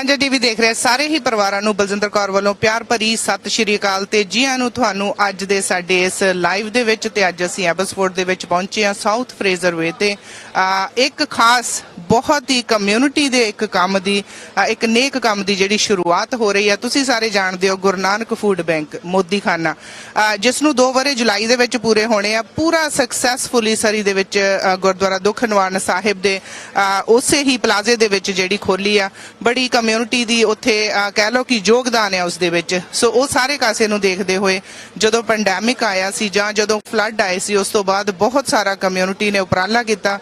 ਸਾਂਝਾ ਟੀਵੀ ਦੇਖ ਰਹੇ ਸਾਰੇ ਹੀ ਪਰਿਵਾਰਾਂ ਨੂੰ ਬਲਜਿੰਦਰ ਕੌਰ ਵੱਲੋਂ ਪਿਆਰ ਭਰੀ ਸਤਿ ਸ਼੍ਰੀ ਅਕਾਲ ਤੇ ਜੀ ਆਇਆਂ ਨੂੰ ਤੁਹਾਨੂੰ ਅੱਜ ਦੇ ਸਾਡੇ ਇਸ ਲਾਈਵ ਦੇ ਵਿੱਚ। ਤੇ ਅੱਜ ਅਸੀਂ ਐਬਸਫੋਰਡ ਦੇ ਵਿੱਚ ਪਹੁੰਚੇ ਹਾਂ ਸਾਊਥ ਫਰੇਜ਼ਰ ਵੇ ਤੇ ਇੱਕ ਖਾਸ ਬਹੁਤ ਹੀ ਕਮਿਊਨਿਟੀ ਦੇ ਇੱਕ ਕੰਮ ਦੀ ਇੱਕ ਨੇਕ ਕੰਮ ਦੀ ਜਿਹੜੀ ਸ਼ੁਰੂਆਤ ਹੋ ਰਹੀ ਹੈ। ਤੁਸੀਂ ਸਾਰੇ ਜਾਣਦੇ ਹੋ ਗੁਰੂ ਨਾਨਕ ਫੂਡ ਬੈਂਕ ਮੋਦੀਖਾਨਾ, ਜਿਸ ਨੂੰ 2 ਵਰੇ ਜੁਲਾਈ ਦੇ ਵਿੱਚ ਪੂਰੇ ਹੋਣੇ ਆ, ਪੂਰਾ ਸਕਸੈਸਫੁਲੀ ਸਰੀ ਦੇ ਵਿੱਚ ਗੁਰਦੁਆਰਾ ਦੁੱਖ ਨਿਵਾਰਨ ਸਾਹਿਬ ਦੇ ਉਸੇ ਹੀ ਪਲਾਜ਼ੇ ਦੇ ਵਿੱਚ ਜਿਹੜੀ ਖੋਲੀ ਆ। ਬੜੀ ਕਮਿਊਨਿਟੀ ਦੀ ਉੱਥੇ ਕਹਿ ਲਓ ਕਿ ਯੋਗਦਾਨ ਹੈ ਉਸ ਦੇ ਵਿੱਚ। ਸੋ ਉਹ ਸਾਰੇ ਕਾਸੇ ਨੂੰ ਦੇਖਦੇ ਹੋਏ ਜਦੋਂ ਪੈਂਡੈਮਿਕ ਆਇਆ ਸੀ ਜਾਂ ਜਦੋਂ ਫਲੱਡ ਆਏ ਸੀ, ਉਸ ਤੋਂ ਬਾਅਦ ਬਹੁਤ ਸਾਰਾ ਕਮਿਊਨਿਟੀ ਨੇ ਉਪਰਾਲਾ ਕੀਤਾ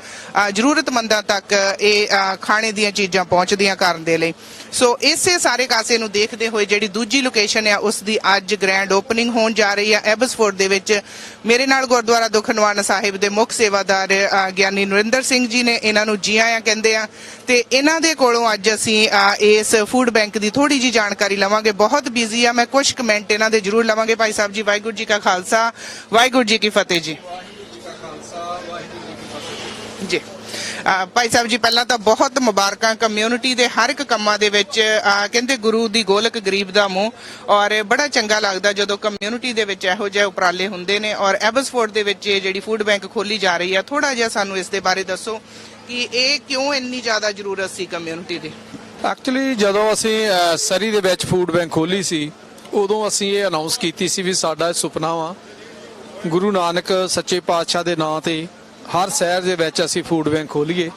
ਜ਼ਰੂਰਤਮੰਦਾਂ ਤੱਕ ਇਹ ਖਾਣੇ ਦੀਆਂ ਚੀਜ਼ਾਂ ਪਹੁੰਚਦੀਆਂ ਕਰਨ ਦੇ ਲਈ। ਸੋ ਇਸੇ ਸਾਰੇ ਕਾਸੇ ਨੂੰ ਦੇਖਦੇ ਹੋਏ ਜਿਹੜੀ ਦੂਜੀ ਲੋਕੇਸ਼ਨ ਆ ਉਸ ਦੀ ਅੱਜ ਗ੍ਰੈਂਡ ਓਪਨਿੰਗ ਹੋਣ ਜਾ ਰਹੀ ਹੈ ਐਬਸਫੋਰਡ ਦੇ ਵਿੱਚ। ਮੇਰੇ ਨਾਲ ਗੁਰਦੁਆਰਾ ਦੁੱਖ ਨਿਵਾਰਨ ਸਾਹਿਬ ਦੇ ਮੁੱਖ ਸੇਵਾਦਾਰ ਗਿਆਨੀ ਨਰਿੰਦਰ ਸਿੰਘ ਜੀ ਨੇ, ਇਹਨਾਂ ਨੂੰ ਜੀ ਆਇਆਂ ਕਹਿੰਦੇ ਆ। ਤੇ ਇਹਨਾਂ ਦੇ ਕੋਲੋਂ ਅੱਜ ਅਸੀਂ ਇਸ ਫੂਡ ਬੈਂਕ ਦੀ ਥੋੜੀ ਜੀ ਜਾਣਕਾਰੀ ਲਵਾਂਗੇ। ਬਹੁਤ ਬਿਜ਼ੀ ਆ, ਮੈਂ ਕੁਝ ਕਮੈਂਟ ਇਹਨਾਂ ਦੇ ਜ਼ਰੂਰ ਲਵਾਂਗੇ। ਭਾਈ ਸਾਹਿਬ ਜੀ, ਵਾਹਿਗੁਰੂ ਜੀ ਕਾ ਖਾਲਸਾ ਵਾਹਿਗੁਰੂ ਜੀ ਕੀ ਫਤਿਹ ਜੀ। ਜੀ ਭਾਈ ਸਾਹਿਬ ਜੀ, ਪਹਿਲਾਂ ਤਾਂ ਬਹੁਤ ਮੁਬਾਰਕਾਂ ਕਮਿਊਨਿਟੀ ਦੇ ਹਰ ਇੱਕ ਕੰਮਾਂ ਦੇ ਵਿੱਚ। ਕਹਿੰਦੇ ਗੁਰੂ ਦੀ ਗੋਲਕ ਗਰੀਬ ਦਾ ਮੂੰਹ, ਔਰ ਬੜਾ ਚੰਗਾ ਲੱਗਦਾ ਜਦੋਂ ਕਮਿਊਨਿਟੀ ਦੇ ਵਿੱਚ ਇਹੋ ਜਿਹੇ ਉਪਰਾਲੇ ਹੁੰਦੇ ਨੇ। ਔਰ ਐਬਸਫੋਰਡ ਦੇ ਵਿੱਚ ਜਿਹੜੀ ਫੂਡ ਬੈਂਕ ਖੋਲੀ ਜਾ ਰਹੀ ਹੈ, ਥੋੜਾ ਜਿਹਾ ਸਾਨੂੰ ਇਸ ਦੇ ਬਾਰੇ ਦੱਸੋ ਕਿ ਇਹ ਕਿਉਂ ਇੰਨੀ ਜ਼ਿਆਦਾ ਜ਼ਰੂਰਤ ਸੀ ਕਮਿਊਨਿਟੀ ਦੀ। ਐਕਚੁਅਲੀ ਜਦੋਂ ਅਸੀਂ ਸਰੀ ਦੇ ਵਿੱਚ ਫੂਡ ਬੈਂਕ ਖੋਲੀ ਸੀ, ਉਦੋਂ ਅਸੀਂ ਇਹ ਅਨਾਉਂਸ ਕੀਤੀ ਸੀ ਵੀ ਸਾਡਾ ਸੁਪਨਾ ਵਾ ਗੁਰੂ ਨਾਨਕ ਸੱਚੇ ਪਾਤਸ਼ਾਹ ਦੇ ਨਾਂ ਤੇ ਹਰ ਸ਼ਹਿਰ ਦੇ ਵਿੱਚ ਅਸੀਂ ਫੂਡ ਬੈਂਕ ਖੋਲੀਏ,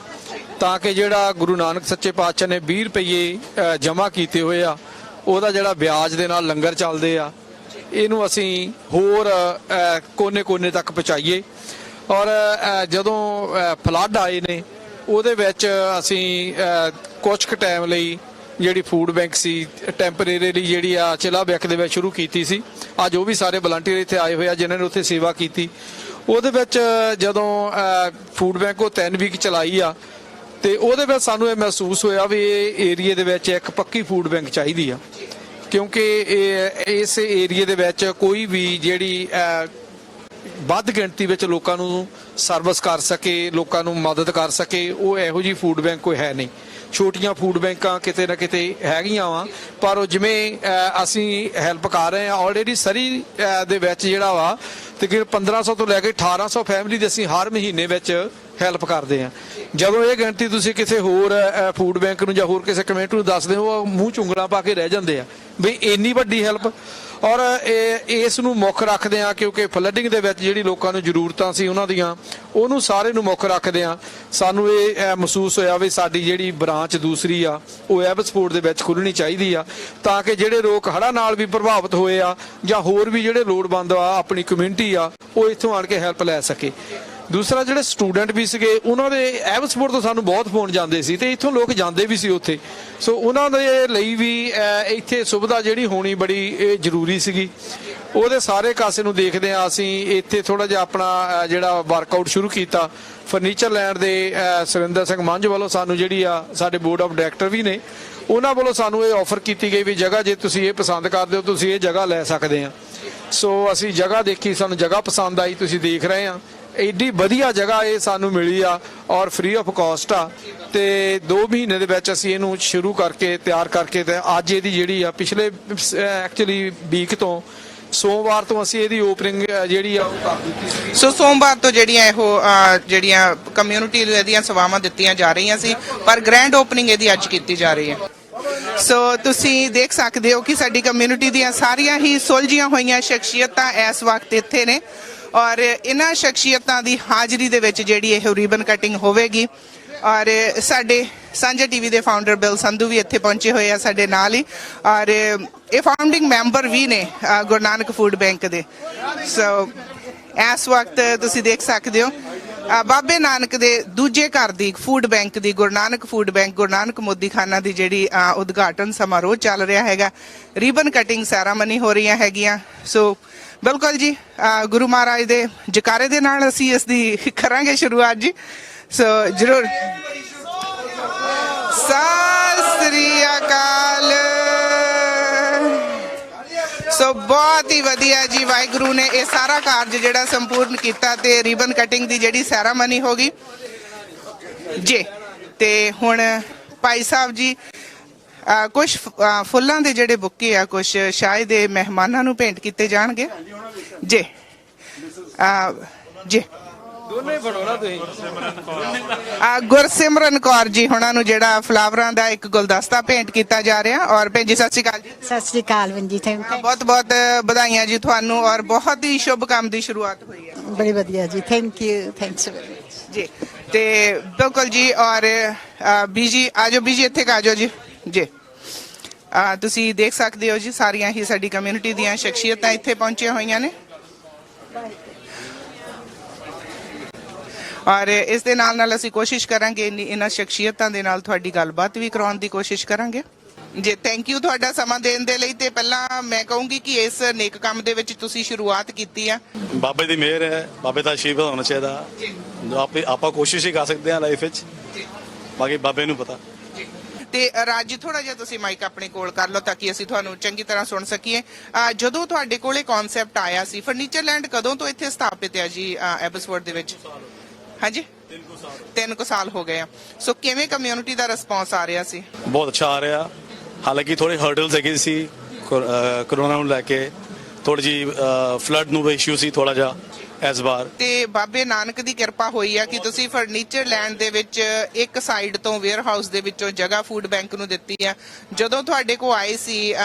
ਤਾਂ ਕਿ ਜਿਹੜਾ ਗੁਰੂ ਨਾਨਕ ਸੱਚੇ ਪਾਤਸ਼ਾਹ ਨੇ 20 ਰੁਪਏ ਜਮ੍ਹਾਂ ਕੀਤੇ ਹੋਏ ਆ, ਉਹਦਾ ਜਿਹੜਾ ਵਿਆਜ ਦੇ ਨਾਲ ਲੰਗਰ ਚੱਲਦੇ ਆ, ਇਹਨੂੰ ਅਸੀਂ ਹੋਰ ਕੋਨੇ-ਕੋਨੇ ਤੱਕ ਪਹੁੰਚਾਈਏ। ਔਰ ਜਦੋਂ ਫਲੱਡ ਆਏ ਨੇ, ਉਹਦੇ ਵਿੱਚ ਅਸੀਂ ਕੁਝ ਕੁ ਟਾਈਮ ਲਈ ਜਿਹੜੀ ਫੂਡ ਬੈਂਕ ਸੀ ਟੈਂਪਰੇਰੀਲੀ ਜਿਹੜੀ ਆ ਚਿਲਾ ਬੈਕ ਦੇ ਵਿੱਚ ਸ਼ੁਰੂ ਕੀਤੀ ਸੀ। ਅੱਜ ਉਹ ਵੀ ਸਾਰੇ ਵਲੰਟੀਅਰ ਇੱਥੇ ਆਏ ਹੋਏ ਆ ਜਿਨ੍ਹਾਂ ਨੇ ਉੱਥੇ ਸੇਵਾ ਕੀਤੀ। ਉਹਦੇ ਵਿੱਚ ਜਦੋਂ ਫੂਡ ਬੈਂਕ ਉਹ 3 ਵੀਕ ਚਲਾਈ ਆ, ਤੇ ਉਹਦੇ ਵਿੱਚ ਸਾਨੂੰ ਇਹ ਮਹਿਸੂਸ ਹੋਇਆ ਵੀ ਇਹ ਏਰੀਏ ਦੇ ਵਿੱਚ ਇੱਕ ਪੱਕੀ ਫੂਡ ਬੈਂਕ ਚਾਹੀਦੀ ਆ, ਕਿਉਂਕਿ ਇਸ ਏਰੀਏ ਦੇ ਵਿੱਚ ਕੋਈ ਵੀ ਜਿਹੜੀ ਵੱਧ ਗਿਣਤੀ ਵਿੱਚ ਲੋਕਾਂ ਨੂੰ ਸਰਵਿਸ ਕਰ ਸਕੇ, ਲੋਕਾਂ ਨੂੰ ਮਦਦ ਕਰ ਸਕੇ, ਉਹ ਇਹੋ ਜਿਹੀ ਫੂਡ ਬੈਂਕ ਕੋਈ ਹੈ ਨਹੀਂ। ਛੋਟੀਆਂ ਫੂਡ ਬੈਂਕਾਂ ਕਿਤੇ ਨਾ ਕਿਤੇ ਹੈਗੀਆਂ ਵਾ, ਪਰ ਉਹ ਜਿਵੇਂ ਅਸੀਂ ਹੈਲਪ ਕਰ ਰਹੇ ਹਾਂ ਆਲਰੇਡੀ ਸਰੀ ਦੇ ਵਿੱਚ ਜਿਹੜਾ ਵਾ ਤਕਰੀਬਨ 1500 ਤੋਂ ਲੈ ਕੇ 1800 ਫੈਮਿਲੀ ਦੀ ਅਸੀਂ ਹਰ ਮਹੀਨੇ ਵਿੱਚ ਹੈਲਪ ਕਰਦੇ ਹਾਂ। ਜਦੋਂ ਇਹ ਗਿਣਤੀ ਤੁਸੀਂ ਕਿਸੇ ਹੋਰ ਫੂਡ ਬੈਂਕ ਨੂੰ ਜਾਂ ਹੋਰ ਕਿਸੇ ਕਮੇਟੀ ਨੂੰ ਦੱਸਦੇ ਹੋ, ਉਹ ਮੂੰਹ ਚੁੰਗਲਾਂ ਪਾ ਕੇ ਰਹਿ ਜਾਂਦੇ ਆ ਵੀ ਇੰਨੀ ਵੱਡੀ ਹੈਲਪ। ਔਰ ਇਸ ਨੂੰ ਮੁੱਖ ਰੱਖਦੇ ਆ ਕਿਉਂਕਿ ਫਲੱਡਿੰਗ ਦੇ ਵਿੱਚ ਜਿਹੜੀ ਲੋਕਾਂ ਨੂੰ ਜ਼ਰੂਰਤਾਂ ਸੀ ਉਹਨਾਂ ਦੀਆਂ, ਉਹਨੂੰ ਸਾਰੇ ਨੂੰ ਮੁੱਖ ਰੱਖਦੇ ਆ। ਸਾਨੂੰ ਇਹ ਮਹਿਸੂਸ ਹੋਇਆ ਵੀ ਸਾਡੀ ਜਿਹੜੀ ਬ੍ਰਾਂਚ ਦੂਸਰੀ ਆ ਉਹ ਐਬਸਫੋਰਡ ਦੇ ਵਿੱਚ ਖੁੱਲ੍ਹਣੀ ਚਾਹੀਦੀ ਆ, ਤਾਂ ਕਿ ਜਿਹੜੇ ਲੋਕ ਹੜ੍ਹਾਂ ਨਾਲ ਵੀ ਪ੍ਰਭਾਵਿਤ ਹੋਏ ਆ ਜਾਂ ਹੋਰ ਵੀ ਜਿਹੜੇ ਲੋੜਵੰਦ ਆ ਆਪਣੀ ਕਮਿਊਨਿਟੀ ਆ, ਉਹ ਇੱਥੋਂ ਆਣ ਕੇ ਹੈਲਪ ਲੈ ਸਕੇ। ਦੂਸਰਾ, ਜਿਹੜੇ ਸਟੂਡੈਂਟ ਵੀ ਸੀਗੇ ਉਹਨਾਂ ਦੇ ਐਬਸਫੋਰਡ ਤੋਂ ਸਾਨੂੰ ਬਹੁਤ ਫੋਨ ਜਾਂਦੇ ਸੀ ਤੇ ਇੱਥੋਂ ਲੋਕ ਜਾਂਦੇ ਵੀ ਸੀ ਉੱਥੇ। ਸੋ ਉਹਨਾਂ ਦੇ ਲਈ ਵੀ ਇੱਥੇ ਸੁਵਿਧਾ ਜਿਹੜੀ ਹੋਣੀ ਬੜੀ ਜ਼ਰੂਰੀ ਸੀਗੀ। ਉਹਦੇ ਸਾਰੇ ਕਾਸੇ ਨੂੰ ਦੇਖਦੇ ਆ ਅਸੀਂ ਇੱਥੇ ਥੋੜਾ ਜਿਹਾ ਆਪਣਾ ਜਿਹੜਾ ਵਰਕਆਊਟ ਸ਼ੁਰੂ ਕੀਤਾ। ਫਰਨੀਚਰ ਲੈਣ ਦੇ ਸੁਰਿੰਦਰ ਸਿੰਘ ਮੰਝ ਵੱਲੋਂ ਸਾਨੂੰ ਜਿਹੜੀ ਆ ਸਾਡੇ ਬੋਰਡ ਆਫ ਡਾਇਰੈਕਟਰ ਵੀ ਨੇ, ਉਹਨਾਂ ਵੱਲੋਂ ਸਾਨੂੰ ਇਹ ਆਫਰ ਕੀਤੀ ਗਈ ਵੀ ਜਗ੍ਹਾ ਜੇ ਤੁਸੀਂ ਇਹ ਪਸੰਦ ਕਰਦੇ ਹੋ ਤੁਸੀਂ ਇਹ ਜਗ੍ਹਾ ਲੈ ਸਕਦੇ ਆ। ਸੋ ਅਸੀਂ ਜਗ੍ਹਾ ਦੇਖੀ, ਸਾਨੂੰ ਜਗ੍ਹਾ ਪਸੰਦ ਆਈ, ਤੁਸੀਂ ਦੇਖ ਰਹੇ ਆ ਐਡੀ ਵਧੀਆ ਜਗ੍ਹਾ ਇਹ ਸਾਨੂੰ ਮਿਲੀ ਆ ਔਰ ਫ੍ਰੀ ਆਫ ਕਾਸਟ ਆ। ਤੇ 2 ਮਹੀਨੇ ਦੇ ਵਿੱਚ ਅਸੀਂ ਇਹਨੂੰ ਸ਼ੁਰੂ ਕਰਕੇ ਤਿਆਰ ਕਰਕੇ ਤੇ ਅੱਜ ਇਹਦੀ ਜਿਹੜੀ ਆ ਪਿਛਲੇ ਐਕਚੁਅਲੀ ਵੀਕ ਤੋਂ ਸੋਮਵਾਰ ਤੋਂ ਅਸੀਂ ਇਹਦੀ ਓਪਨਿੰਗ ਜਿਹੜੀ ਆ ਉਹ ਕਰ ਦਿੱਤੀ ਸੀ। ਸੋ ਸੋਮਵਾਰ ਤੋਂ ਜਿਹੜੀਆਂ ਕਮਿਊਨਿਟੀ ਦੀਆਂ ਸੇਵਾਵਾਂ ਦਿੱਤੀਆਂ ਜਾ ਰਹੀਆਂ ਸੀ, ਪਰ ਗ੍ਰੈਂਡ ਓਪਨਿੰਗ ਇਹਦੀ ਅੱਜ ਕੀਤੀ ਜਾ ਰਹੀ ਹੈ। ਸੋ ਤੁਸੀਂ ਦੇਖ ਸਕਦੇ ਹੋ ਕਿ ਸਾਡੀ ਕਮਿਊਨਿਟੀ ਦੀਆਂ ਸਾਰੀਆਂ ਹੀ ਸੁਲਝੀਆਂ ਹੋਈਆਂ ਸ਼ਖਸੀਅਤਾਂ ਇਸ ਵਕਤ ਇੱਥੇ ਨੇ, ਔਰ ਇਹਨਾਂ ਸ਼ਖਸੀਅਤਾਂ ਦੀ ਹਾਜ਼ਰੀ ਦੇ ਵਿੱਚ ਜਿਹੜੀ ਇਹ ਰੀਬਨ ਕਟਿੰਗ ਹੋਵੇਗੀ। ਔਰ ਸਾਡੇ ਸਾਂਝਾ ਟੀਵੀ ਦੇ ਫਾਊਂਡਰ ਬਿਲ ਸੰਧੂ ਵੀ ਇੱਥੇ ਪਹੁੰਚੇ ਹੋਏ ਆ ਸਾਡੇ ਨਾਲ ਹੀ, ਔਰ ਇਹ ਫਾਊਂਡਿੰਗ ਮੈਂਬਰ ਵੀ ਨੇ ਗੁਰੂ ਨਾਨਕ ਫੂਡ ਬੈਂਕ ਦੇ। ਸੋ ਇਸ ਵਕਤ ਤੁਸੀਂ ਦੇਖ ਸਕਦੇ ਹੋ ਬਾਬੇ ਨਾਨਕ ਦੇ ਦੂਜੇ ਘਰ ਦੀ ਫੂਡ ਬੈਂਕ ਦੀ ਗੁਰੂ ਨਾਨਕ ਫੂਡ ਬੈਂਕ ਗੁਰੂ ਨਾਨਕ ਮੋਦੀਖਾਨਾ ਦੀ ਜਿਹੜੀ ਉਦਘਾਟਨ ਸਮਾਰੋਹ ਚੱਲ ਰਿਹਾ ਹੈਗਾ, ਰੀਬਨ ਕਟਿੰਗ ਸੈਰਾਮਨੀ ਹੋ ਰਹੀਆਂ ਹੈਗੀਆਂ। ਸੋ ਬਿਲਕੁਲ ਜੀ, ਗੁਰੂ ਮਹਾਰਾਜ ਦੇ ਜਕਾਰੇ ਦੇ ਨਾਲ ਅਸੀਂ ਇਸ ਦੀ ਕਰਾਂਗੇ ਸ਼ੁਰੂਆਤ ਜੀ। ਸੋ ਜ਼ਰੂਰ ਸਤਿ ਸ੍ਰੀ ਅਕਾਲ। ਸੋ ਬਹੁਤ ਹੀ ਵਧੀਆ ਜੀ, ਵਾਹਿਗੁਰੂ ਨੇ ਇਹ ਸਾਰਾ ਕਾਰਜ ਜਿਹੜਾ ਸੰਪੂਰਨ ਕੀਤਾ ਤੇ ਰੀਬਨ ਕਟਿੰਗ ਦੀ ਜਿਹੜੀ ਸੈਰਾਮਨੀ ਹੋ ਗਈ ਜੀ। ਤੇ ਹੁਣ ਭਾਈ ਸਾਹਿਬ ਜੀ ਕੁਝ ਫੁੱਲਾਂ ਦੇ ਜਿਹੜੇ ਬੁੱਕੇ ਆ ਕੁਝ ਸ਼ਾਇਦ ਇਹ ਮਹਿਮਾਨਾਂ ਨੂੰ ਭੇਂਟ ਕੀਤੇ ਜਾਣਗੇ ਜੀ। ਜੀ ਦੋਨੇ ਬਣਾਉਣਾ ਤੁਸੀਂ। ਗੁਰਸਿਮਰਨ ਕੌਰ ਜੀ ਹੁਣਾਂ ਨੂੰ ਜਿਹੜਾ ਫਲਾਵਰਾਂ ਦਾ ਇੱਕ ਗੁਲਦਸਤਾ ਭੇਂਟ ਕੀਤਾ ਜਾ ਰਿਹਾ। ਔਰ ਭੈਣ ਜੀ ਸਤਿ ਸ਼੍ਰੀ ਅਕਾਲ ਜੀ। ਸਤਿ ਸ੍ਰੀ ਅਕਾਲ ਜੀ, ਥੈਂਕ ਯੂ। ਬਹੁਤ ਬਹੁਤ ਵਧਾਈਆਂ ਜੀ ਤੁਹਾਨੂੰ ਔਰ ਬਹੁਤ ਹੀ ਸ਼ੁਭ ਕੰਮ ਦੀ ਸ਼ੁਰੂਆਤ ਹੋਈ ਹੈ ਬੜੀ ਵਧੀਆ ਜੀ, thank you, thanks very much ਜੀ। ਤੇ ਬਿਲਕੁਲ ਜੀ। ਔਰ ਬੀਜੀ ਆਜੋ, ਬੀਜੀ ਇੱਥੇ ਆਜੋ ਜੀ। ਜੀ ਤੁਸੀਂ ਦੇਖ ਸਕਦੇ ਹੋ ਜੀ ਸਾਰੀਆਂ ਹੀ ਸਾਡੀ ਕਮਿਊਨਿਟੀ ਦੀਆਂ ਸ਼ਖਸੀਅਤਾਂ ਇੱਥੇ ਪਹੁੰਚੀਆਂ ਹੋਈਆਂ ਨੇ। ਔਰ ਇਸ ਦੇ ਨਾਲ ਅਸੀਂ ਕੋਸ਼ਿਸ਼ ਕਰਾਂਗੇ ਇਹਨਾਂ ਸ਼ਖਸੀਅਤਾਂ ਦੇ ਨਾਲ ਤੁਹਾਡੀ ਗੱਲਬਾਤ ਵੀ ਕਰਾਉਣ ਦੀ ਕੋਸ਼ਿਸ਼ ਕਰਾਂਗੇ ਜੀ। ਥੈਂਕ ਯੂ ਤੁਹਾਡਾ ਸਮਾਂ ਦੇਣ ਦੇ ਲਈ। ਤੇ ਪਹਿਲਾਂ ਮੈਂ ਕਹੂੰਗੀ ਕਿ ਇਸ ਨੇਕ ਕੰਮ ਦੇ ਵਿੱਚ ਤੁਸੀਂ ਸ਼ੁਰੂਆਤ ਕੀਤੀ ਆ। ਬਾਬੇ ਦੀ ਮਿਹਰ ਹੈ, ਬਾਬੇ ਦਾ ਆਸ਼ੀਰਵਾਦ ਹੋਣਾ ਚਾਹੀਦਾ। ਆਪਾਂ ਕੋਸ਼ਿਸ਼ ਹੀ ਕਰ ਸਕਦੇ ਹਾਂ ਲਾਈਫ ਵਿੱਚ, ਬਾਕੀ ਬਾਬੇ ਨੂੰ ਪਤਾ। ਤੇ ਰਾਜ ਜੀ ਥੋੜਾ ਜਿਹਾ ਤੁਸੀਂ ਮਾਈਕ ਆਪਣੇ ਕੋਲ ਕਰ ਲਓ ਤਾਂ ਕਿ ਅਸੀਂ ਤੁਹਾਨੂੰ ਚੰਗੀ ਤਰ੍ਹਾਂ ਸੁਣ ਸਕੀਏ। ਜਦੋਂ ਤੁਹਾਡੇ ਕੋਲੇ ਕਨਸੈਪਟ ਆਇਆ ਸੀ, ਫਰਨੀਚਰ ਲੈਂਡ ਕਦੋਂ ਤੋਂ ਇੱਥੇ ਸਥਾਪਿਤ ਹੈ ਜੀ ਐਬਸਫੋਰਡ ਦੇ ਵਿੱਚ? ਹਾਂਜੀ 3 ਸਾਲ ਹੋ ਗਏ ਆ। ਸੋ ਕਿਵੇਂ ਕਮਿਊਨਿਟੀ ਦਾ ਰਿਸਪੌਂਸ ਆ ਰਿਹਾ ਸੀ? ਬਹੁਤ ਅੱਛਾ ਆ ਰਿਹਾ। ਹਾਲਾਂਕਿ ਥੋੜੇ ਹਰਡਲਸ ਹੈਗੇ ਸੀ ਕਰੋਨਾ ਨੂੰ ਲੈ ਕੇ, ਥੋੜੀ ਜੀ ਫਲੱਡ ਨੂੰ ਵੀ ਇਸ਼ੂ ਸੀ ਥੋੜਾ ਜਿਹਾ ਇਸ ਵਾਰ। ਤੇ ਬਾਬੇ ਨਾਨਕ ਦੀ ਕਿਰਪਾ ਹੋਈ ਆ ਕਿ ਤੁਸੀਂ ਫਰਨੀਚਰ ਲੈਂਡ ਦੇ ਵਿੱਚ ਇੱਕ ਸਾਈਡ ਤੋਂ ਵੇਅਰ ਹਾਊਸ ਦੇ ਵਿੱਚੋਂ ਜਗ੍ਹਾ ਫੂਡ ਬੈਂਕ ਨੂੰ ਦਿੱਤੀ ਆ। ਜਦੋਂ ਤੁਹਾਡੇ ਕੋਲ ਆਏ ਸੀ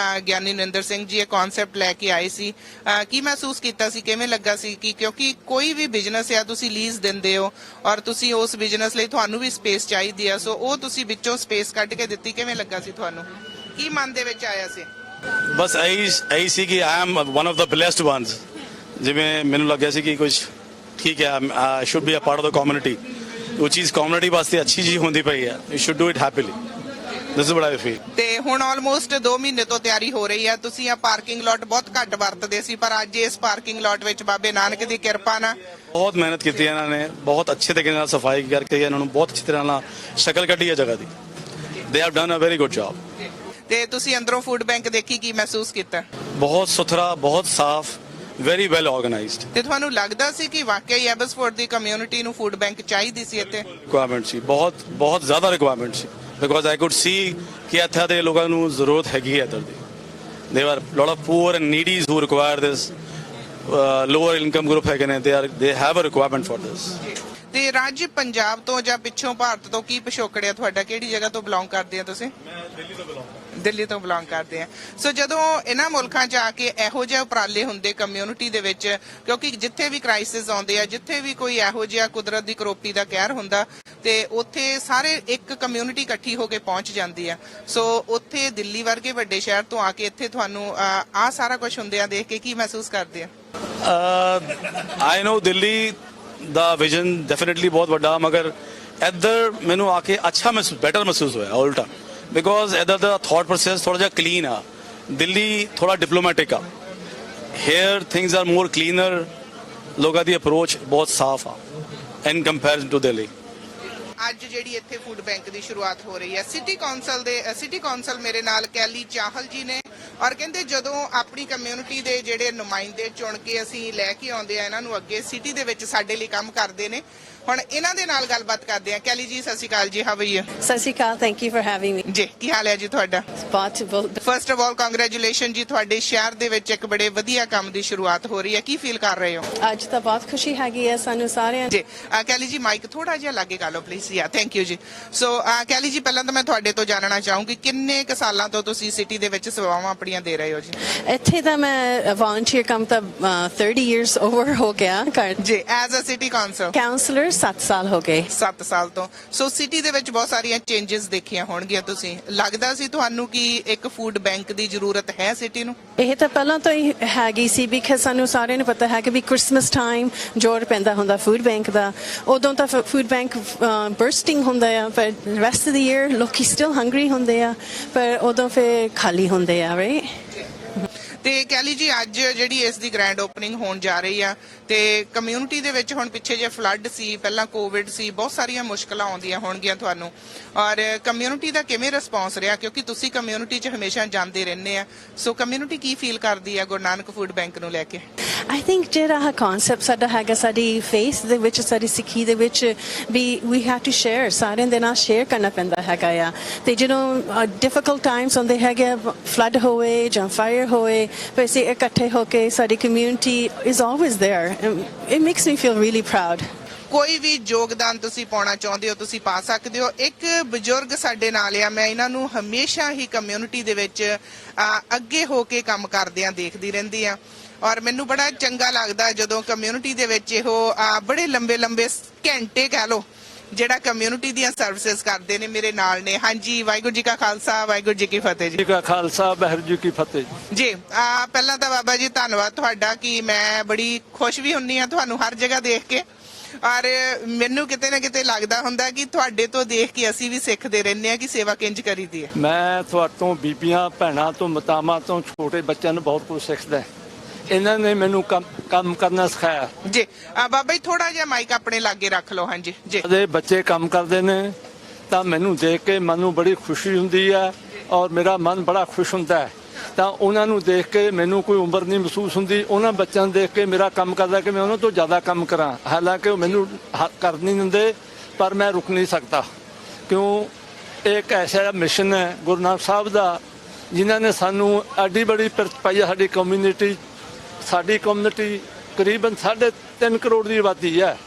ਗਿਆਨੀ ਨਰਿੰਦਰ ਸਿੰਘ ਜੀ ਇਹ ਕਨਸੈਪਟ ਲੈ ਕੇ ਆਏ ਸੀ, ਕੀ ਮਹਿਸੂਸ ਕੀਤਾ ਸੀ, ਕਿਵੇਂ ਲੱਗਾ ਸੀ? ਕਿ ਕਿਉਂਕਿ ਕੋਈ ਵੀ ਬਿਜ਼ਨਸ ਆ ਤੁਸੀਂ ਲੀਜ਼ ਦਿੰਦੇ ਹੋ ਔਰ ਤੁਸੀਂ ਉਸ ਬਿਜ਼ਨਸ ਲਈ ਤੁਹਾਨੂੰ ਵੀ ਸਪੇਸ ਚਾਹੀਦੀ ਆ, ਸੋ ਉਹ ਤੁਸੀਂ ਵਿੱਚੋਂ ਸਪੇਸ ਕੱਢ ਕੇ ਦਿੱਤੀ, ਕਿਵੇਂ ਲੱਗਾ ਸੀ ਤੁਹਾਨੂੰ? ਕੀ ਮਨ ਦੇ ਵਿੱਚ ਆਇਆ ਸੀ? ਬਸ ਇਹੀ ਸੀ ਕਿ I am one of the blessed ones. ਜਿਵੇਂ ਮੈਨੂੰ ਲੱਗਿਆ ਸੀ ਕਿ ਕੁਝ ਠੀਕ ਹੈ, I should be a part of the community. ਉਹ ਚੀਜ਼ ਕਮਿਊਨਿਟੀ ਵਾਸਤੇ ਅੱਛੀ ਚੀਜ਼ ਹੁੰਦੀ ਪਈ ਹੈ। You should do it happily. This is what I feel. ਤੇ ਹੁਣ ਆਲਮੋਸਟ 2 ਮਹੀਨੇ ਤੋਂ ਤਿਆਰੀ ਹੋ ਰਹੀ ਆ। ਤੁਸੀਂ ਆ ਪਾਰਕਿੰਗ ਲਾਟ ਬਹੁਤ ਘੱਟ ਵਰਤਦੇ ਸੀ, ਪਰ ਅੱਜ ਇਸ ਪਾਰਕਿੰਗ ਲਾਟ ਵਿੱਚ ਬਾਬੇ ਨਾਨਕ ਦੀ ਕਿਰਪਾ ਨਾਲ ਬਹੁਤ ਮਿਹਨਤ ਕੀਤੀ ਹੈ ਇਹਨਾਂ ਨੇ, ਬਹੁਤ ਅੱਛੇ ਤਰੀਕੇ ਨਾਲ ਸਫਾਈ ਕਰਕੇ ਇਹਨਾਂ ਨੂੰ ਬਹੁਤ ਅੱਛੀ ਤਰ੍ਹਾਂ ਨਾਲ ਸ਼ਕਲ ਕੱਢੀ ਹੈ ਜਗ੍ਹਾ ਦੀ। They have done a very good job. ਤੇ ਤੁਸੀਂ ਅੰਦਰੋਂ ਫੂਡ ਬੈਂਕ ਦੇਖੀ, ਕੀ ਮਹਿਸੂਸ ਕੀਤਾ? ਬਹੁਤ ਸੁਥਰਾ, ਬਹੁਤ ਸਾਫ਼, ਵੈਰੀ ਵੈਲ ਆਰਗੇਨਾਈਜ਼ਡ। ਤੇ ਤੁਹਾਨੂੰ ਲੱਗਦਾ ਸੀ ਕਿ ਵਾਕਈ ਐਬਸਫੋਰਡ ਦੀ ਕਮਿਊਨਿਟੀ ਨੂੰ ਫੂਡ ਬੈਂਕ ਚਾਹੀਦੀ ਸੀ ਇੱਥੇ? ਰਿਕੁਆਇਰਮੈਂਟ ਸੀ, ਬਹੁਤ ਜ਼ਿਆਦਾ ਰਿਕੁਆਇਰਮੈਂਟ ਸੀ, ਬਿਕੋਜ਼ ਆਈ ਕੁਡ ਸੀ ਕਿ ਇੱਥੇ ਦੇ ਲੋਕਾਂ ਨੂੰ ਜ਼ਰੂਰਤ ਹੈਗੀ ਹੈ ਇੱਧਰ ਦੀ। They are lot of poor and needies who require this. Lower income group ਹੈਗੇ ਨੇ, they have a requirement for this. ਤੇ ਰਾਜ ਪੰਜਾਬ ਤੋਂ ਜਾਂ ਪਿੱਛੋਂ ਭਾਰਤ ਤੋਂ ਕੀ ਪਿਛੋਕੜਿਆ ਤੁਹਾਡਾ? ਕਿਹੜੀ ਜਗ੍ਹਾ ਤੋਂ ਬਿਲੋਂਗ ਕਰਦੇ ਆ ਤੁਸੀਂ? ਦਿੱਲੀ ਤੋਂ ਬਿਲੋਂਗ ਕਰਦੇ ਆ। ਸੋ ਜਦੋਂ ਇਹਨਾਂ ਮੁਲਕਾਂ 'ਚ ਆ ਕੇ ਇਹੋ ਜਿਹੇ ਉਪਰਾਲੇ ਹੁੰਦੇ ਕਮਿਊਨਿਟੀ ਦੇ ਵਿੱਚ, ਕਿਉਂਕਿ ਜਿੱਥੇ ਵੀ ਕ੍ਰਾਈਸਿਸ ਆਉਂਦੇ ਆ, ਜਿੱਥੇ ਵੀ ਕੋਈ ਇਹੋ ਜਿਹਾ ਕੁਦਰਤ ਦੀ ਕਰੋਪੀ ਦਾ ਕਹਿਰ ਹੁੰਦਾ, ਤੇ ਉੱਥੇ ਸਾਰੇ ਇੱਕ ਕਮਿਊਨਿਟੀ ਇਕੱਠੀ ਹੋ ਕੇ ਪਹੁੰਚ ਜਾਂਦੀ ਆ। ਸੋ ਉੱਥੇ ਦਿੱਲੀ ਵਰਗੇ ਵੱਡੇ ਸ਼ਹਿਰ ਤੋਂ ਆ ਕੇ ਇੱਥੇ ਤੁਹਾਨੂੰ ਆ ਸਾਰਾ ਕੁਝ ਹੁੰਦਿਆਂ ਦੇਖ ਕੇ ਕੀ ਮਹਿਸੂਸ ਕਰਦੇ ਆ? ਆਈ ਨੋ ਦਿੱਲੀ ਦਾ ਵਿਜ਼ਨ ਡੈਫੀਨਿਟਲੀ ਬਹੁਤ ਵੱਡਾ, ਮਗਰ ਇੱਧਰ ਮੈਨੂੰ ਆ ਕੇ ਅੱਛਾ ਬੈਟਰ ਮਹਿਸੂਸ ਹੋਇਆ ਉਲਟਾ, ਬਿਕੋਜ਼ ਇੱਧਰ ਦਾ ਥਾਟ ਪ੍ਰੋਸੈਸ ਥੋੜਾ ਜਿਹਾ ਕਲੀਨ ਆ। ਦਿੱਲੀ ਥੋੜਾ ਡਿਪਲੋਮੈਟਿਕ ਆ। Here things are more cleaner. ਲੋਕਾਂ ਦੀ ਅਪਰੋਚ ਬਹੁਤ ਸਾਫ਼ ਆ ਇਨ ਕੰਪੈਰੀਜ਼ਨ ਟੂ ਦਿੱਲੀ। ਅੱਜ ਜਿਹੜੀ ਇੱਥੇ ਫੂਡ ਬੈਂਕ ਦੀ ਸ਼ੁਰੂਆਤ ਹੋ ਰਹੀ ਹੈ, ਸਿਟੀ ਕੌਂਸਲ ਮੇਰੇ ਨਾਲ ਕੈਲੀ ਚਾਹਲ ਜੀ ਨੇ, ਔਰ ਕਹਿੰਦੇ ਜਦੋਂ ਆਪਣੀ ਕਮਿਊਨਿਟੀ ਦੇ ਜਿਹੜੇ ਨੁਮਾਇੰਦੇ ਚੁਣ ਕੇ ਅਸੀਂ ਲੈ ਕੇ ਆਉਂਦੇ ਆ ਇਹਨਾਂ ਨੂੰ ਅੱਗੇ ਸਿਟੀ ਦੇ ਵਿੱਚ ਸਾਡੇ ਲਈ ਕੰਮ ਕਰਦੇ ਨੇ। ਹੁਣ ਇਹਨਾਂ ਦੇ ਨਾਲ ਗੱਲਬਾਤ ਕਰਦੇ ਆ। ਕੈਲੀ ਜੀ ਸਤਿ ਸ਼੍ਰੀ ਅਕਾਲ ਜੀ, ਹਾਊ ਆਰ ਯੂ? ਸਤਿ ਸ਼੍ਰੀ ਅਕਾਲ, thank you for having me. ਜੀ ਕੀ ਹਾਲ ਹੈ ਜੀ ਤੁਹਾਡਾ? ਬਹੁਤ ਫਸਟ ਆਫ ਆਲ ਕੰਗ੍ਰੈਚੁਲੇਸ਼ਨ ਜੀ, ਤੁਹਾਡੇ ਸ਼ਹਿਰ ਦੇ ਵਿੱਚ ਇੱਕ ਬੜੇ ਵਧੀਆ ਕੰਮ ਦੀ ਸ਼ੁਰੂਆਤ ਹੋ ਰਹੀ ਹੈ, ਕੀ ਫੀਲ ਕਰ ਰਹੇ ਹੋ? ਅੱਜ ਤਾਂ ਬਹੁਤ ਖੁਸ਼ੀ ਹੈਗੀ ਹੈ ਸਾਨੂੰ ਸਾਰਿਆਂ ਨੂੰ। ਜੀ ਕੈਲੀ ਜੀ ਮਾਈਕ ਥੋੜਾ ਜਿਹਾ ਲਾਗੇ ਕਰ ਲਓ ਪਲੀਜ਼। ਯਾ ਥੈਂਕ ਯੂ ਜੀ। ਸੋ ਕੈਲੀ ਜੀ ਪਹਿਲਾਂ ਤਾਂ ਮੈਂ ਤੁਹਾਡੇ ਤੋਂ ਜਾਣਨਾ ਚਾਹੂੰਗੀ ਕਿੰਨੇ ਕੁ ਸਾਲਾਂ ਤੋਂ ਤੁਸੀਂ ਸਿਟੀ ਦੇ ਵਿੱਚ ਸੇਵਾਵਾਂ ਆਪਣੀਆਂ ਦੇ ਰਹੇ ਹੋ ਜੀ? ਇੱਥੇ ਤਾਂ ਮੈਂ ਵॉलंटियर ਕੰਮ ਤਾਂ 30 ਇਅਰਸ ਓਵਰ ਹੋ ਗਿਆ ਕਰ ਜੀ। ਐਜ਼ ਅ ਸਿਟੀ ਕਾਉਂਸਲਰ 7 ਸਾਲ ਹੋ ਗਏ। 7 ਸਾਲ ਤੋਂ। ਸੋ ਸਿਟੀ ਦੇ ਵਿੱਚ ਬਹੁਤ ਸਾਰੀਆਂ ਚੇਂਜਸ ਦੇਖੀਆਂ ਹੋਣਗੀਆਂ ਤੁਸੀਂ, ਲੱਗਦਾ ਸੀ ਤੁਹਾਨੂੰ ਕਿ ਇੱਕ ਫੂਡ ਬੈਂਕ ਦੀ ਜ਼ਰੂਰਤ ਹੈ ਸਿਟੀ ਨੂੰ? ਇਹ ਤਾਂ ਪਹਿਲਾਂ ਤੋਂ ਹੀ ਹੈਗੀ ਸੀ, ਬਿਕਾਜ਼ ਸਾਨੂੰ ਸਾਰਿਆਂ ਨੂੰ ਪਤਾ ਹੈ ਕਿ ਵੀ ਕ੍ਰਿਸਮਸ ਟਾਈਮ ਜੋਰ ਪੈਂਦਾ ਹੁੰਦਾ ਫੂਡ ਬੈਂਕ ਦਾ। ਉਦੋਂ ਤਾਂ ਫੂਡ ਬੈਂਕ ਬਰਸਟਿੰਗ ਹੁੰਦਾ ਆ, ਪਰ ਰੈਸਟ ਆਫ ਦੀ ਈਅਰ ਲੋਕੀ ਸਟਿਲ ਹੰਗਰੀ ਹੁੰਦੇ ਆ, ਪਰ ਉਦੋਂ ਫਿਰ ਖਾਲੀ ਹੁੰਦੇ ਆ, ਰਾਈਟ? ਤੇ ਕੈਲੀ ਜੀ ਅੱਜ ਜਿਹੜੀ ਇਸ ਦੀ ਗ੍ਰੈਂਡ ਓਪਨਿੰਗ ਹੋਣ ਜਾ ਰਹੀ ਆ ਤੇ ਕਮਿਊਨਿਟੀ ਦੇ ਵਿੱਚ ਹੁਣ ਪਿੱਛੇ ਜੇ ਫਲੱਡ ਸੀ, ਪਹਿਲਾਂ ਕੋਵਿਡ ਸੀ, ਬਹੁਤ ਸਾਰੀਆਂ ਮੁਸ਼ਕਲਾਂ ਆਉਂਦੀਆਂ ਹੋਣਗੀਆਂ ਤੁਹਾਨੂੰ, ਔਰ ਕਮਿਊਨਿਟੀ ਦਾ ਕਿਵੇਂ ਰਿਸਪੌਂਸ ਰਿਹਾ ਕਿਉਂਕਿ ਤੁਸੀਂ ਕਮਿਊਨਿਟੀ 'ਚ ਹਮੇਸ਼ਾ ਜਾਂਦੇ ਰਹਿੰਦੇ ਆ, ਸੋ ਕਮਿਊਨਿਟੀ ਕੀ ਫੀਲ ਕਰਦੀ ਆ ਗੁਰੂ ਨਾਨਕ ਫੂਡ ਬੈਂਕ ਨੂੰ ਲੈ ਕੇ? I think ਜਿਹੜਾ concept ਸਾਡਾ ਹੈਗਾ ਸਾਡੀ faith ਦੇ ਵਿੱਚ, ਸਾਡੀ ਸਿੱਖੀ ਦੇ ਵਿੱਚ ਵੀ we have to share, ਸਾਰਿਆਂ ਦੇ ਨਾਲ ਸ਼ੇਅਰ ਕਰਨਾ ਪੈਂਦਾ ਹੈਗਾ ਆ। ਤੇ ਜਦੋਂ difficult times ਹੁੰਦੇ ਹੈਗੇ, ਫਲੱਡ ਹੋਏ ਜਾਂ ਫਾਇਰ ਹੋਏ, ਫਿਰ ਅਸੀਂ ਇਕੱਠੇ ਹੋ ਕੇ ਸਾਡੀ community is always there. It makes me feel really proud. ਕੋਈ ਵੀ ਯੋਗਦਾਨ ਤੁਸੀਂ ਪਾਉਣਾ ਚਾਹੁੰਦੇ ਹੋ ਤੁਸੀਂ ਪਾ ਸਕਦੇ ਹੋ। ਇੱਕ ਬਜ਼ੁਰਗ ਸਾਡੇ ਨਾਲ ਆ, ਮੈਂ ਇਹਨਾਂ ਨੂੰ ਹਮੇਸ਼ਾ ਹੀ ਕਮਿਊਨਿਟੀ ਦੇ ਵਿੱਚ ਅੱਗੇ ਹੋ ਕੇ ਕੰਮ ਕਰਦਿਆਂ ਦੇਖਦੀ ਰਹਿੰਦੀ ਆ, ਔਰ ਮੈਨੂੰ ਬੜਾ ਚੰਗਾ ਲੱਗਦਾ ਜਦੋਂ ਕਮਿਊਨਿਟੀ ਦੇ ਵਿੱਚ ਇਹੋ ਬੜੇ ਲੰਬੇ ਘੰਟੇ ਕਹਿ ਲਓ ਜਿਹੜਾ ਕਮਿਊਨਿਟੀ ਦੀਆਂ ਸਰਵਿਸਿਜ਼ ਕਰਦੇ ਨੇ, ਮੇਰੇ ਨਾਲ ਨੇ। ਹਾਂਜੀ, ਵਾਹਿਗੁਰੂ ਜੀ ਕਾ ਖਾਲਸਾ, ਵਾਹਿਗੁਰੂ ਜੀ ਕੀ ਫਤਿਹ ਜੀ। ਕਾ ਖਾਲਸਾ, ਵਾਹਿਗੁਰੂ ਜੀ ਕੀ ਫਤਿਹ ਜੀ। ਪਹਿਲਾਂ ਤਾਂ ਬਾਬਾ ਜੀ ਧੰਨਵਾਦ ਤੁਹਾਡਾ ਕਿ ਮੈਂ ਬੜੀ ਖੁਸ਼ ਵੀ ਹੁੰਨੀ ਆ ਤੁਹਾਨੂੰ ਹਰ ਜਗ੍ਹਾ ਦੇਖ ਕੇ, ਔਰ ਮੈਨੂੰ ਕਿਤੇ ਨਾ ਕਿਤੇ ਲੱਗਦਾ ਹੁੰਦਾ ਕਿ ਤੁਹਾਡੇ ਤੋਂ ਦੇਖ ਕੇ ਅਸੀਂ ਵੀ ਸਿੱਖਦੇ ਰਹਿੰਦੇ ਆ ਕਿ ਸੇਵਾ ਕਿੰਜ ਕਰੀਦੀ ਹੈ। ਮੈਂ ਤੁਹਾਡੇ ਤੋਂ, ਬੀਬੀਆਂ ਭੈਣਾਂ ਤੋਂ, ਮਾਤਾਵਾਂ ਤੋਂ, ਛੋਟੇ ਬੱਚਿਆਂ ਨੂੰ ਬਹੁਤ ਕੁਝ ਸਿੱਖਦਾ। ਇਹਨਾਂ ਨੇ ਮੈਨੂੰ ਕੰਮ ਕਰਨਾ ਸਿਖਾਇਆ ਜੀ। ਬਾਬਾ ਜੀ ਥੋੜਾ ਜਿਹਾ ਮਾਈਕ ਆਪਣੇ ਲਾਗੇ ਰੱਖ ਲਓ। ਹਾਂਜੀ ਜੀ। ਜਦੋਂ ਬੱਚੇ ਕੰਮ ਕਰਦੇ ਨੇ ਤਾਂ ਮੈਨੂੰ ਦੇਖ ਕੇ ਮਨ ਨੂੰ ਬੜੀ ਖੁਸ਼ੀ ਹੁੰਦੀ ਹੈ ਔਰ ਮੇਰਾ ਮਨ ਬੜਾ ਖੁਸ਼ ਹੁੰਦਾ ਹੈ। ਤਾਂ ਉਹਨਾਂ ਨੂੰ ਦੇਖ ਕੇ ਮੈਨੂੰ ਕੋਈ ਉਮਰ ਨਹੀਂ ਮਹਿਸੂਸ ਹੁੰਦੀ। ਉਹਨਾਂ ਬੱਚਿਆਂ ਨੂੰ ਦੇਖ ਕੇ ਮੇਰਾ ਕੰਮ ਕਰਦਾ ਕਿ ਮੈਂ ਉਹਨਾਂ ਤੋਂ ਜ਼ਿਆਦਾ ਕੰਮ ਕਰਾਂ। ਹਾਲਾਂਕਿ ਉਹ ਮੈਨੂੰ ਕਰ ਨਹੀਂ ਦਿੰਦੇ, ਪਰ ਮੈਂ ਰੁਕ ਨਹੀਂ ਸਕਦਾ ਕਿਉਂ ਇਹ ਇੱਕ ਐਸਾ ਮਿਸ਼ਨ ਹੈ ਗੁਰੂ ਨਾਨਕ ਸਾਹਿਬ ਦਾ, ਜਿਨ੍ਹਾਂ ਨੇ ਸਾਨੂੰ ਐਡੀ ਬੜੀ ਪਿਰਤ ਪਾਈ ਹੈ। ਸਾਡੀ ਕਮਿਊਨਿਟੀ ਕਰੀਬਨ 3.5 ਕਰੋੜ ਦੀ ਆਬਾਦੀ ਹੈ।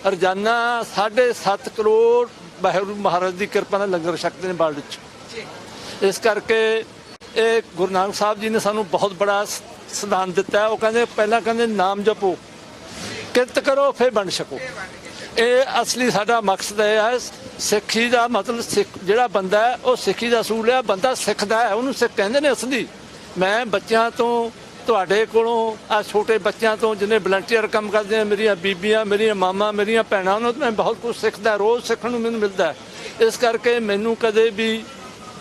ਰੋਜ਼ਾਨਾ 7.5 ਕਰੋੜ ਵਾਹਿਗੁਰੂ ਮਹਾਰਾਜ ਦੀ ਕਿਰਪਾ ਨਾਲ ਲੰਗਰ ਛਕਦੇ ਨੇ ਵਰਲਡ 'ਚ। ਇਸ ਕਰਕੇ ਇਹ ਗੁਰੂ ਨਾਨਕ ਸਾਹਿਬ ਜੀ ਨੇ ਸਾਨੂੰ ਬਹੁਤ ਬੜਾ ਸਿਧਾਂਤ ਦਿੱਤਾ। ਉਹ ਪਹਿਲਾਂ ਨਾਮ ਜਪੋ, ਕਿਰਤ ਕਰੋ, ਫਿਰ ਬਣ ਸਕੋ। ਇਹ ਅਸਲੀ ਸਾਡਾ ਮਕਸਦ ਹੈ। ਸਿੱਖੀ ਦਾ ਮਤਲਬ ਜਿਹੜਾ ਬੰਦਾ ਹੈ ਉਹ ਸਿੱਖੀ ਦਾ ਅਸੂਲ ਹੈ, ਬੰਦਾ ਸਿੱਖਦਾ ਹੈ, ਉਹਨੂੰ ਸਿੱਖ ਕਹਿੰਦੇ ਨੇ ਅਸਲੀ। ਮੈਂ ਬੱਚਿਆਂ ਤੋਂ, ਤੁਹਾਡੇ ਕੋਲੋਂ ਛੋਟੇ ਬੱਚਿਆਂ ਤੋਂ ਜਿਹਨੇ ਵਲੰਟੀਅਰ ਕੰਮ ਕਰਦੇ ਆ, ਮੇਰੀਆਂ ਬੀਬੀਆਂ, ਮੇਰੀਆਂ ਮਾਮਾ, ਮੇਰੀਆਂ ਭੈਣਾਂ, ਉਹਨਾਂ ਤੋਂ ਮੈਂ ਬਹੁਤ ਕੁਝ ਸਿੱਖਦਾ, ਰੋਜ਼ ਸਿੱਖਣ ਨੂੰ ਮੈਨੂੰ ਮਿਲਦਾ। ਇਸ ਕਰਕੇ ਮੈਨੂੰ ਕਦੇ ਵੀ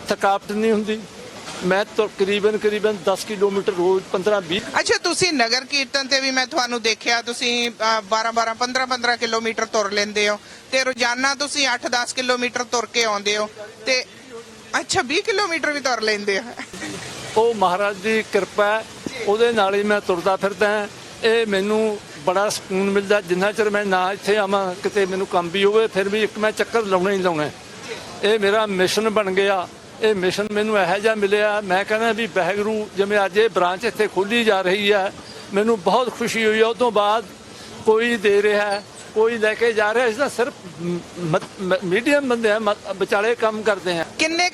ਥਕਾਵਟ ਨਹੀਂ ਹੁੰਦੀ। ਮੈਂ ਤਕਰੀਬਨ 10 ਕਿਲੋਮੀਟਰ ਰੋਜ਼ 15-20। ਅੱਛਾ, ਤੁਸੀਂ ਨਗਰ ਕੀਰਤਨ ਤੇ ਵੀ ਮੈਂ ਤੁਹਾਨੂੰ ਦੇਖਿਆ, ਤੁਸੀਂ 12-12 15-15 ਕਿਲੋਮੀਟਰ ਤੁਰ ਲੈਂਦੇ ਹੋ ਤੇ ਰੋਜ਼ਾਨਾ ਤੁਸੀਂ 8-10 ਕਿਲੋਮੀਟਰ ਤੁਰ ਕੇ ਆਉਂਦੇ ਹੋ ਤੇ ਅੱਛਾ 20 ਕਿਲੋਮੀਟਰ ਵੀ ਤੁਰ ਲੈਂਦੇ ਹੋ। ਉਹ ਮਹਾਰਾਜ ਦੀ ਕਿਰਪਾ ਹੈ, ਉਹਦੇ ਨਾਲ ਹੀ ਮੈਂ ਤੁਰਦਾ ਫਿਰਦਾ। ਇਹ ਮੈਨੂੰ ਬੜਾ ਸਕੂਨ ਮਿਲਦਾ। ਜਿੰਨਾ ਚਿਰ ਮੈਂ ਨਾ ਇੱਥੇ ਆਵਾਂ, ਕਿਤੇ ਮੈਨੂੰ ਕੰਮ ਵੀ ਹੋਵੇ, ਫਿਰ ਵੀ ਇੱਕ ਮੈਂ ਚੱਕਰ ਲਾਉਣਾ ਹੀ ਲਾਉਣਾ। ਇਹ ਮੇਰਾ ਮਿਸ਼ਨ ਬਣ ਗਿਆ। ਇਹ ਮਿਸ਼ਨ ਮੈਨੂੰ ਇਹੋ ਜਿਹਾ ਮਿਲਿਆ, ਮੈਂ ਕਹਿੰਦਾ ਵੀ ਵਾਹਿਗੁਰੂ, ਜਿਵੇਂ ਅੱਜ ਇਹ ਬ੍ਰਾਂਚ ਇੱਥੇ ਖੋਲ੍ਹੀ ਜਾ ਰਹੀ ਹੈ, ਮੈਨੂੰ ਬਹੁਤ ਖੁਸ਼ੀ ਹੋਈ। ਉਹ ਤੋਂ ਬਾਅਦ ਕੋਈ ਦੇ ਰਿਹਾ, ਕੋਈ ਲੈ ਕੇ ਜਾ ਰਿਹਾ। ਇਸ ਦਾ ਸਿਰਫ ਮੀਡੀਅਮ ਬੰਦੇ ਆ, ਵਿਚਾਲੇ ਕੰਮ ਕਰਦੇ ਆ। ਕਿੰਨੇ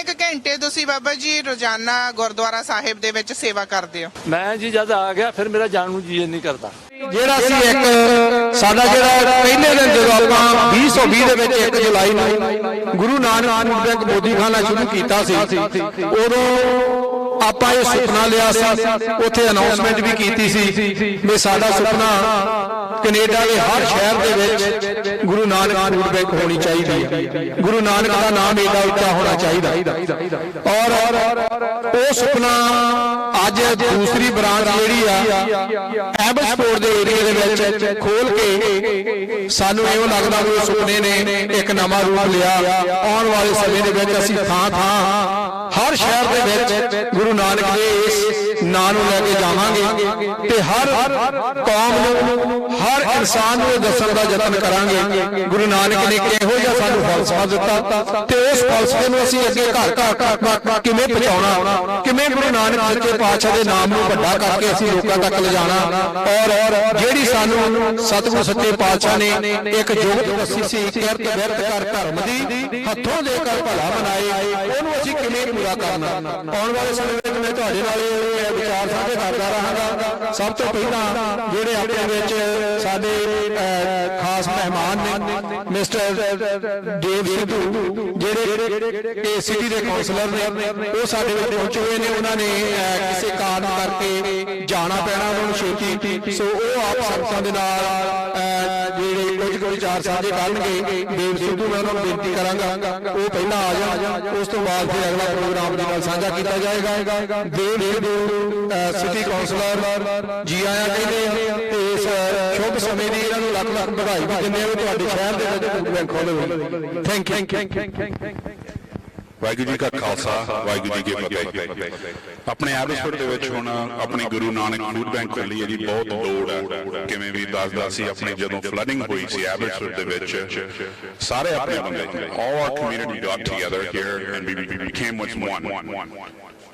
ਕੁ ਘੰਟੇ ਤੁਸੀਂ ਬਾਬਾ ਜੀ ਰੋਜ਼ਾਨਾ ਗੁਰਦੁਆਰਾ ਸਾਹਿਬ ਦੇ ਵਿੱਚ ਸੇਵਾ ਕਰਦੇ ਹੋ? ਮੈਂ ਜੀ ਜਦ ਆ ਗਿਆ ਫਿਰ ਮੇਰਾ ਜਾਣ ਨੂੰ ਜੀ ਨਹੀਂ ਕਰਦਾ। ਜਿਹੜਾ ਸੀ ਇੱਕ ਸਾਡਾ ਜਿਹੜਾ ਪਹਿਲੇ ਦਿਨ ਜਦੋਂ ਆਪਾਂ 2020 ਦੇ ਵਿੱਚ 1 ਜੁਲਾਈ ਨੂੰ ਗੁਰੂ ਨਾਨਕ ਫੂਡ ਬੈਂਕ ਮੋਦੀਖਾਨਾ ਸ਼ੁਰੂ ਕੀਤਾ ਸੀ, ਉਦੋਂ ਆਪਾਂ ਇਹ ਸੁਪਨਾ ਲਿਆ ਸੀ, ਉੱਥੇ ਅਨਾਉਂਸਮੈਂਟ ਵੀ ਕੀਤੀ ਸੀ ਵੀ ਸਾਡਾ ਸੁਪਨਾ ਕੈਨੇਡਾ ਦੇ ਹਰ ਸ਼ਹਿਰ ਦੇ ਵਿੱਚ ਗੁਰੂ ਨਾਨਕ ਫੂਡ ਬੈਂਕ ਹੋਣੀ ਚਾਹੀਦੀ ਹੈ। ਗੁਰੂ ਨਾਨਕ ਦਾ ਨਾਮ ਏਡਾ ਉੱਚਾ ਹੋਣਾ ਚਾਹੀਦਾ। ਔਰ ਉਹ ਸੁਪਨਾ ਅੱਜ ਦੂਸਰੀ ਬ੍ਰਾਂਚ ਜਿਹੜੀ ਆ ਐਬਸਪੋਰਟ ਦੇ ਏਰੀਆ ਦੇ ਵਿੱਚ ਖੋਲ ਕੇ ਸਾਨੂੰ ਇਹੋ ਲੱਗਦਾ ਵੀ ਉਹ ਸੁਪਨੇ ਨੇ ਇੱਕ ਨਵਾਂ ਰੂਪ ਲਿਆ। ਆਉਣ ਵਾਲੇ ਸਮੇਂ ਦੇ ਵਿੱਚ ਅਸੀਂ ਥਾਂ ਹਰ ਸ਼ਹਿਰ ਦੇ ਵਿੱਚ ਗੁਰੂ ਨਾਨਕ ਦੇ ਇਸ ਨਾਂ ਨੂੰ ਲੈ ਕੇ ਜਾਵਾਂਗੇ ਤੇ ਹਰ ਕੌਮ ਨੂੰ, ਹਰ ਇਨਸਾਨ ਨੂੰ ਦੱਸਣ ਦਾ ਯਤਨ ਕਰਾਂਗੇ ਗੁਰੂ ਨਾਨਕ ਨੇ ਕਿਹੋ ਜਿਹਾ ਸਾਨੂੰ ਫਲਸਫਾ ਦਿੱਤਾ ਤੇ ਉਸ ਫਲਸਫੇ ਨੂੰ ਅਸੀਂ ਅੱਗੇ ਘਰ ਕਿਵੇਂ ਪਹੁੰਚਾਉਣਾ, ਕਿਵੇਂ ਗੁਰੂ ਨਾਨਕ ਸੱਚੇ ਪਾਤਸ਼ਾਹ ਦੇ ਨਾਮ ਨੂੰ ਵੱਡਾ ਕਰਕੇ ਅਸੀਂ ਲੋਕਾਂ ਤੱਕ ਲਿਜਾਣਾ। ਔਰ ਜਿਹੜੀ ਸਾਨੂੰ ਸਤਿਗੁਰੂ ਸੱਚੇ ਪਾਤਸ਼ਾਹ ਨੇ ਇੱਕ ਜੋਤ ਦੱਸੀ ਸੀ, ਕਿਰਤ ਬਿਰਤ ਕਰ ਧਰਮ ਦੀ, ਹੱਥੋਂ ਦੇ ਕਰ ਭਲਾ ਮਨਾਏ, ਉਹਨੂੰ ਅਸੀਂ ਕਿਵੇਂ ਪੂਰਾ ਕਰਨਾ। ਆਉਣ ਵਾਲੇ ਸਮੇਂ ਵਿੱਚ ਮੈਂ ਤੁਹਾਡੇ ਨਾਲ ਇਹ ਵਿਚਾਰ ਸਾਂਝੇ ਕਰਦਾ ਰਹਾਂਗਾ। ਸਭ ਤੋਂ ਪਹਿਲਾਂ ਜਿਹੜੇ ਆਪਣੇ ਵਿੱਚ ਸਾਡੇ ਖਾਸ ਮਹਿਮਾਨ ਨੇ ਮਿਸਟਰ ਦੇਵ ਸਿੱਧੂ, ਜਿਹੜੇ ਸਿਟੀ ਦੇ ਕਾਉਂਸਲਰ ਨੇ, ਉਹ ਸਾਡੇ ਵਿੱਚ ਪਹੁੰਚੇ ਹੋਏ ਨੇ। ਉਹਨਾਂ ਨੇ ਕਿਸੇ ਕਾਰਨ ਕਰਕੇ ਜਾਣਾ ਪੈਣਾ ਉਹਨਾਂ ਨੂੰ ਛੇਤੀ, ਸੋ ਉਹ ਆਪ ਸੰਗਤਾਂ ਦੇ ਨਾਲ ਜਿਹੜੇ ਕੁਝ ਕੁਝ ਵਿਚਾਰ ਸਾਂਝੇ ਕਰਨਗੇ। ਦੇਵ ਸਿੱਧੂ ਮੈਂ ਉਹਨਾਂ ਨੂੰ ਬੇਨਤੀ ਕਰਾਂਗਾ ਉਹ ਪਹਿਲਾਂ ਆ ਜਾਣ, ਉਸ ਤੋਂ ਬਾਅਦ ਫਿਰ ਅਗਲਾ ਪ੍ਰੋਗਰਾਮ ਦੇ ਨਾਲ ਸਾਂਝਾ ਕੀਤਾ ਜਾਏਗਾ। ਦੇਵ ਸਿੱਧੂ ਸਿਟੀ ਕਾਉਂਸਲਰ ਜੀ ਆਇਆਂ ਕਹਿੰਦੇ ਆ ਤੇ ਇਸ ਸ਼ੁਭ ਸਮੇਂ ਦੀ ਇਹਨਾਂ ਨੂੰ ਲੱਖ ਲੱਖ ਵਧਾਈ ਵੀ ਦਿੰਦੇ ਆ ਤੁਹਾਡੇ ਸ਼ਹਿਰ ਦੇ ਵਿੱਚ ਫੂਡ ਬੈਂਕ ਖੋਲ੍ਹੇ। Thank you. ਵਾਹਿਗੁਰੂ ਜੀ ਕਾ ਖਾਲਸਾ ਵਾਹਿਗੁਰੂ ਜੀ ਕੀ ਫਤਿਹ। ਆਪਣੇ ਐਬਸਫੋਰਡ ਦੇ ਵਿੱਚ ਹੁਣ ਆਪਣੀ ਗੁਰੂ ਨਾਨਕ ਫੂਡ ਬੈਂਕ ਖੋਲ੍ਹੀ ਹੈ ਜੀ, ਬਹੁਤ ਲੋੜ ਹੈ। ਕਿਵੇਂ ਵੀ ਦੱਸਦਾ ਸੀ ਆਪਣੀ ਜਦੋਂ ਫਲੱਡਿੰਗ ਹੋਈ ਸੀ ਐਬਸਫੋਰਡ ਦੇ ਵਿੱਚ, ਸਾਰੇ ਆਪਣੇ ਬੰਦੇ all our community got together here and we became what's one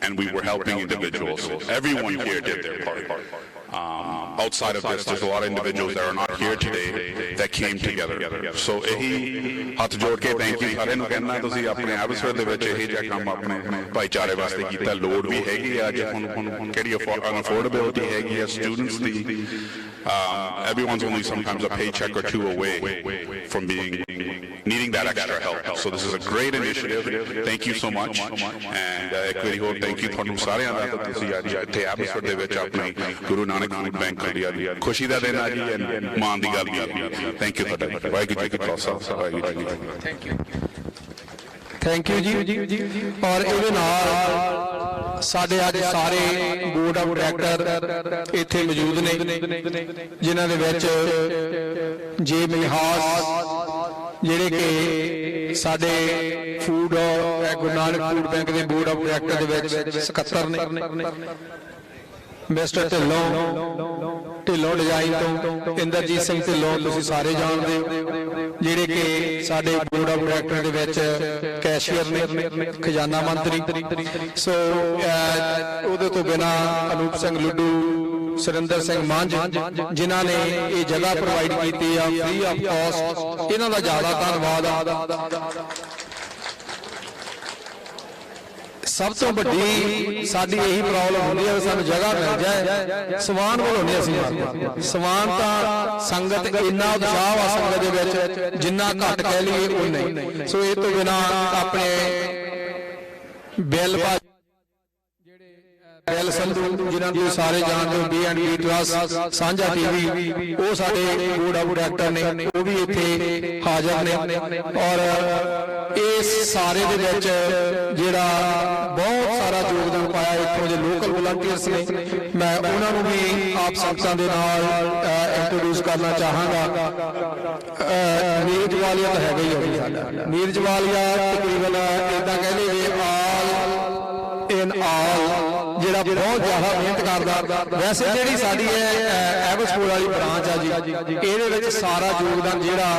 and we were helping individuals. Everyone here did their part. Outside of this, there's a lot of individuals that are not here today that came together. So ਇਹੀ ਹੱਥ ਜੋੜ ਕੇ thank you ਸਾਰਿਆਂ ਨੂੰ ਕਹਿਣਾ, ਤੁਸੀਂ ਆਪਣੇ Abbotsford ਦੇ ਵਿੱਚ ਇਹ ਜਿਹਾ ਕੰਮ ਆਪਣੇ ਭਾਈਚਾਰੇ ਵਾਸਤੇ ਕੀਤਾ। ਲੋੜ ਵੀ ਹੈਗੀ ਆ ਅੱਜ, ਹੁਣ ਕਿਹੜੀ ਅਨਅਫੋਰਡੇਬਿਲਟੀ ਹੈਗੀ ਆ students the. Everyone's only sometimes a paycheck or two away from needing that extra help. So this is a great initiative. Thank you so much. And ਇੱਕ ਵਾਰੀ ਹੋਰ thank you ਤੁਹਾਨੂੰ ਸਾਰਿਆਂ ਦਾ, ਤੁਸੀਂ ਅੱਜ ਇੱਥੇ ਐਬਸਫੋਰਡ ਦੇ ਵਿੱਚ ਆਪਣੀ ਗੁਰੂ ਨਾਨਕ ਫੂਡ ਬੈਂਕ ਖੋਲ੍ਹੀ ਆ। ਖੁਸ਼ੀ ਦਾ ਦਿਨ ਆ ਜੀ, ਮਾਣ ਦੀ ਗੱਲ ਵੀ ਆ। ਥੈਂਕ ਯੂ ਤੁਹਾਡਾ। ਵਾਹਿਗੁਰੂ ਜੀ ਕੀ ਖਾਲਸਾ ਵਾਹਿਗੁਰੂ ਜੀ ਕੀ ਫਤਿਹ। ਥੈਂਕ ਯੂ ਜੀ। ਔਰ ਇਹਦੇ ਨਾਲ ਸਾਡੇ ਅੱਜ ਸਾਰੇ ਬੋਰਡ ਆਫ ਡਾਇਰੈਕਟਰ ਇੱਥੇ ਮੌਜੂਦ ਨੇ, ਜਿਨ੍ਹਾਂ ਦੇ ਵਿੱਚ ਜੇ ਮਿਨਹਾਸ ਜਿਹੜੇ ਕਿ ਸਾਡੇ food Guru Nanak food bank ਦੇ ਬੋਰਡ ਆਫ ਡਾਇਰੈਕਟਰ ਦੇ ਵਿੱਚ ਸਕੱਤਰ ਨੇ। ਮਿਸਟਰ ਢਿੱਲੋਂ ਡਿਜ਼ਾਈਨ ਤੋਂ ਇੰਦਰਜੀਤ ਸਿੰਘ ਢਿੱਲੋਂ ਤੁਸੀਂ ਸਾਰੇ ਜਾਣਦੇ ਹੋ, ਜਿਹੜੇ ਕਿ ਸਾਡੇ ਬੋਰਡ ਆਫ ਡਾਇਰੈਕਟਰ ਦੇ ਵਿੱਚ ਕੈਸ਼ੀਅਰ ਨੇ, ਖਜ਼ਾਨਾ ਮੰਤਰੀ। ਸੋ ਉਹਦੇ ਤੋਂ ਬਿਨਾਂ ਅਨੂਪ ਸਿੰਘ ਲੁੱਡੂ, ਸੁਰਿੰਦਰ ਸਿੰਘ ਮੰਝ, ਜਿਨ੍ਹਾਂ ਨੇ ਇਹ ਜਗ੍ਹਾ ਪ੍ਰੋਵਾਈਡ ਕੀਤੀ ਆ ਫ੍ਰੀ ਆਫ ਕਾਸਟ, ਇਹਨਾਂ ਦਾ ਜ਼ਿਆਦਾ ਧੰਨਵਾਦ ਆ। ਸਭ ਤੋਂ ਵੱਡੀ ਸਾਡੀ ਇਹੀ ਪ੍ਰੋਬਲਮ ਹੁੰਦੀ ਹੈ, ਸਾਨੂੰ ਜਗ੍ਹਾ ਮਿਲ ਜਾਏ, ਸਵਾਨ ਵੱਲੋਂ ਨਹੀਂ ਅਸੀਂ ਸਵਾਨ ਤਾਂ ਸੰਗਤ ਇੰਨਾ ਉਤਸ਼ਾਹ ਆ ਸੰਗਤ ਦੇ ਵਿੱਚ, ਜਿੰਨਾ ਘੱਟ ਕਹਿ ਲਈਏ ਉਹ ਨਹੀਂ। ਸੋ ਇਹ ਤੋਂ ਬਿਨਾਂ ਆਪਣੇ ਬਿੱਲ ਸੰਧੂ, ਜਿਨ੍ਹਾਂ ਨੂੰ ਸਾਰੇ ਜਾਣਦੇ ਹੋ, B&B ਟਰੱਸਟ, ਸਾਂਝਾ ਟੀਵੀ, ਉਹ ਸਾਡੇ ਬੋਰਡ ਆਫ ਡਾਇਰੈਕਟਰ ਨੇ, ਉਹ ਵੀ ਇੱਥੇ ਹਾਜ਼ਰ ਨੇ। ਔਰ ਇਸ ਸਾਰੇ ਦੇ ਵਿੱਚ ਜਿਹੜਾ ਬਹੁਤ ਸਾਰਾ ਯੋਗਦਾਨ ਪਾਇਆ ਇੱਥੋਂ ਦੇ ਲੋਕਲ ਵਲੰਟੀਅਰਸ ਨੇ, ਮੈਂ ਉਹਨਾਂ ਨੂੰ ਵੀ ਆਪ ਸੰਗਤਾਂ ਦੇ ਨਾਲ ਇੰਟਰੋਡਿਊਸ ਕਰਨਾ ਚਾਹਾਂਗਾ। ਨੀਰਜ ਵਾਲੀਆ ਤਾਂ ਹੈਗਾ ਹੀ ਹੋਵੇ ਸਾਡਾ, ਨੀਰਜ ਵਾਲੀਆ ਤਕਰੀਬਨ ਇੱਦਾਂ ਕਹਿੰਦੇ ਵੀ ਆਲ ਜਿਹੜਾ ਬਹੁਤ ਜ਼ਿਆਦਾ ਮਿਹਨਤ ਕਰਦਾ। ਵੈਸੇ ਜਿਹੜੀ ਸਾਡੀ ਐਬਸਫੋਰਡ ਵਾਲੀ ਬ੍ਰਾਂਚ ਆ ਜੀ, ਇਹਦੇ ਵਿੱਚ ਸਾਰਾ ਯੋਗਦਾਨ ਜਿਹੜਾ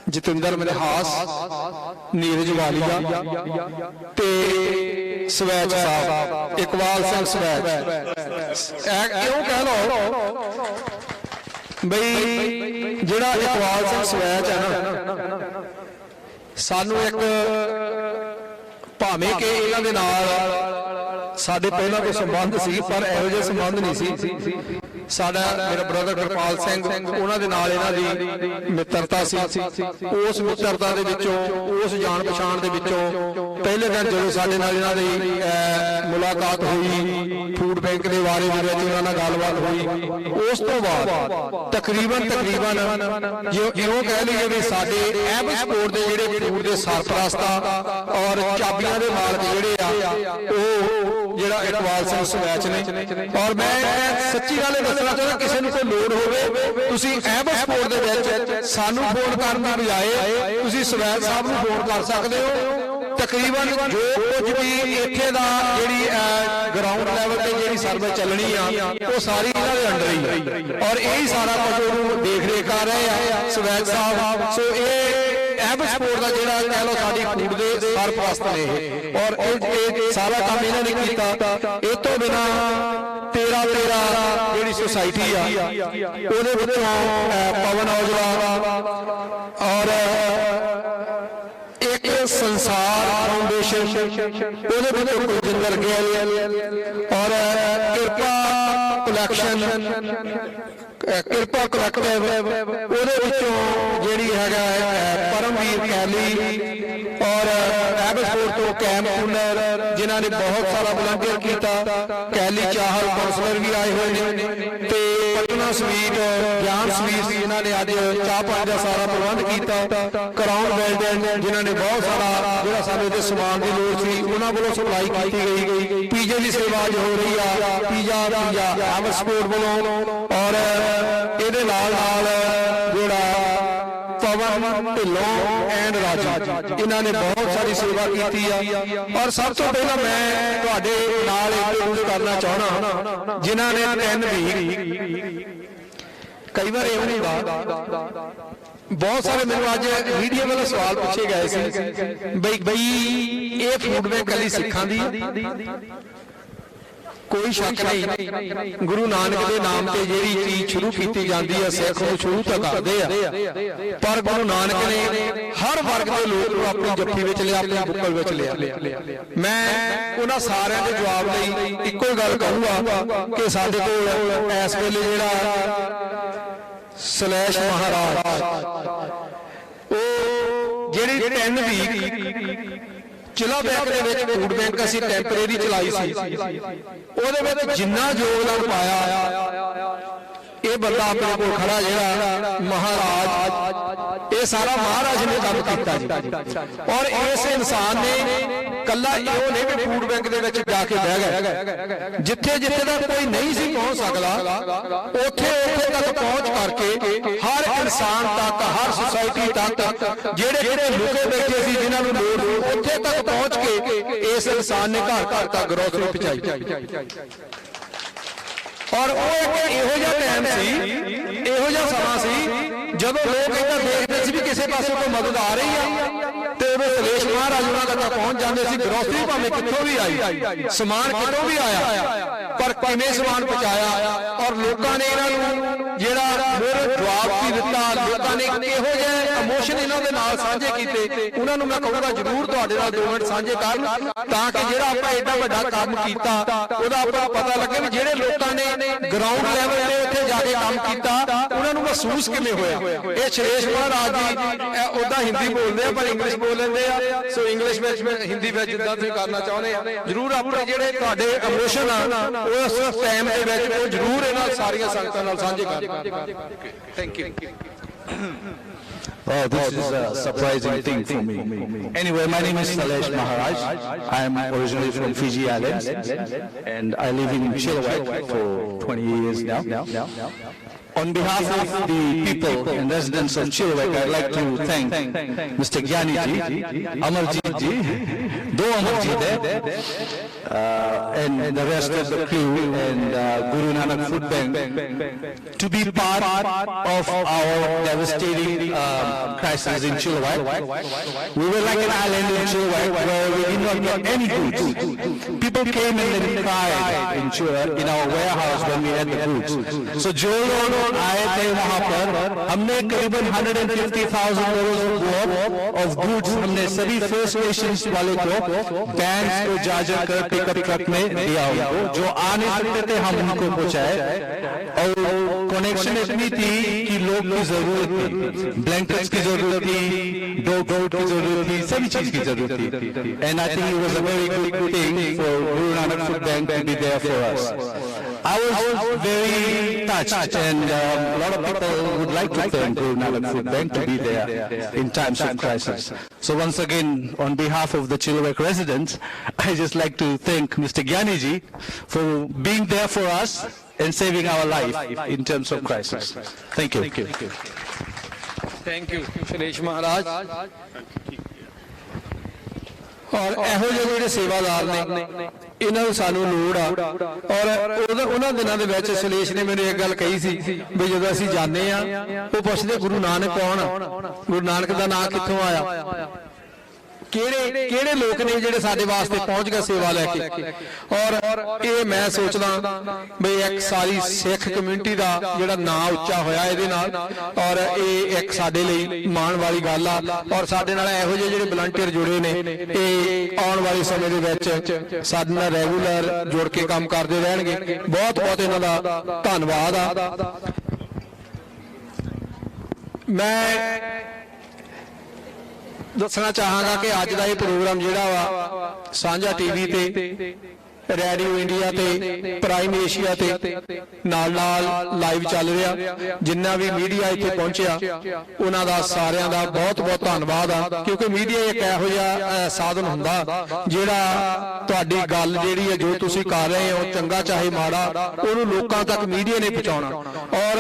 ਜਤਿੰਦਰ ਮਿਨਹਾਸ, ਨੀਰਜ ਵਾਲੀਆ ਤੇ ਸਵੈਚ ਸਾਹਿਬ, ਇਕਬਾਲ ਸਿੰਘ ਸਵੈਚ, ਕਿਉਂ ਕਹਿ ਲਓ ਬਈ ਜਿਹੜਾ ਇਕਬਾਲ ਸਿੰਘ ਸਵੈਚ ਹੈ ਨਾ, ਸਾਨੂੰ ਇੱਕ ਭਾਵੇਂ ਕਿ ਇਹਨਾਂ ਦੇ ਨਾਲ ਸਾਡੇ ਪਹਿਲਾਂ ਕੋਈ ਸੰਬੰਧ ਸੀ, ਪਰ ਇਹੋ ਜਿਹੇ ਸੰਬੰਧ ਨਹੀਂ ਸੀ। ਸਾਡਾ ਮੇਰਾ ਬ੍ਰਦਰ ਕਿਰਪਾਲ ਸਿੰਘ, ਉਹਨਾਂ ਦੇ ਨਾਲ ਇਹਨਾਂ ਦੀ ਮਿੱਤਰਤਾ ਸੀ। ਉਸ ਮਿੱਤਰਤਾ ਦੇ ਵਿੱਚੋਂ, ਉਸ ਜਾਣ ਪਛਾਣ ਦੇ ਵਿੱਚੋਂ ਪਹਿਲੇ ਦਿਨ ਜਦੋਂ ਸਾਡੇ ਨਾਲ ਇਹਨਾਂ ਦੀ ਮੁਲਾਕਾਤ ਹੋਈ, ਫੂਡ ਬੈਂਕ ਦੇ ਬਾਰੇ ਦੇ ਵਿੱਚ ਉਹਨਾਂ ਨਾਲ ਗੱਲਬਾਤ ਹੋਈ, ਉਸ ਤੋਂ ਬਾਅਦ ਤਕਰੀਬਨ ਜਿਉਂ ਕਹਿ ਲਈਏ ਵੀ ਸਾਡੇ ਐਬਸਫੋਰਡ ਦੇ ਜਿਹੜੇ ਫੂਡ ਦੇ ਸਰਪ੍ਰਸਤ ਔਰ ਚਾਬੀਆਂ ਦੇ ਮਾਲਕ ਜਿਹੜੇ ਆ, ਉਹ ਜਿਹੜਾ ਇਕਬਾਲ ਸਿੰਘ ਸਵੈਚ ਨੇ। ਔਰ ਮੈਂ ਸੱਚੀ ਗੱਲ ਇਹ ਦੱਸਣਾ ਚਾਹੁੰਦਾ, ਕਿਸੇ ਨੂੰ ਕੋਈ ਲੋੜ ਹੋਵੇ, ਤੁਸੀਂ ਐਬਸਫੋਰਡ ਦੇ ਵਿੱਚ ਸਾਨੂੰ ਫੋਨ ਕਰਨ ਦੀ ਬਜਾਏ ਤੁਸੀਂ ਸਵੈਚ ਸਾਹਿਬ ਨੂੰ ਫੋਨ ਕਰ ਸਕਦੇ ਹੋ। ਤਕਰੀਬਨ ਜੋ ਕੁਝ ਵੀ ਇੱਥੇ ਦਾ ਜਿਹੜੀ ਗਰਾਊਂਡ ਲੈਵਲ ਤੇ ਜਿਹੜੀ ਸਰਵਿਸ ਚੱਲਣੀ ਆ, ਉਹ ਸਾਰੀ ਇਹਨਾਂ ਦੇ ਅੰਡਰ ਹੀ, ਔਰ ਇਹੀ ਸਾਰਾ ਕੁਝ ਉਹਨੂੰ ਦੇਖ ਰੇਖ ਕਰ ਰਹੇ ਆ ਸਵੈਚ ਸਾਹਿਬ। ਸੋ ਇਹ ਐਬਸਫੋਰਡ ਦਾ ਜਿਹੜਾ ਕਹਿ ਲਓ ਸਾਡੀ ਫੂਡ ਦੇ ਸਰਪ੍ਰਸਤ ਨੇ ਇਹ, ਔਰ ਇਹ ਸਾਰਾ ਕੰਮ ਇਹਨਾਂ ਨੇ ਕੀਤਾ। ਇਹ ਤੋਂ ਬਿਨਾਂ 13 ਜਿਹੜੀ ਸੁਸਾਇਟੀ ਆ, ਉਹਦੇ ਵਿੱਚੋਂ ਪਵਨ ਔਜਲਾ ਔਰ ਇੱਕ ਸੰਸਾਰ ਫਾਊਂਡੇਸ਼ਨ, ਉਹਦੇ ਵਿੱਚੋਂ ਕੁਲਜਿੰਦਰ ਗਿੱਲ ਔਰ ਕਿਰਪਾ ਕਲੈਕਸ਼ਨ ਕਿਰਪਾ ਕਲੈਕਟਿਵ ਉਹਦੇ ਵਿੱਚੋਂ ਜਿਹੜੀ ਹੈਗਾ ਪਰਮਵੀਰ ਕੈਲੀ ਔਰ ਐਬਸਪੋਰਟ ਤੋਂ ਕੈਮ ਕੂਨਰ ਜਿਨ੍ਹਾਂ ਨੇ ਬਹੁਤ ਸਾਰਾ ਵਲੰਟੀਅਰ ਕੀਤਾ, ਕੈਲੀ ਚਾਹਲ ਕਾਉਂਸਲਰ ਵੀ ਆਏ ਹੋਏ ਨੇ ਤੇ ਪਟਨਾ ਸਵੀਟ ਗਿਆਨ ਸਵੀਟ ਜਿਨ੍ਹਾਂ ਨੇ ਅੱਜ ਚਾਹ ਪਾਣੀ ਦਾ ਸਾਰਾ ਪ੍ਰਬੰਧ ਕੀਤਾ, ਕਰਾਊਨ ਵੈਲਡਨ ਜਿਨ੍ਹਾਂ ਨੇ ਬਹੁਤ ਸਾਰਾ ਜਿਹੜਾ ਸਾਨੂੰ ਇਹਦੇ ਸਮਾਨ ਦੀ ਲੋੜ ਸੀ ਉਹਨਾਂ ਵੱਲੋਂ ਸਪਲਾਈ ਕੀਤੀ ਗਈ, ਪੀਜੇ ਦੀ ਸੇਵਾ ਜੋ ਹੋ ਰਹੀ ਆ ਪੀਜ਼ਾ ਐਬਸਪੋਰਟ ਵੱਲੋਂ ਔਰ ਇਹਦੇ ਨਾਲ ਜਿਹੜਾ ਪਵਨ ਢਿੱਲੋਂ ਐਂਡ ਰਾਜੂ ਇਹਨਾਂ ਨੇ ਬਹੁਤ ਸਾਰੀ ਸੇਵਾ ਕੀਤੀ ਆ। ਔਰ ਸਭ ਤੋਂ ਪਹਿਲਾਂ ਮੈਂ ਤੁਹਾਡੇ ਨਾਲ ਇੰਟਰੋਡਿਊਸ ਕਰਨਾ ਚਾਹਣਾ ਜਿਨ੍ਹਾਂ ਨੇ 10 ਵੀਕ ਕਈ ਵਾਰ ਇਹ ਹੁੰਦਾ ਬਹੁਤ ਸਾਰੇ ਮੈਨੂੰ ਅੱਜ ਮੀਡੀਆ ਵੱਲੋਂ ਸਵਾਲ ਪੁੱਛੇ ਗਏ ਸੀ ਬਈ ਇਹ ਫੂਡ ਬੈਂਕ ਕੱਲੀ ਸਿੱਖਾਂ ਦੀ ਕੋਈ ਸ਼ੱਕ ਨਹੀਂ ਗੁਰੂ ਨਾਨਕ ਦੇ ਨਾਮ ਤੇ ਜਿਹੜੀ ਚੀਜ਼ ਸ਼ੁਰੂ ਕੀਤੀ ਜਾਂਦੀ ਹੈ ਸਿੱਖ ਉਹ ਸ਼ੁਰੂ ਤਾਂ ਕਰਦੇ ਆ ਪਰ ਗੁਰੂ ਨਾਨਕ ਨੇ ਹਰ ਵਰਗ ਦੇ ਲੋਕ ਨੂੰ ਆਪਣੀ ਜੱਫੀ ਵਿੱਚ ਲਿਆ, ਆਪਣੀ ਬੁੱਕਲ ਵਿੱਚ ਲਿਆ। ਮੈਂ ਉਹਨਾਂ ਸਾਰਿਆਂ ਦੇ ਜਵਾਬ ਲਈ ਇੱਕੋ ਹੀ ਗੱਲ ਕਹੂੰਗਾ ਕਿ ਸਾਡੇ ਕੋਲ ਇਸ ਵੇਲੇ ਜਿਹੜਾ ਸਲੈਸ਼ ਮਹਾਰਾਜ ਉਹ ਜਿਹੜੀ 10 ਵੀਕ ਜ਼ਿਲ੍ਹਾ ਬੈਂਕ ਦੇ ਵਿੱਚ ਫੂਡ ਬੈਂਕ ਅਸੀਂ ਟੈਂਪਰੇਰੀ ਚਲਾਈ ਸੀ ਉਹਦੇ ਵਿੱਚ ਜਿੰਨਾ ਯੋਗਦਾਨ ਪਾਇਆ ਇਹ ਬੰਦਾ ਆਪਣੇ ਕੋਲ ਖੜਾ ਜਿਹੜਾ ਮਹਾਰਾਜ ਇਹ ਸਾਰਾ ਮਹਾਰਾਜ ਨੇ ਕੰਮ ਕੀਤਾ ਜੀ। ਔਰ ਇਸ ਇਨਸਾਨ ਨੇ ਕੱਲਾ ਇਹੋ ਨਹੀਂ ਕਿ ਫੂਡ ਬੈਂਕ ਦੇ ਵਿੱਚ ਜਾ ਕੇ ਬਹਿ ਗਿਆ, ਜਿੱਥੇ ਜਿੱਥੇ ਦਾ ਕੋਈ ਨਹੀਂ ਸੀ ਪਹੁੰਚ ਸਕਦਾ ਉੱਥੇ ਤੱਕ ਪਹੁੰਚ ਕਰਕੇ ਹਰ ਇਨਸਾਨ ਤੱਕ ਹਰ ਸੁਸਾਇਟੀ ਤੱਕ ਜਿਹੜੇ ਲੁਕੇ ਬੈਠੇ ਸੀ ਜਿਨ੍ਹਾਂ ਨੂੰ ਲੋੜ ਸੀ ਉੱਥੇ ਤੱਕ ਪਹੁੰਚ ਕੇ ਇਸ ਇਨਸਾਨ ਨੇ ਘਰ ਘਰ ਤੱਕ ਗਰੋਸਰੀ ਪਹੁੰਚਾਈ। ਔਰ ਉਹ ਇੱਕ ਇਹੋ ਜਿਹਾ ਟਾਈਮ ਸੀ ਇਹੋ ਜਿਹਾ ਸਮਾਂ ਸੀ ਜਦੋਂ ਲੋਕ ਇੱਧਰ ਦੇਖਦੇ ਸੀ ਵੀ ਕਿਸੇ ਪਾਸੇ ਕੋਈ ਮਦਦ ਆ ਰਹੀ ਆ ਤੇ ਉਹ ਸਲੇਸ਼ ਮਹਾਰਾਜ ਉਹਨਾਂ ਤੱਕ ਪਹੁੰਚ ਜਾਂਦੇ ਸੀ। ਗਰੋਸਰੀ ਭਾਵੇਂ ਕਿੱਥੋਂ ਵੀ ਆਈ, ਸਮਾਨ ਕਿੱਥੋਂ ਵੀ ਆਇਆ, ਪਰ ਕਿਵੇਂ ਸਮਾਨ ਪਹੁੰਚਾਇਆ ਔਰ ਲੋਕਾਂ ਨੇ ਇਹਨਾਂ ਨੂੰ ਜਿਹੜਾ ਜਵਾਬ ਕੀ ਦਿੱਤਾ, ਲੋਕਾਂ ਨੇ ਕਿਹੋ ਜਿਹੇ ਇਮੋਸ਼ਨ ਇਹਨਾਂ ਦੇ ਨਾਲ ਸਾਂਝੇ ਕੀਤੇ ਉਹਨਾਂ ਨੂੰ ਮੈਂ ਕਹੂੰਗਾ ਜ਼ਰੂਰ ਤੁਹਾਡੇ ਨਾਲ 2 ਮਿੰਟ ਸਾਂਝੇ ਕਰਨ ਤਾਂ ਕਿ ਜਿਹੜਾ ਆਪਾਂ ਐਡਾ ਵੱਡਾ ਕੰਮ ਕੀਤਾ ਉਹਦਾ ਆਪਾਂ ਪਤਾ ਲੱਗੇ ਵੀ ਜਿਹੜੇ ਲੋਕਾਂ ਨੇ ਗਰਾਊਂਡ ਲੈਵਲ ਤੇ ਉੱਥੇ ਜਾ ਕੇ ਕੰਮ ਕੀਤਾ ਉਹਨਾਂ ਨੂੰ ਮਹਿਸੂਸ ਕਿਵੇਂ ਹੋਇਆ। ਇਹ ਸਲੇਸ਼ ਮਹਾਰਾਜ ਜੀ ਉਹਦਾ ਹਿੰਦੀ ਬੋਲਦੇ ਆ ਪਰ ਇੰਗਲਿਸ਼ ਬੋਲ ਲੈਂਦੇ ਆ, ਸੋ ਇੰਗਲਿਸ਼ ਵਿੱਚ ਹਿੰਦੀ ਵਿੱਚ ਜਿੱਦਾਂ ਤੁਸੀਂ ਕਰਨਾ ਚਾਹੁੰਦੇ ਆ ਜ਼ਰੂਰ ਆਪਣੇ ਜਿਹੜੇ ਤੁਹਾਡੇ ਇਮੋਸ਼ਨ ਆ ਉਸ ਟਾਈਮ ਦੇ ਵਿੱਚ ਉਹ ਜ਼ਰੂਰ ਇਹਨਾਂ ਸਾਰੀਆਂ ਸੰਗਤਾਂ ਨਾਲ ਸਾਂਝੇ ਕਰ। Thank you. Oh, this is a surprising thing for me. Anyway, my name is Salesh Maharaj. I am originally from Fiji Islands and I live in Chilliwack for 20 years now. On behalf of the people and residents of Chilliwack, I'd like to thank Mr. Gyani ji, Amarjit ji, do Amarjit and the rest of the crew and Guru Nanak Food Bank to be part of our devastating crisis in Chilliwack. We were like an island in Chilliwack where we did not get any goods. People came and they cried in Chilliwack in our warehouse when we had the goods. So जो लोग आए थे वहाँ पर हमने करीबन 150,000 of goods हमने सभी फर्स्ट नेशंस वाले को बैंक्स को जा कर पिकअप ट्रक में दिया उनको जो आ नहीं सकते थे हम उनको पहुँचाए। और कनेक्शन इतनी थी कि लोग की जरूरत थी, ब्लैंकेट्स की जरूरत थी, डॉग की जरूरत थी, सभी चीज की जरूरत थी। And I think it was a very good thing for Guru Nanak food bank to be there for us. I was very touched and a lot of people would like to thank Guru Nanak Food Bank to be there in times of crisis. So once again, on behalf of the Chilliwack residents, I just like to thank Mr. Gyani ji for being there for us and saving our life in terms of crisis. Thank you. Thank you, Salesh Maharaj. और ਇਹੋ ਜਿਹੇ ਜਿਹੜੇ ਸੇਵਾਦਾਰ ਨੇ ਇਹਨਾਂ ਨੂੰ ਸਾਨੂੰ ਲੋੜ ਆ। ਔਰ ਉਹਨਾਂ ਦਿਨਾਂ ਦੇ ਵਿੱਚ ਸਲੇਸ਼ ਨੇ ਮੈਨੂੰ ਇੱਕ ਗੱਲ ਕਹੀ ਸੀ ਵੀ ਜਦੋਂ ਅਸੀਂ ਜਾਂਦੇ ਆ ਉਹ ਪੁੱਛਦੇ ਗੁਰੂ ਨਾਨਕ ਕੌਣ ਆ, ਗੁਰੂ ਨਾਨਕ ਦਾ ਨਾਮ ਕਿੱਥੋਂ ਆਇਆ। ਕਿਹੜੇ ਲੋਕ ਨੇ ਜਿਹੜੇ ਸਾਡੇ ਵਾਸਤੇ ਪਹੁੰਚ ਗਏ ਸੇਵਾ ਲੈ ਕੇ। ਔਰ ਇਹ ਮੈਂ ਸੋਚਦਾ ਵੀ ਇੱਕ ਸਾਰੀ ਸਿੱਖ ਕਮਿਊਨਿਟੀ ਦਾ ਜਿਹੜਾ ਨਾਂ ਉੱਚਾ ਹੋਇਆ ਇਹਦੇ ਨਾਲ, ਔਰ ਇਹ ਇੱਕ ਸਾਡੇ ਲਈ ਮਾਣ ਵਾਲੀ ਗੱਲ ਆ। ਔਰ ਸਾਡੇ ਨਾਲ ਇਹੋ ਜਿਹੇ ਜਿਹੜੇ ਵਲੰਟੀਅਰ ਜੁੜੇ ਨੇ, ਇਹ ਆਉਣ ਵਾਲੇ ਸਮੇਂ ਦੇ ਵਿੱਚ ਸਾਡੇ ਨਾਲ ਰੈਗੂਲਰ ਜੁੜ ਕੇ ਕੰਮ ਕਰਦੇ ਰਹਿਣਗੇ। ਬਹੁਤ ਬਹੁਤ ਇਹਨਾਂ ਦਾ ਧੰਨਵਾਦ ਆ। ਮੈਂ ਦੱਸਣਾ ਚਾਹਾਂਗਾ ਕਿ ਅੱਜ ਦਾ ਇਹ ਪ੍ਰੋਗਰਾਮ ਜਿਹੜਾ ਵਾ ਸਾਂਝਾ ਟੀਵੀ ਤੇ, ਰੇਡੀਓ ਇੰਡੀਆ ਤੇ, ਪ੍ਰਾਈਮ ਏਸ਼ੀਆ ਤੇ ਨਾਲ ਲਾਈਵ ਚੱਲ ਰਿਹਾ। ਜਿੰਨਾ ਵੀ ਮੀਡੀਆ ਇੱਥੇ ਪਹੁੰਚਿਆ ਉਹਨਾਂ ਦਾ ਸਾਰਿਆਂ ਦਾ ਬਹੁਤ ਬਹੁਤ ਧੰਨਵਾਦ ਆ, ਕਿਉਂਕਿ ਮੀਡੀਆ ਇੱਕ ਇਹੋ ਜਿਹਾ ਸਾਧਨ ਹੁੰਦਾ ਜਿਹੜਾ ਤੁਹਾਡੀ ਗੱਲ ਜਿਹੜੀ ਹੈ, ਜੋ ਤੁਸੀਂ ਕਰ ਰਹੇ ਹੋ, ਚੰਗਾ ਚਾਹੇ ਮਾੜਾ, ਉਹਨੂੰ ਲੋਕਾਂ ਤੱਕ ਮੀਡੀਆ ਨੇ ਪਹੁੰਚਾਉਣਾ। ਔਰ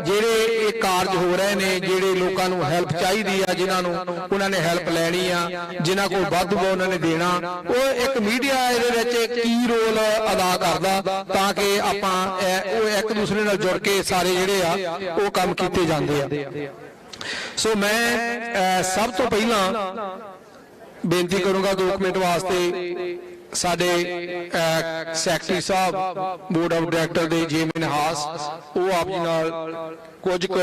ਜਿਹੜੇ ਇਹ ਕਾਰਜ ਹੋ ਰਹੇ ਨੇ, ਜਿਹੜੇ ਲੋਕਾਂ ਨੂੰ ਹੈਲਪ ਚਾਹੀਦੀ ਆ, ਜਿਨ੍ਹਾਂ ਨੂੰ ਉਹਨਾਂ ਨੇ ਹੈਲਪ ਲੈਣੀ ਆ, ਜਿਨ੍ਹਾਂ ਕੋਲ ਵਾਧੂ ਉਹਨਾਂ ਨੇ ਦੇਣਾ, ਉਹ ਇੱਕ ਮੀਡੀਆ ਇਹਦੇ ਵਿੱਚ ਕੀ ਰੋਲ ਅਦਾ ਕਰਦਾ, ਤਾਂ ਕਿ ਆਪਾਂ ਉਹ ਇੱਕ ਦੂਸਰੇ ਨਾਲ ਜੁੜ ਕੇ ਸਾਰੇ ਜਿਹੜੇ ਆ ਉਹ ਕੰਮ ਕੀਤੇ ਜਾਂਦੇ ਆ। ਸੋ ਮੈਂ ਸਭ ਤੋਂ ਪਹਿਲਾਂ ਬੇਨਤੀ ਕਰੂੰਗਾ 2 ਮਿੰਟ ਵਾਸਤੇ ਸਾਡੇ secretary Sahib board of director ਦੇ ਜੇ ਮਿਨਹਾਸ, ਉਹ ਆਪ ਜੀ ਨਾਲ ਕੁਝ ਕੁ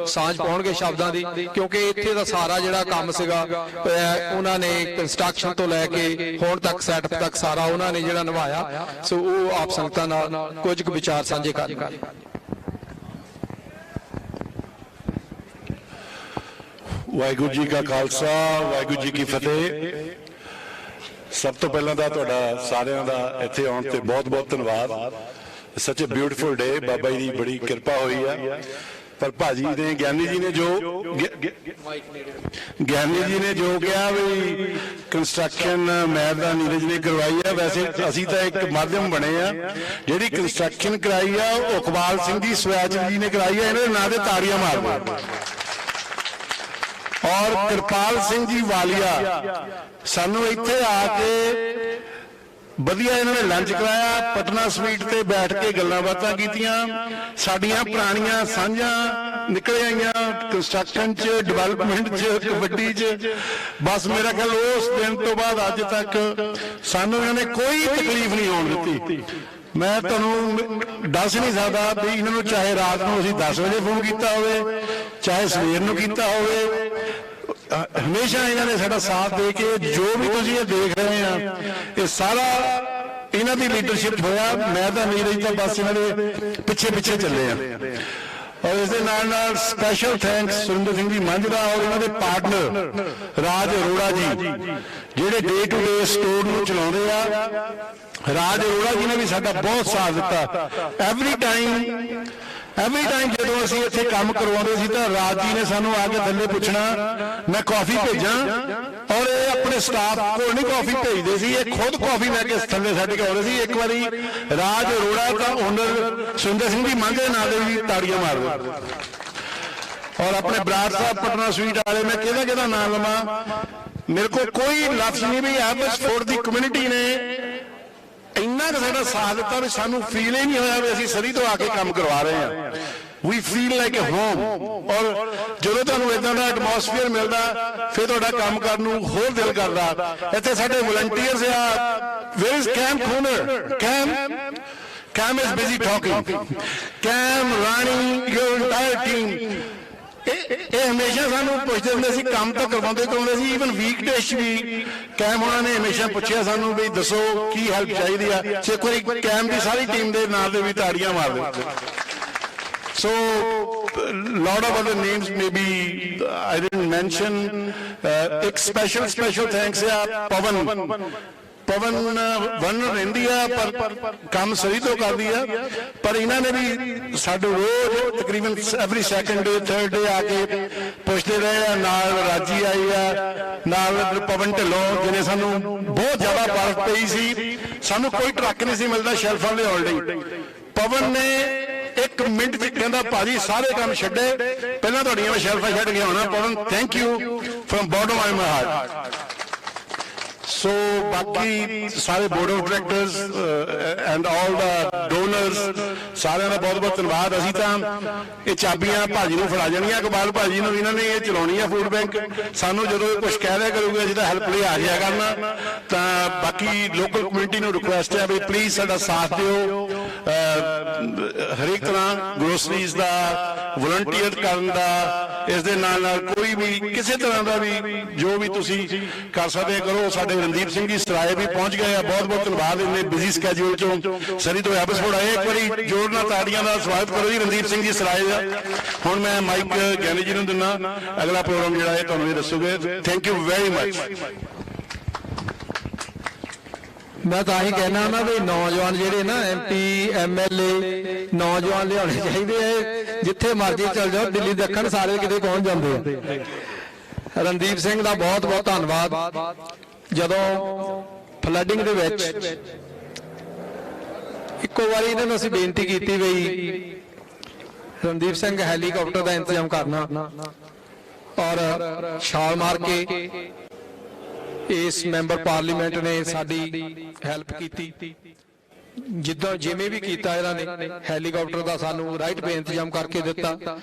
ਸਾਂਝ ਪਾਉਣਗੇ ਸ਼ਬਦਾਂ ਦੀ, ਕਿਉਂਕਿ ਇੱਥੇ ਦਾ ਸਾਰਾ ਜਿਹੜਾ ਕੰਮ ਸੀਗਾ ਉਹਨਾਂ ਨੇ ਕੰਸਟਰਕਸ਼ਨ ਤੋਂ ਲੈ ਕੇ ਹੁਣ ਤੱਕ ਸੈਟਅਪ ਤੱਕ ਸਾਰਾ ਉਹਨਾਂ ਨੇ ਜਿਹੜਾ ਨਿਭਾਇਆ। ਸੋ ਉਹ ਆਪ ਸੰਗਤਾਂ ਨਾਲ ਕੁਝ ਕੁ ਵਿਚਾਰ ਸਾਂਝੇ ਕਰਨ। ਵਾਹਿਗੁਰੂ ਜੀ ਕਾ ਖਾਲਸਾ, ਵਾਹਿਗੁਰੂ ਜੀ ਕੀ ਫਤਿਹ। ਸਭ ਤੋਂ ਪਹਿਲਾਂ ਤਾਂ ਤੁਹਾਡਾ ਸਾਰਿਆਂ ਦਾ ਇੱਥੇ ਆਉਣ ਤੇ ਬਹੁਤ ਬਹੁਤ ਧੰਨਵਾਦ। ਸੱਚ ਏ ਬਿਊਟੀਫੁਲ ਡੇ, ਬਾਬਾ ਜੀ ਦੀ ਬੜੀ ਕਿਰਪਾ ਹੋਈ ਆ। ਪਰ ਭਾਜੀ ਨੇ, ਗਿਆਨੀ ਜੀ ਨੇ ਜੋ ਕਿਹਾ ਵੀ ਕੰਸਟਰਕਸ਼ਨ ਮੈਂ ਤਾਂ ਨੀਰਜ ਨੇ ਕਰਵਾਈ ਆ, ਵੈਸੇ ਅਸੀਂ ਤਾਂ ਇੱਕ ਮਾਧਿਅਮ ਬਣੇ ਆ। ਜਿਹੜੀ ਕੰਸਟਰਕਸ਼ਨ ਕਰਾਈ ਆ ਉਹ ਇਕਬਾਲ ਸਿੰਘ ਜੀ ਸਵੈਚ ਜੀ ਨੇ ਕਰਾਈ ਆ। ਇਹਨਾਂ ਦੇ ਨਾਂ ਤੇ ਤਾੜੀਆਂ ਮਾਰੋ। ਔਰ ਕਿਰਪਾਲ ਸਿੰਘ ਜੀ ਵਾਲੀਆ ਸਾਨੂੰ ਇੱਥੇ ਆ ਕੇ ਵਧੀਆ ਇਹਨਾਂ ਨੇ ਲੰਚ ਕਰਾਇਆ, ਪਟਨਾ ਸਵੀਟ ਤੇ ਬੈਠ ਕੇ ਗੱਲਾਂ ਬਾਤਾਂ ਕੀਤੀਆਂ, ਸਾਡੀਆਂ ਪੁਰਾਣੀਆਂ ਸਾਂਝਾਂ ਨਿਕਲ ਆਈਆਂ ਕੰਸਟਰਕਸ਼ਨ 'ਚ, ਡਿਵੈਲਪਮੈਂਟ 'ਚ, ਕਬੱਡੀ 'ਚ। ਬਸ ਮੇਰਾ ਖਿਆਲ ਉਸ ਦਿਨ ਤੋਂ ਬਾਅਦ ਅੱਜ ਤੱਕ ਸਾਨੂੰ ਇਹਨਾਂ ਨੇ ਕੋਈ ਤਕਲੀਫ ਨਹੀਂ ਹੋਣ ਦਿੱਤੀ। ਮੈਂ ਤੁਹਾਨੂੰ ਦੱਸ ਨਹੀਂ ਸਕਦਾ ਵੀ ਇਹਨਾਂ ਨੂੰ ਚਾਹੇ ਰਾਤ ਨੂੰ ਅਸੀਂ 10 ਵਜੇ ਫੋਨ ਕੀਤਾ ਹੋਵੇ, ਚਾਹੇ ਸਵੇਰ ਨੂੰ ਕੀਤਾ ਹੋਵੇ, ਹਮੇਸ਼ਾ ਇਹਨਾਂ ਨੇ ਸਾਡਾ ਸਾਥ ਦੇ ਕੇ, ਜੋ ਵੀ ਤੁਸੀਂ ਇਹ ਦੇਖ ਰਹੇ ਆ ਇਹ ਸਾਰਾ ਇਹਨਾਂ ਦੀ ਲੀਡਰਸ਼ਿਪ ਹੋਇਆ। ਮੈਂ ਤਾਂ ਨਹੀਂ ਰਹੀ, ਤਾਂ ਬਸ ਇਹਨਾਂ ਦੇ ਪਿੱਛੇ ਪਿੱਛੇ ਚੱਲੇ ਆ। ਔਰ ਇਸ ਦੇ ਨਾਲ ਸਪੈਸ਼ਲ ਥੈਂਕਸ ਸੁਰਿੰਦਰ ਸਿੰਘ ਜੀ ਮਾਂਝੜਾ ਔਰ ਇਹਨਾਂ ਦੇ ਪਾਰਟਨਰ ਰਾਜ ਅਰੋੜਾ ਜੀ, ਜਿਹੜੇ ਡੇ ਟੂ ਡੇ ਸਟੋਰ ਨੂੰ ਚਲਾਉਂਦੇ ਆ। ਰਾਜ ਅਰੋੜਾ ਜੀ ਨੇ ਵੀ ਸਾਡਾ ਬਹੁਤ ਸਾਥ ਦਿੱਤਾ। ਐਵਰੀ ਟਾਈਮ ਜਦੋਂ ਅਸੀਂ ਇੱਥੇ ਕੰਮ ਕਰਵਾਉਂਦੇ ਸੀ ਤਾਂ ਰਾਜ ਜੀ ਨੇ ਸਾਨੂੰ ਆ ਕੇ ਥੱਲੇ ਪੁੱਛਣਾ ਮੈਂ ਕਾਫੀ ਭੇਜਾਂ, ਔਰ ਇਹ ਆਪਣੇ ਸਟਾਫ ਕੋਲ ਨਹੀਂ ਕਾਫੀ ਭੇਜਦੇ ਸੀ, ਇਹ ਖੁਦ ਕਾਫੀ ਲੈ ਕੇ ਥੱਲੇ ਛੱਡ ਕੇ ਆਉਂਦੇ ਸੀ। ਇੱਕ ਵਾਰੀ ਰਾਜ ਅਰੋੜਾ ਤਾਂ ਓਨਰ ਸੁਰਿੰਦਰ ਸਿੰਘ ਜੀ ਮਾਂਝੇ ਨਾਲ ਦੇ ਵੀ ਤਾੜੀਆਂ ਮਾਰਦੇ। ਔਰ ਆਪਣੇ ਬਰਾੜ ਸਾਹਿਬ ਪਟਨਾ ਸਵੀਟ ਵਾਲੇ, ਮੈਂ ਕਿਹਦਾ ਨਾਮ ਲਵਾਂ, ਮੇਰੇ ਕੋਲ ਕੋਈ ਲਫ਼ਜ਼ ਨਹੀਂ ਵੀ ਐਬਸਫੋਰਡ ਦੀ ਕਮਿਊਨਿਟੀ ਨੇ ਇੰਨਾ ਕੁ ਸਾਡਾ ਸਾਥ ਦਿੱਤਾ ਵੀ ਸਾਨੂੰ ਫੀਲ ਹੀ ਨਹੀਂ ਹੋਇਆ ਵੀ ਅਸੀਂ ਸਰੀ ਤੋਂ ਆ ਕੇ ਕੰਮ ਕਰਵਾ ਰਹੇ ਹਾਂ। ਵੀ ਫੀਲ ਲਾਈਕ ਅ ਹੋਮ। ਔਰ ਜਦੋਂ ਤੁਹਾਨੂੰ ਇਦਾਂ ਦਾ ਐਟਮੋਸਫੀਅਰ ਮਿਲਦਾ ਫਿਰ ਤੁਹਾਡਾ ਕੰਮ ਕਰਨ ਨੂੰ ਹੋਰ ਦਿਲ ਕਰਦਾ। ਇੱਥੇ ਸਾਡੇ ਵਲੰਟੀਅਰਸ ਆ, where is Kam Kooner, Kam is busy talking, Kam Rani your entire team. ਇਹ ਹਮੇਸ਼ਾ ਸਾਨੂੰ ਪੁੱਛਦੇ ਹੁੰਦੇ ਸੀ, ਕੰਮ ਤਾਂ ਕਰਵਾਉਂਦੇ ਸੀ, ਈਵਨ ਵੀਕਡੇਜ਼ ਵੀ ਕੈਮ ਉਹਨਾਂ ਨੇ ਹਮੇਸ਼ਾ ਪੁੱਛਿਆ ਸਾਨੂੰ ਵੀ ਦੱਸੋ ਕੀ ਹੈਲਪ ਚਾਹੀਦੀ ਆ। ਸੋ ਇੱਕ ਵਾਰੀ ਕੈਮ ਦੀ ਸਾਰੀ ਟੀਮ ਦੇ ਨਾਲ ਦੇ ਵੀ ਤਾੜੀਆਂ ਮਾਰ ਦਿਓ। So lot of other names maybe I didn't mention. एक special thanks है पवन वन ਰਹਿੰਦੀ ਆ ਪਰ ਕੰਮ ਸਹੀ ਤੋਂ ਕਰਦੀ ਆ, ਪਰ ਇਹਨਾਂ ਨੇ ਵੀ ਸਾਡੇ ਰੋਜ਼ ਤਕਰੀਬਨ ਐਵਰੀ ਸੈਕੰਡ ਡੇ ਥਰਡ ਡੇ ਆ ਕੇ ਪੁੱਛਦੇ ਰਹੇ ਆ। ਨਾਲ ਰਾਜੀ ਆਈ ਆ, ਨਾਲ ਪਵਨ ਢਿੱਲੋਂ ਜਿਹਨੇ ਸਾਨੂੰ ਬਹੁਤ ਜ਼ਿਆਦਾ ਬਰਫ਼ ਪਈ ਸੀ, ਸਾਨੂੰ ਕੋਈ ਟਰੱਕ ਨਹੀਂ ਸੀ ਮਿਲਦਾ ਸ਼ੈਲਫਾਂ ਲਿਆਉਣ ਲਈ। ਪਵਨ ਨੇ 1 ਮਿੰਟ ਚ ਕਹਿੰਦਾ ਭਾਜੀ ਸਾਰੇ ਕੰਮ ਛੱਡੇ, ਪਹਿਲਾਂ ਤੁਹਾਡੀਆਂ ਮੈਂ ਸ਼ੈਲਫਾਂ ਛੱਡ ਕੇ ਆਉਣਾ। Pawan thank you from bottom of my heart. So ਬਾਕੀ ਸਾਰੇ board of directors and all ਦਾ ਡੋਨਰਸ ਸਾਰਿਆਂ ਦਾ ਬਹੁਤ ਬਹੁਤ ਧੰਨਵਾਦ। ਅਸੀਂ ਤਾਂ ਇਹ ਚਾਬੀਆਂ ਭਾਜੀ ਨੂੰ ਫੜਾ ਜਾਣੀਆਂ, ਇਕਬਾਲ ਭਾਜੀ ਨੂੰ, ਇਹਨਾਂ ਨੇ ਇਹ ਚਲਾਉਣੀ ਆ ਫੂਡ ਬੈਂਕ। ਸਾਨੂੰ ਜਦੋਂ ਇਹ ਕੁਝ ਕਹਿ ਦਿਆ ਕਰੂਗੇ ਅਸੀਂ ਤਾਂ ਹੈਲਪ ਲਈ ਆ ਜਾਇਆ ਕਰਨਾ। ਤਾਂ ਬਾਕੀ ਲੋਕਲ ਕਮਿਊਨਿਟੀ ਨੂੰ ਰਿਕੁਐਸਟ ਹੈ ਵੀ ਪਲੀਜ਼ ਸਾਡਾ ਸਾਥ ਦਿਓ, ਹਰੇਕ ਤਰ੍ਹਾਂ ਗਰੋਸਰੀਜ਼ ਦਾ ਵਲੰਟੀਅਰ ਕਰਨ ਦਾ, ਇਸ ਦੇ ਨਾਲ ਨਾਲ ਕੋਈ ਵੀ ਕਿਸੇ ਤਰ੍ਹਾਂ ਦਾ ਵੀ ਜੋ ਵੀ ਤੁਸੀਂ ਕਰ ਸਕਦੇ ਕਰੋ। ਸਾਡੇ ਰਣਦੀਪ ਸਿੰਘ ਜੀ ਸਰਾਏ ਵੀ ਪਹੁੰਚ ਗਏ ਆ, ਬਹੁਤ ਬਹੁਤ ਧੰਨਵਾਦ। ਇੰਨੇ ਬਿਜ਼ੀ ਸਕੈਜੂਲ ਚੋਂ ਸਰੀ ਤੋਂ ਐਬਸਫੋਰਡ ਆਏ। ਇੱਕ ਵਾਰੀ ਜ਼ੋਰ ਨਾਲ ਤਾੜੀਆਂ ਦਾ ਸਵਾਗਤ ਕਰੋ ਜੀ ਰਣਦੀਪ ਸਿੰਘ ਜੀ ਸਰਾਏ ਦਾ। ਹੁਣ ਮੈਂ ਮਾਈਕ ਗਿਆਨੀ ਜੀ ਨੂੰ ਦਿੰਦਾ, ਅਗਲਾ ਪ੍ਰੋਗਰਾਮ ਜਿਹੜਾ ਹੈ ਤੁਹਾਨੂੰ ਇਹ ਦੱਸੋਗੇ। Thank you very much. ਮੈਂ ਤਾਂ ਹੀ ਕਹਿਣਾ ਨਾ ਵੀ ਨੌਜਵਾਨ ਜਿਹੜੇ ਨਾ MP MLA ਨੌਜਵਾਨ ਲਿਆਉਣੇ ਚਾਹੀਦੇ ਆ। ਜਿੱਥੇ ਮਰਜ਼ੀ ਚਲ ਜਾਓ, ਦਿੱਲੀ ਦੱਖਣ ਸਾਰੇ ਕਿਤੇ ਪਹੁੰਚ ਜਾਂਦੇ ਆ। ਰਣਦੀਪ ਸਿੰਘ ਦਾ ਬਹੁਤ ਬਹੁਤ ਧੰਨਵਾਦ। ਜਦੋਂ ਫਲੱਡਿੰਗ ਦੇ ਵਿੱਚ ਇੱਕੋ ਵਾਰੀ ਇਹਨਾਂ ਨੂੰ ਅਸੀਂ ਬੇਨਤੀ ਕੀਤੀ ਵੀ ਰਣਦੀਪ ਸਿੰਘ ਹੈਲੀਕਾਪਟਰ ਦਾ ਇੰਤਜ਼ਾਮ ਕਰਨਾ, ਔਰ ਛਾਲ ਮਾਰ ਕੇ ਇਸ ਮੈਂਬਰ ਪਾਰਲੀਮੈਂਟ ਨੇ ਸਾਡੀ ਹੈਲਪ ਕੀਤੀ। ਜਿੱਦਾਂ ਜਿਵੇਂ ਵੀ ਕੀਤਾ ਇਹਨਾਂ ਨੇ ਹੈਲੀਕਾਪਟਰ ਦਾ ਸਾਨੂੰ ਰਾਈਟ ਪੇ ਇੰਤਜ਼ਾਮ ਕਰਕੇ ਦਿੱਤਾ,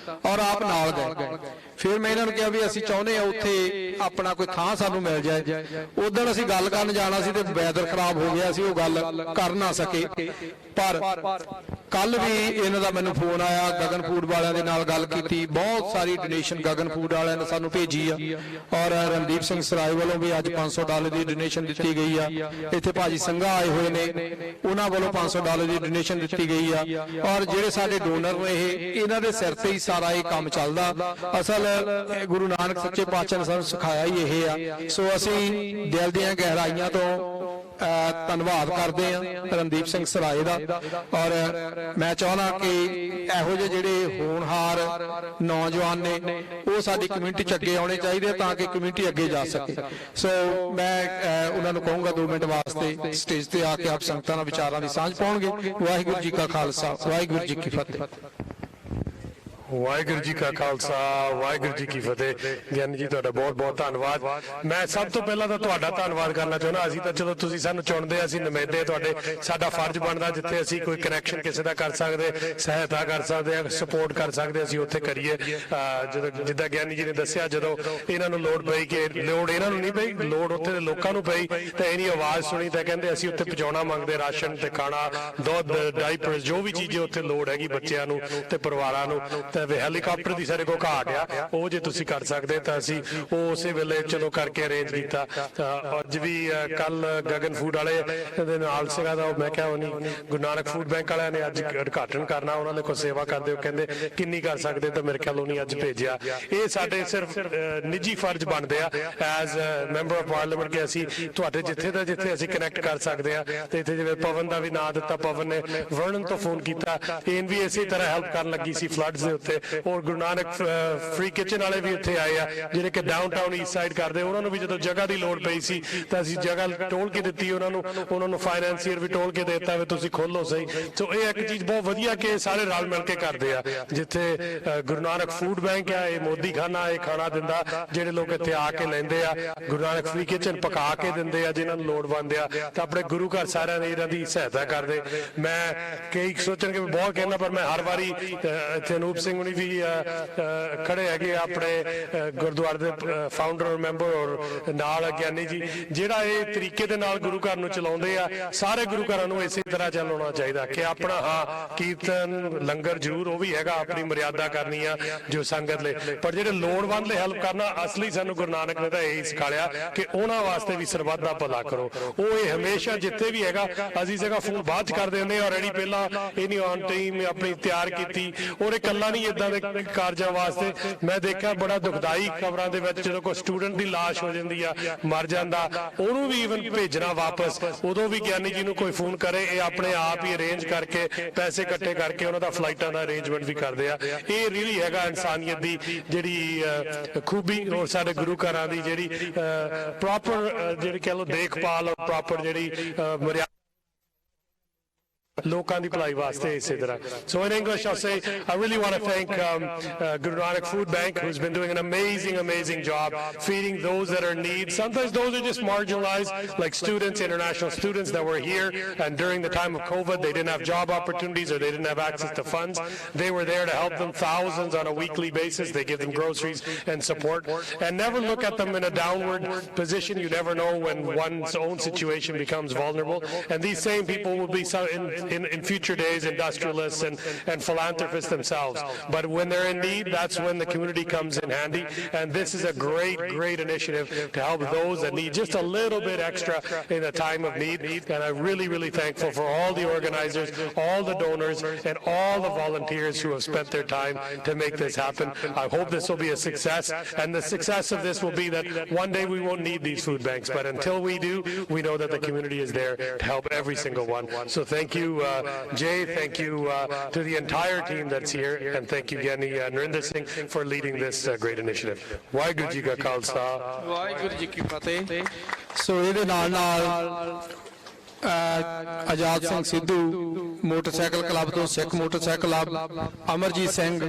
ਔਰ ਆਪ ਨਾਲ ਗਏ। ਫਿਰ ਮੈਂ ਇਹਨਾਂ ਨੂੰ ਕਿਹਾ ਵੀ ਅਸੀਂ ਚਾਹੁੰਦੇ ਆ ਉੱਥੇ ਆਪਣਾ ਕੋਈ ਥਾਂ ਸਾਨੂੰ ਮਿਲ ਜਾਏ। ਉਦੋਂ ਅਸੀਂ ਗੱਲ ਕਰਨ ਜਾਣਾ ਸੀ ਤੇ ਵੈਦਰ ਖਰਾਬ ਹੋ ਗਿਆ ਸੀ, ਉਹ ਗੱਲ ਕਰ ਨਾ ਸਕੇ। ਪਰ ਕੱਲ ਵੀ ਇਹਨਾਂ ਦਾ ਮੈਨੂੰ ਫੋਨ ਆਇਆ, ਗਗਨ ਫੂਡ ਵਾਲਿਆਂ ਦੇ ਨਾਲ ਗੱਲ ਕੀਤੀ। ਬਹੁਤ ਸਾਰੀ ਡੋਨੇਸ਼ਨ ਗਗਨ ਫੂਡ ਵਾਲਿਆਂ ਨੇ ਸਾਨੂੰ ਭੇਜੀ ਆ, ਔਰ ਰਣਦੀਪ ਸਿੰਘ ਸਰਾਏ ਵੱਲੋਂ ਵੀ ਅੱਜ $500 ਦੀ ਡੋਨੇਸ਼ਨ ਦਿੱਤੀ ਗਈ ਆ। ਇੱਥੇ ਭਾਜੀ ਸੰਘਾ ਆਏ ਹੋਏ ਨੇ, ਉਹਨਾਂ ਵੱਲੋਂ $500 ਦੀ ਡੋਨੇਸ਼ਨ ਦਿੱਤੀ ਗਈ ਆ। ਔਰ ਜਿਹੜੇ ਸਾਡੇ ਡੋਨਰ ਨੇ ਇਹਨਾਂ ਦੇ ਸਿਰ ਤੇ ਹੀ ਸਾਰਾ ਇਹ ਕੰਮ ਚੱਲਦਾ। ਅਸਲ ਗੁਰੂ ਨਾਨਕ ਸੱਚੇ ਪਾਤਸ਼ਾਹ ਨੇ ਸਾਨੂੰ ਸਿਖਾਇਆ ਹੀ ਇਹ ਆ। ਸੋ ਅਸੀਂ ਦਿਲ ਦੀਆਂ ਗਹਿਰਾਈਆਂ ਤੋਂ ਧੰਨਵਾਦ ਕਰਦੇ ਆ ਰਣਦੀਪ ਸਿੰਘ ਸਰਾਏ ਦਾ। ਔਰ ਮੈਂ ਚਾਹੁੰਦਾ ਕਿ ਇਹੋ ਜਿਹੇ ਜਿਹੜੇ ਹੋਣਹਾਰ ਨੌਜਵਾਨ ਨੇ ਉਹ ਸਾਡੀ ਕਮਿਊਨਿਟੀ 'ਚ ਅੱਗੇ ਆਉਣੇ ਚਾਹੀਦੇ ਤਾਂ ਕਿ ਕਮਿਊਨਿਟੀ ਅੱਗੇ ਜਾ ਸਕੇ। ਸੋ ਮੈਂ ਉਹਨਾਂ ਨੂੰ ਕਹੂੰਗਾ 2 ਮਿੰਟ ਵਾਸਤੇ ਸਟੇਜ ਤੇ ਆ ਕੇ ਆਪ ਸੰਗਤਾਂ ਨਾਲ ਵਿਚਾਰਾਂ ਦੀ ਸਾਂਝ ਪਾਉਣਗੇ। ਵਾਹਿਗੁਰੂ ਜੀ ਕਾ ਖਾਲਸਾ, ਵਾਹਿਗੁਰੂ ਜੀ ਕੀ ਫਤਿਹ। ਵਾਹਿਗੁਰੂ ਜੀ ਕਾ ਖਾਲਸਾ, ਵਾਹਿਗੁਰੂ ਜੀ ਕੀ ਫਤਿਹ। ਗਿਆਨੀ ਜੀ ਤੁਹਾਡਾ ਬਹੁਤ ਬਹੁਤ ਧੰਨਵਾਦ। ਮੈਂ ਸਭ ਤੋਂ ਪਹਿਲਾਂ ਤਾਂ ਤੁਹਾਡਾ ਧੰਨਵਾਦ ਕਰਨਾ ਚਾਹੁੰਦਾ। ਅਸੀਂ ਤਾਂ ਜਦੋਂ ਤੁਸੀਂ ਸਾਨੂੰ ਚੁਣਦੇ ਅਸੀਂ ਨੁਮਾਇੰਦੇ ਤੁਹਾਡੇ, ਸਾਡਾ ਫਰਜ਼ ਬਣਦਾ ਜਿੱਥੇ ਅਸੀਂ ਕੋਈ ਕਨੈਕਸ਼ਨ ਕਿਸੇ ਦਾ ਕਰ ਸਕਦੇ, ਸਹਾਇਤਾ ਕਰ ਸਕਦੇ ਆ, ਸਪੋਰਟ ਕਰ ਸਕਦੇ, ਅਸੀਂ ਉੱਥੇ ਕਰੀਏ। ਜਦੋਂ ਜਿੱਦਾਂ ਗਿਆਨੀ ਜੀ ਨੇ ਦੱਸਿਆ, ਜਦੋਂ ਇਹਨਾਂ ਨੂੰ ਲੋੜ ਪਈ, ਕਿ ਲੋੜ ਇਹਨਾਂ ਨੂੰ ਨਹੀਂ ਪਈ, ਲੋੜ ਉੱਥੇ ਦੇ ਲੋਕਾਂ ਨੂੰ ਪਈ, ਤਾਂ ਇਹਦੀ ਆਵਾਜ਼ ਸੁਣੀ ਤਾਂ ਕਹਿੰਦੇ ਅਸੀਂ ਉੱਥੇ ਪਹੁੰਚਾਉਣਾ ਮੰਗਦੇ, ਰਾਸ਼ਨ ਤੇ ਖਾਣਾ, ਦੁੱਧ, ਡਾਈਪਰ, ਜੋ ਵੀ ਚੀਜ਼ ਉੱਥੇ ਲੋੜ ਹੈਗੀ ਬੱਚਿਆਂ ਨੂੰ ਤੇ ਪਰਿਵਾਰਾਂ ਨੂੰ। ਹੈਲੀਕਾਪਟਰ ਦੀ ਸਾਡੇ ਕੋਲ ਘਾਟ ਆ, ਉਹ ਜੇ ਤੁਸੀਂ ਕਰ ਸਕਦੇ ਤਾਂ ਅਸੀਂ ਉਹ ਉਸੇ ਵੇਲੇ ਚਲੋ ਕਰਕੇ ਅਰੇਂਜ ਕੀਤਾ। ਅੱਜ ਵੀ ਕੱਲ ਗਗਨ ਫੂਡ ਵਾਲੇ ਦੇ ਨਾਲ ਸੀਗਾ ਤਾਂ ਮੈਂ ਕਿਹਾ ਗੁਰੂ ਨਾਨਕ ਫੂਡ ਬੈਂਕ ਵਾਲਿਆਂ ਨੇ ਅੱਜ ਉਦਘਾਟਨ ਕਰਨਾ, ਉਹਨਾਂ ਨੇ ਕੋਈ ਸੇਵਾ ਕਰਦੇ ਹੋ, ਕਹਿੰਦੇ ਕਿੰਨੀ ਕਰ ਸਕਦੇ, ਤਾਂ ਮੇਰੇ ਖਿਆਲ ਉਹਨੇ ਅੱਜ ਭੇਜਿਆ। ਇਹ ਸਾਡੇ ਸਿਰਫ ਨਿੱਜੀ ਫਰਜ਼ ਬਣਦੇ ਆ ਐਜ਼ ਮੈਂਬਰ ਆਫ ਪਾਰਲੀਮੈਂਟ ਕਿ ਅਸੀਂ ਤੁਹਾਡੇ ਜਿੱਥੇ ਅਸੀਂ ਕਨੈਕਟ ਕਰ ਸਕਦੇ ਆ। ਤੇ ਇੱਥੇ ਜਿਵੇਂ ਪਵਨ ਦਾ ਵੀ ਨਾਂ ਦਿੱਤਾ, ਪਵਨ ਨੇ ਵਰਣਨ ਤੋਂ ਫੋਨ ਕੀਤਾ, ਇਹ ਵੀ ਇਸੇ ਤਰ੍ਹਾਂ ਹੈਲਪ ਕਰਨ ਲੱਗੀ ਸੀ ਫਲੱਡਸ ਦੇ ਉੱਤੇ। ਔਰ ਗੁਰੂ ਨਾਨਕ ਫ੍ਰੀ ਕਿਚਨ ਵਾਲੇ ਵੀ ਇੱਥੇ ਆਏ ਆ, ਜਿਹੜੇ ਕਿ ਡਾਊਨਟਾਊਨ ਈਸਟ ਸਾਈਡ ਕਰਦੇ। ਉਹਨਾਂ ਨੂੰ ਵੀ ਜਦੋਂ ਜਗ੍ਹਾ ਦੀ ਲੋੜ ਪਈ ਸੀ ਤਾਂ ਅਸੀਂ ਜਗ੍ਹਾ ਟੋਲ ਕੇ ਦਿੱਤੀ ਉਹਨਾਂ ਨੂੰ ਫਾਈਨੈਂਸੀਅਰ ਵੀ ਟੋਲ ਕੇ ਦਿੱਤਾ ਵੀ ਤੁਸੀਂ ਖੋਲੋ ਸਹੀ। ਸੋ ਇਹ ਇੱਕ ਚੀਜ਼ ਬਹੁਤ ਵਧੀਆ ਕਿ ਸਾਰੇ ਰਲ ਮਿਲ ਕੇ ਕਰਦੇ ਆ। ਜਿੱਥੇ ਗੁਰੂ ਨਾਨਕ ਫੂਡ ਬੈਂਕ ਆ, ਇਹ ਮੋਦੀ ਖਾਨਾ, ਇਹ ਖਾਣਾ ਦਿੰਦਾ, ਜਿਹੜੇ ਲੋਕ ਇੱਥੇ ਆ ਕੇ ਲੈਂਦੇ ਆ। ਗੁਰੂ ਨਾਨਕ ਫ੍ਰੀ ਕਿਚਨ ਪਕਾ ਕੇ ਦਿੰਦੇ ਆ ਜਿਨ੍ਹਾਂ ਨੂੰ ਲੋੜਵੰਦ ਆ, ਤਾਂ ਆਪਣੇ ਗੁਰੂ ਘਰ ਸਾਰਿਆਂ ਨੇ ਇਹਨਾਂ ਦੀ ਸਹਾਇਤਾ ਕਰਦੇ। ਮੈਂ ਕਈ ਸੋਚਣਗੇ ਬਹੁਤ ਕਹਿੰਦਾ, ਪਰ ਮੈਂ ਹਰ ਵਾਰੀ ਇੱਥੇ ਅਨੂਪ ਸਿੰਘ ਹੁਣੀ ਵੀ ਖੜੇ ਹੈਗੇ ਆਪਣੇ ਗੁਰਦੁਆਰੇ ਦੇ ਫਾਊਂਡਰ ਔਰ ਮੈਂਬਰ, ਔਰ ਨਾਲ ਗਿਆਨੀ ਜੀ, ਜਿਹੜਾ ਇਹ ਤਰੀਕੇ ਦੇ ਨਾਲ ਗੁਰੂ ਘਰ ਨੂੰ ਚਲਾਉਂਦੇ ਆ। ਸਾਰੇ ਗੁਰੂ ਘਰਾਂ ਨੂੰ ਇਸੇ ਤਰ੍ਹਾਂ ਚਲਾਉਣਾ ਚਾਹੀਦਾ ਕਿ ਆਪਣਾ ਕੀਰਤਨ ਲੰਗਰ ਜ਼ਰੂਰ ਉਹ ਵੀ ਹੈਗਾ, ਆਪਣੀ ਮਰਿਆਦਾ ਕਰਨੀ ਆ ਜੋ ਸੰਗਤ ਲਈ, ਪਰ ਜਿਹੜੇ ਲੋੜਵੰਦ ਲਈ ਹੈਲਪ ਕਰਨਾ ਅਸਲੀ ਸਾਨੂੰ ਗੁਰੂ ਨਾਨਕ ਨੇ ਤਾਂ ਇਹੀ ਸਿਖਾਇਆ ਕਿ ਉਹਨਾਂ ਵਾਸਤੇ ਵੀ ਸਰਬੱਤ ਦਾ ਭਲਾ ਕਰੋ। ਉਹ ਇਹ ਹਮੇਸ਼ਾ ਜਿੱਥੇ ਵੀ ਹੈਗਾ, ਅਸੀਂ ਜਗ੍ਹਾ ਫੋਨ ਬਾਅਦ ਚ ਕਰ ਦਿੰਦੇ ਆ, ਆਲਰੇਡੀ ਪਹਿਲਾਂ ਇਹਨੀ ਔਨ ਟਾਈਮ ਆਪਣੀ ਤਿਆਰ ਕੀਤੀ। ਔਰ ਇਹ ਕੱਲਾ ਨਹੀਂ ਇਦਾਂ ਦੇ ਕਾਰਜਾਂ ਵਾਸਤੇ ਮੈਂ ਦੇਖਿਆ ਬੜਾ ਦੁਖਦਾਈ ਖਬਰਾਂ ਦੇ ਵਿੱਚ, ਜਦੋਂ ਕੋਈ ਸਟੂਡੈਂਟ ਦੀ ਲਾਸ਼ ਹੋ ਜਾਂਦੀ ਆ, ਮਰ ਜਾਂਦਾ, ਉਹਨੂੰ ਵੀ ਇਵਨ ਭੇਜਣਾ ਵਾਪਸ, ਉਦੋਂ ਵੀ ਗਿਆਨੀ ਜੀ ਨੂੰ ਕੋਈ ਫੋਨ ਕਰੇ, ਇਹ ਆਪਣੇ ਆਪ ਹੀ ਅਰੇਂਜ ਕਰਕੇ ਪੈਸੇ ਇਕੱਠੇ ਕਰਕੇ ਉਹਨਾਂ ਦਾ ਫਲਾਈਟਾਂ ਦਾ ਅਰੇਂਜਮੈਂਟ ਵੀ ਕਰਦੇ ਆ। ਇਹ ਰੀਅਲੀ ਹੈਗਾ ਇਨਸਾਨੀਅਤ ਦੀ ਜਿਹੜੀ ਖੂਬੀ, ਔਰ ਸਾਡੇ ਗੁਰੂ ਘਰਾਂ ਦੀ ਜਿਹੜੀ ਪ੍ਰੋਪਰ ਜਿਹੜੀ ਕਹਿ ਲਓ ਦੇਖਭਾਲ, ਔਰ ਪ੍ਰੋਪਰ ਜਿਹੜੀ ਮਰਿਆਦਾ ਲੋਕਾਂ ਦੀ ਭਲਾਈ ਵਾਸਤੇ ਇਸੇ ਤਰ੍ਹਾਂ So in English I'll say I really want to thank Guru Nanak Food Bank, who's been doing an amazing job feeding those that are in need. Sometimes those are just marginalized, like students, international students that were here, and during the time of COVID they didn't have job opportunities or they didn't have access to funds. They were there to help them, thousands on a weekly basis. They give them groceries and support, and never look at them in a downward position. You never know when one's own situation becomes vulnerable, and these same people will be in future days industrialists and philanthropists themselves. But when they're in need, that's when the community comes in handy, and this is a great initiative to help those that need just a little bit extra in a time of need. And I'm really thankful for all the organizers, all the donors, and all the volunteers who have spent their time to make this happen. I hope this will be a success, and the success of this will be that one day we won't need these food banks, but until we do, we know that the community is there to help every single one. So thank you, Jay, thank you to the entire team that's here, and thank you Gyani Narinder Singh for leading this great initiative. Waheguru Ji Ka Khalsa, Waheguru ji ਕੀ ਫਤਿਹ। ਸੋ ਇਹਦੇ ਨਾਲ ਆਜ਼ਾਦ Singh Sidhu motorcycle club ਤੋਂ ਸਿੱਖ motorcycle club, Amarjit Singh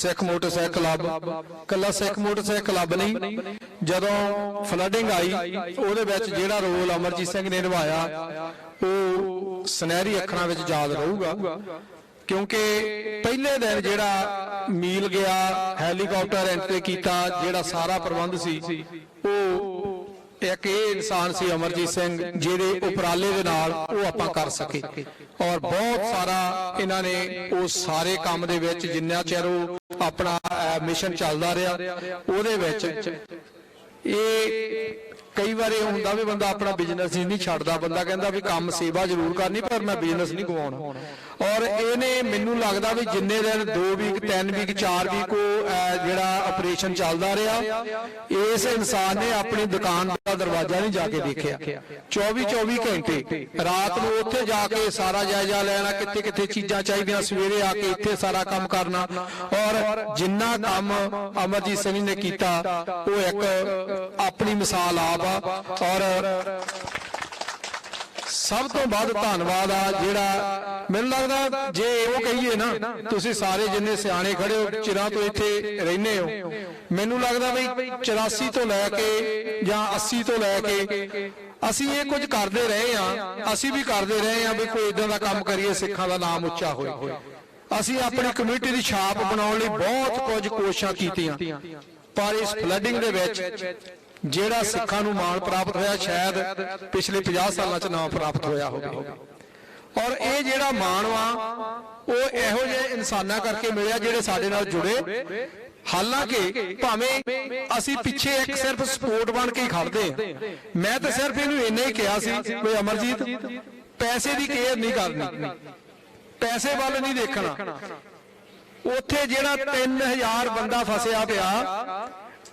ਸਿੱਖ motorcycle club, ਕੱਲਾ ਸਿੱਖ motorcycle club ਨਹੀਂ, ਜਦੋਂ flooding ਆਈ ਉਹਦੇ ਵਿੱਚ ਜਿਹੜਾ role Amarjit Singh ਨੇ ਨਿਭਾਇਆ ਉਹ ਸੁਨਹਿਰੀ ਅੱਖਰਾਂ ਵਿੱਚ ਯਾਦ ਰਹੂਗਾ, ਕਿਉਂਕਿ ਪਹਿਲੇ ਦਿਨ ਜਿਹੜਾ ਮੀਲ ਗਿਆ, ਹੈਲੀਕਾਪਟਰ ਐਂਟਰੀ ਕੀਤਾ, ਜਿਹੜਾ ਸਾਰਾ ਪ੍ਰਬੰਧ ਸੀ ਉਹ ਇੱਕ ਇਹ ਇਨਸਾਨ ਸੀ ਅਮਰਜੀਤ ਸਿੰਘ, ਜਿਹਦੇ ਉਪਰਾਲੇ ਦੇ ਨਾਲ ਉਹ ਆਪਾਂ ਕਰ ਸਕੇ। ਔਰ ਬਹੁਤ ਸਾਰਾ ਇਹਨਾਂ ਨੇ ਉਸ ਸਾਰੇ ਕੰਮ ਦੇ ਵਿੱਚ ਜਿੰਨਾ ਚਿਰ ਉਹ ਆਪਣਾ ਮਿਸ਼ਨ ਚੱਲਦਾ ਰਿਹਾ ਉਹਦੇ ਵਿੱਚ ਇਹ ਕਈ ਵਾਰ ਇਹ ਹੁੰਦਾ ਵੀ ਬੰਦਾ ਆਪਣਾ ਬਿਜ਼ਨਸ ਨਹੀਂ ਛੱਡਦਾ, ਬੰਦਾ ਕਹਿੰਦਾ ਵੀ ਕੰਮ ਸੇਵਾ ਜ਼ਰੂਰ ਕਰਨੀ ਪਰ ਮੈਂ ਬਿਜ਼ਨਸ ਨਹੀਂ ਗਵਾਉਣਾ। ਔਰ ਇਹਨੇ ਮੈਨੂੰ ਲੱਗਦਾ ਵੀ ਜਿੰਨੇ ਦਿਨ 2 ਵੀਕ 3 ਵੀਕ 4 ਵੀਕ ਉਹ ਜਿਹੜਾ ਆਪਰੇਸ਼ਨ ਚੱਲਦਾ ਰਿਹਾ, ਇਸ ਇਨਸਾਨ ਨੇ ਆਪਣੀ ਦੁਕਾਨ ਦਾ ਦਰਵਾਜ਼ਾ ਨਹੀਂ ਜਾ ਕੇ ਦੇਖਿਆ। 24 ਘੰਟੇ ਰਾਤ ਨੂੰ ਉੱਥੇ ਜਾ ਕੇ ਸਾਰਾ ਜਾਇਜ਼ਾ ਲੈਣਾ, ਕਿੱਥੇ ਕਿੱਥੇ ਚੀਜ਼ਾਂ ਚਾਹੀਦੀਆਂ, ਸਵੇਰੇ ਆ ਕੇ ਇੱਥੇ ਸਾਰਾ ਕੰਮ ਕਰਨਾ। ਔਰ ਜਿੰਨਾ ਕੰਮ ਅਮਰਜੀਤ ਸਿੰਘ ਨੇ ਕੀਤਾ ਉਹ ਇੱਕ ਆਪਣੀ ਮਿਸਾਲ ਆਪ ਆ। ਔਰ ਸਭ ਤੋਂ ਵੱਧ ਧੰਨਵਾਦ ਆ ਜਿਹੜਾ ਮੈਨੂੰ ਲੱਗਦਾ, ਜੇ ਉਹ ਕਹੀਏ ਨਾ, ਤੁਸੀਂ ਸਾਰੇ ਜਿੰਨੇ ਸਿਆਣੇ ਖੜੇ ਹੋ ਚਿਰਾਂ ਤੋਂ ਇੱਥੇ ਰਹਿੰਦੇ ਹੋ, ਮੈਨੂੰ ਲੱਗਦਾ ਵੀ 84 ਤੋਂ ਲੈ ਕੇ ਜਾਂ 80 ਤੋਂ ਲੈ ਕੇ ਅਸੀਂ ਇਹ ਕੁਝ ਕਰਦੇ ਰਹੇ ਆ, ਅਸੀਂ ਵੀ ਕਰਦੇ ਰਹੇ ਆ ਵੀ ਕੋਈ ਇਦਾਂ ਦਾ ਕੰਮ ਕਰੀਏ ਸਿੱਖਾਂ ਦਾ ਨਾਮ ਉੱਚਾ ਹੋਏ। ਅਸੀਂ ਆਪਣੀ ਕਮਿਊਨਿਟੀ ਦੀ ਛਾਪ ਬਣਾਉਣ ਲਈ ਬਹੁਤ ਕੁਝ ਕੋਸ਼ਿਸ਼ਾਂ ਕੀਤੀਆਂ, ਪਰ ਇਸ ਫਲੱਡਿੰਗ ਦੇ ਵਿੱਚ ਜਿਹੜਾ ਸਿੱਖਾਂ ਨੂੰ ਮਾਣ ਪ੍ਰਾਪਤ ਹੋਇਆ ਸ਼ਾਇਦ ਪਿਛਲੇ 50 ਸਾਲਾਂ 'ਚ ਨਾ ਪ੍ਰਾਪਤ ਹੋਇਆ ਹੋਵੇ। ਔਰ ਇਹ ਜਿਹੜਾ ਮਾਣ ਵਾ ਉਹ ਇਹੋ ਜਿਹੇ ਇਨਸਾਨਾਂ ਕਰਕੇ ਮਿਲਿਆ ਜਿਹੜੇ ਸਾਡੇ ਨਾਲ ਜੁੜੇ। ਹਾਲਾਂਕਿ ਭਾਵੇਂ ਅਸੀਂ ਪਿੱਛੇ ਇੱਕ ਸਿਰਫ ਸਪੋਰਟ ਬਣ ਕੇ ਹੀ ਖੜਦੇ ਆ, ਮੈਂ ਤਾਂ ਸਿਰਫ ਇਹਨੂੰ ਇੰਨਾ ਹੀ ਕਿਹਾ ਸੀ ਵੀ ਅਮਰਜੀਤ ਪੈਸੇ ਦੀ ਕੇਅਰ ਨਹੀਂ ਕਰਨੀ, ਪੈਸੇ ਵੱਲ ਨਹੀਂ ਦੇਖਣਾ। ਉੱਥੇ ਜਿਹੜਾ 3000 ਬੰਦਾ ਫਸਿਆ ਪਿਆ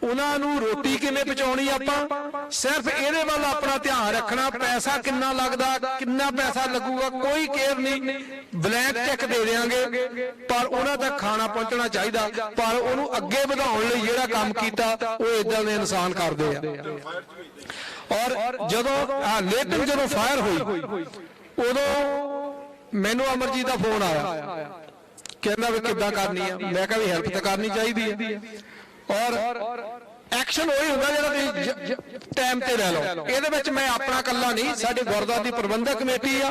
ਉਹਨਾਂ ਨੂੰ ਰੋਟੀ ਕਿਵੇਂ ਪਹੁੰਚਾਉਣੀ, ਆਪਾਂ ਸਿਰਫ ਇਹਦੇ ਵੱਲ ਆਪਣਾ ਧਿਆਨ ਰੱਖਣਾ। ਪੈਸਾ ਕਿੰਨਾ ਲੱਗਦਾ, ਕਿੰਨਾ ਪੈਸਾ ਲੱਗੂਗਾ, ਕੋਈ ਕੇਅਰ ਨਹੀਂ, ਬਲੈਂਕ ਚੈੱਕ ਦੇ ਦੇਾਂਗੇ, ਪਰ ਉਹਨਾਂ ਤੱਕ ਖਾਣਾ ਪਹੁੰਚਣਾ ਚਾਹੀਦਾ। ਪਰ ਉਹਨੂੰ ਅੱਗੇ ਵਧਾਉਣ ਲਈ ਜਿਹੜਾ ਕੰਮ ਕੀਤਾ ਉਹ ਇਦਾਂ ਦੇ ਇਨਸਾਨ ਕਰਦੇ ਆ। ਔਰ ਜਦੋਂ ਫਾਇਰ ਹੋਈ ਉਦੋਂ ਮੈਨੂੰ ਅਮਰਜੀਤ ਦਾ ਫੋਨ ਆਇਆ, ਕਹਿੰਦਾ ਵੀ ਕਿੱਦਾਂ ਕਰਨੀ ਆ। ਮੈਂ ਕਿਹਾ ਵੀ ਹੈਲਪ ਤਾਂ ਕਰਨੀ ਚਾਹੀਦੀ ਹੈ। ਔਰ ਐਕਸ਼ਨ ਉਹੀ ਹੁੰਦਾ ਜਿਹੜਾ ਤੁਸੀਂ ਟਾਈਮ ਤੇ ਲੈ ਲਓ। ਇਹਦੇ ਵਿੱਚ ਮੈਂ ਆਪਣਾ ਇਕੱਲਾ ਨਹੀਂ, ਸਾਡੇ ਗੁਰਦੁਆਰਾ ਦੀ ਪ੍ਰਬੰਧਕ ਕਮੇਟੀ ਆ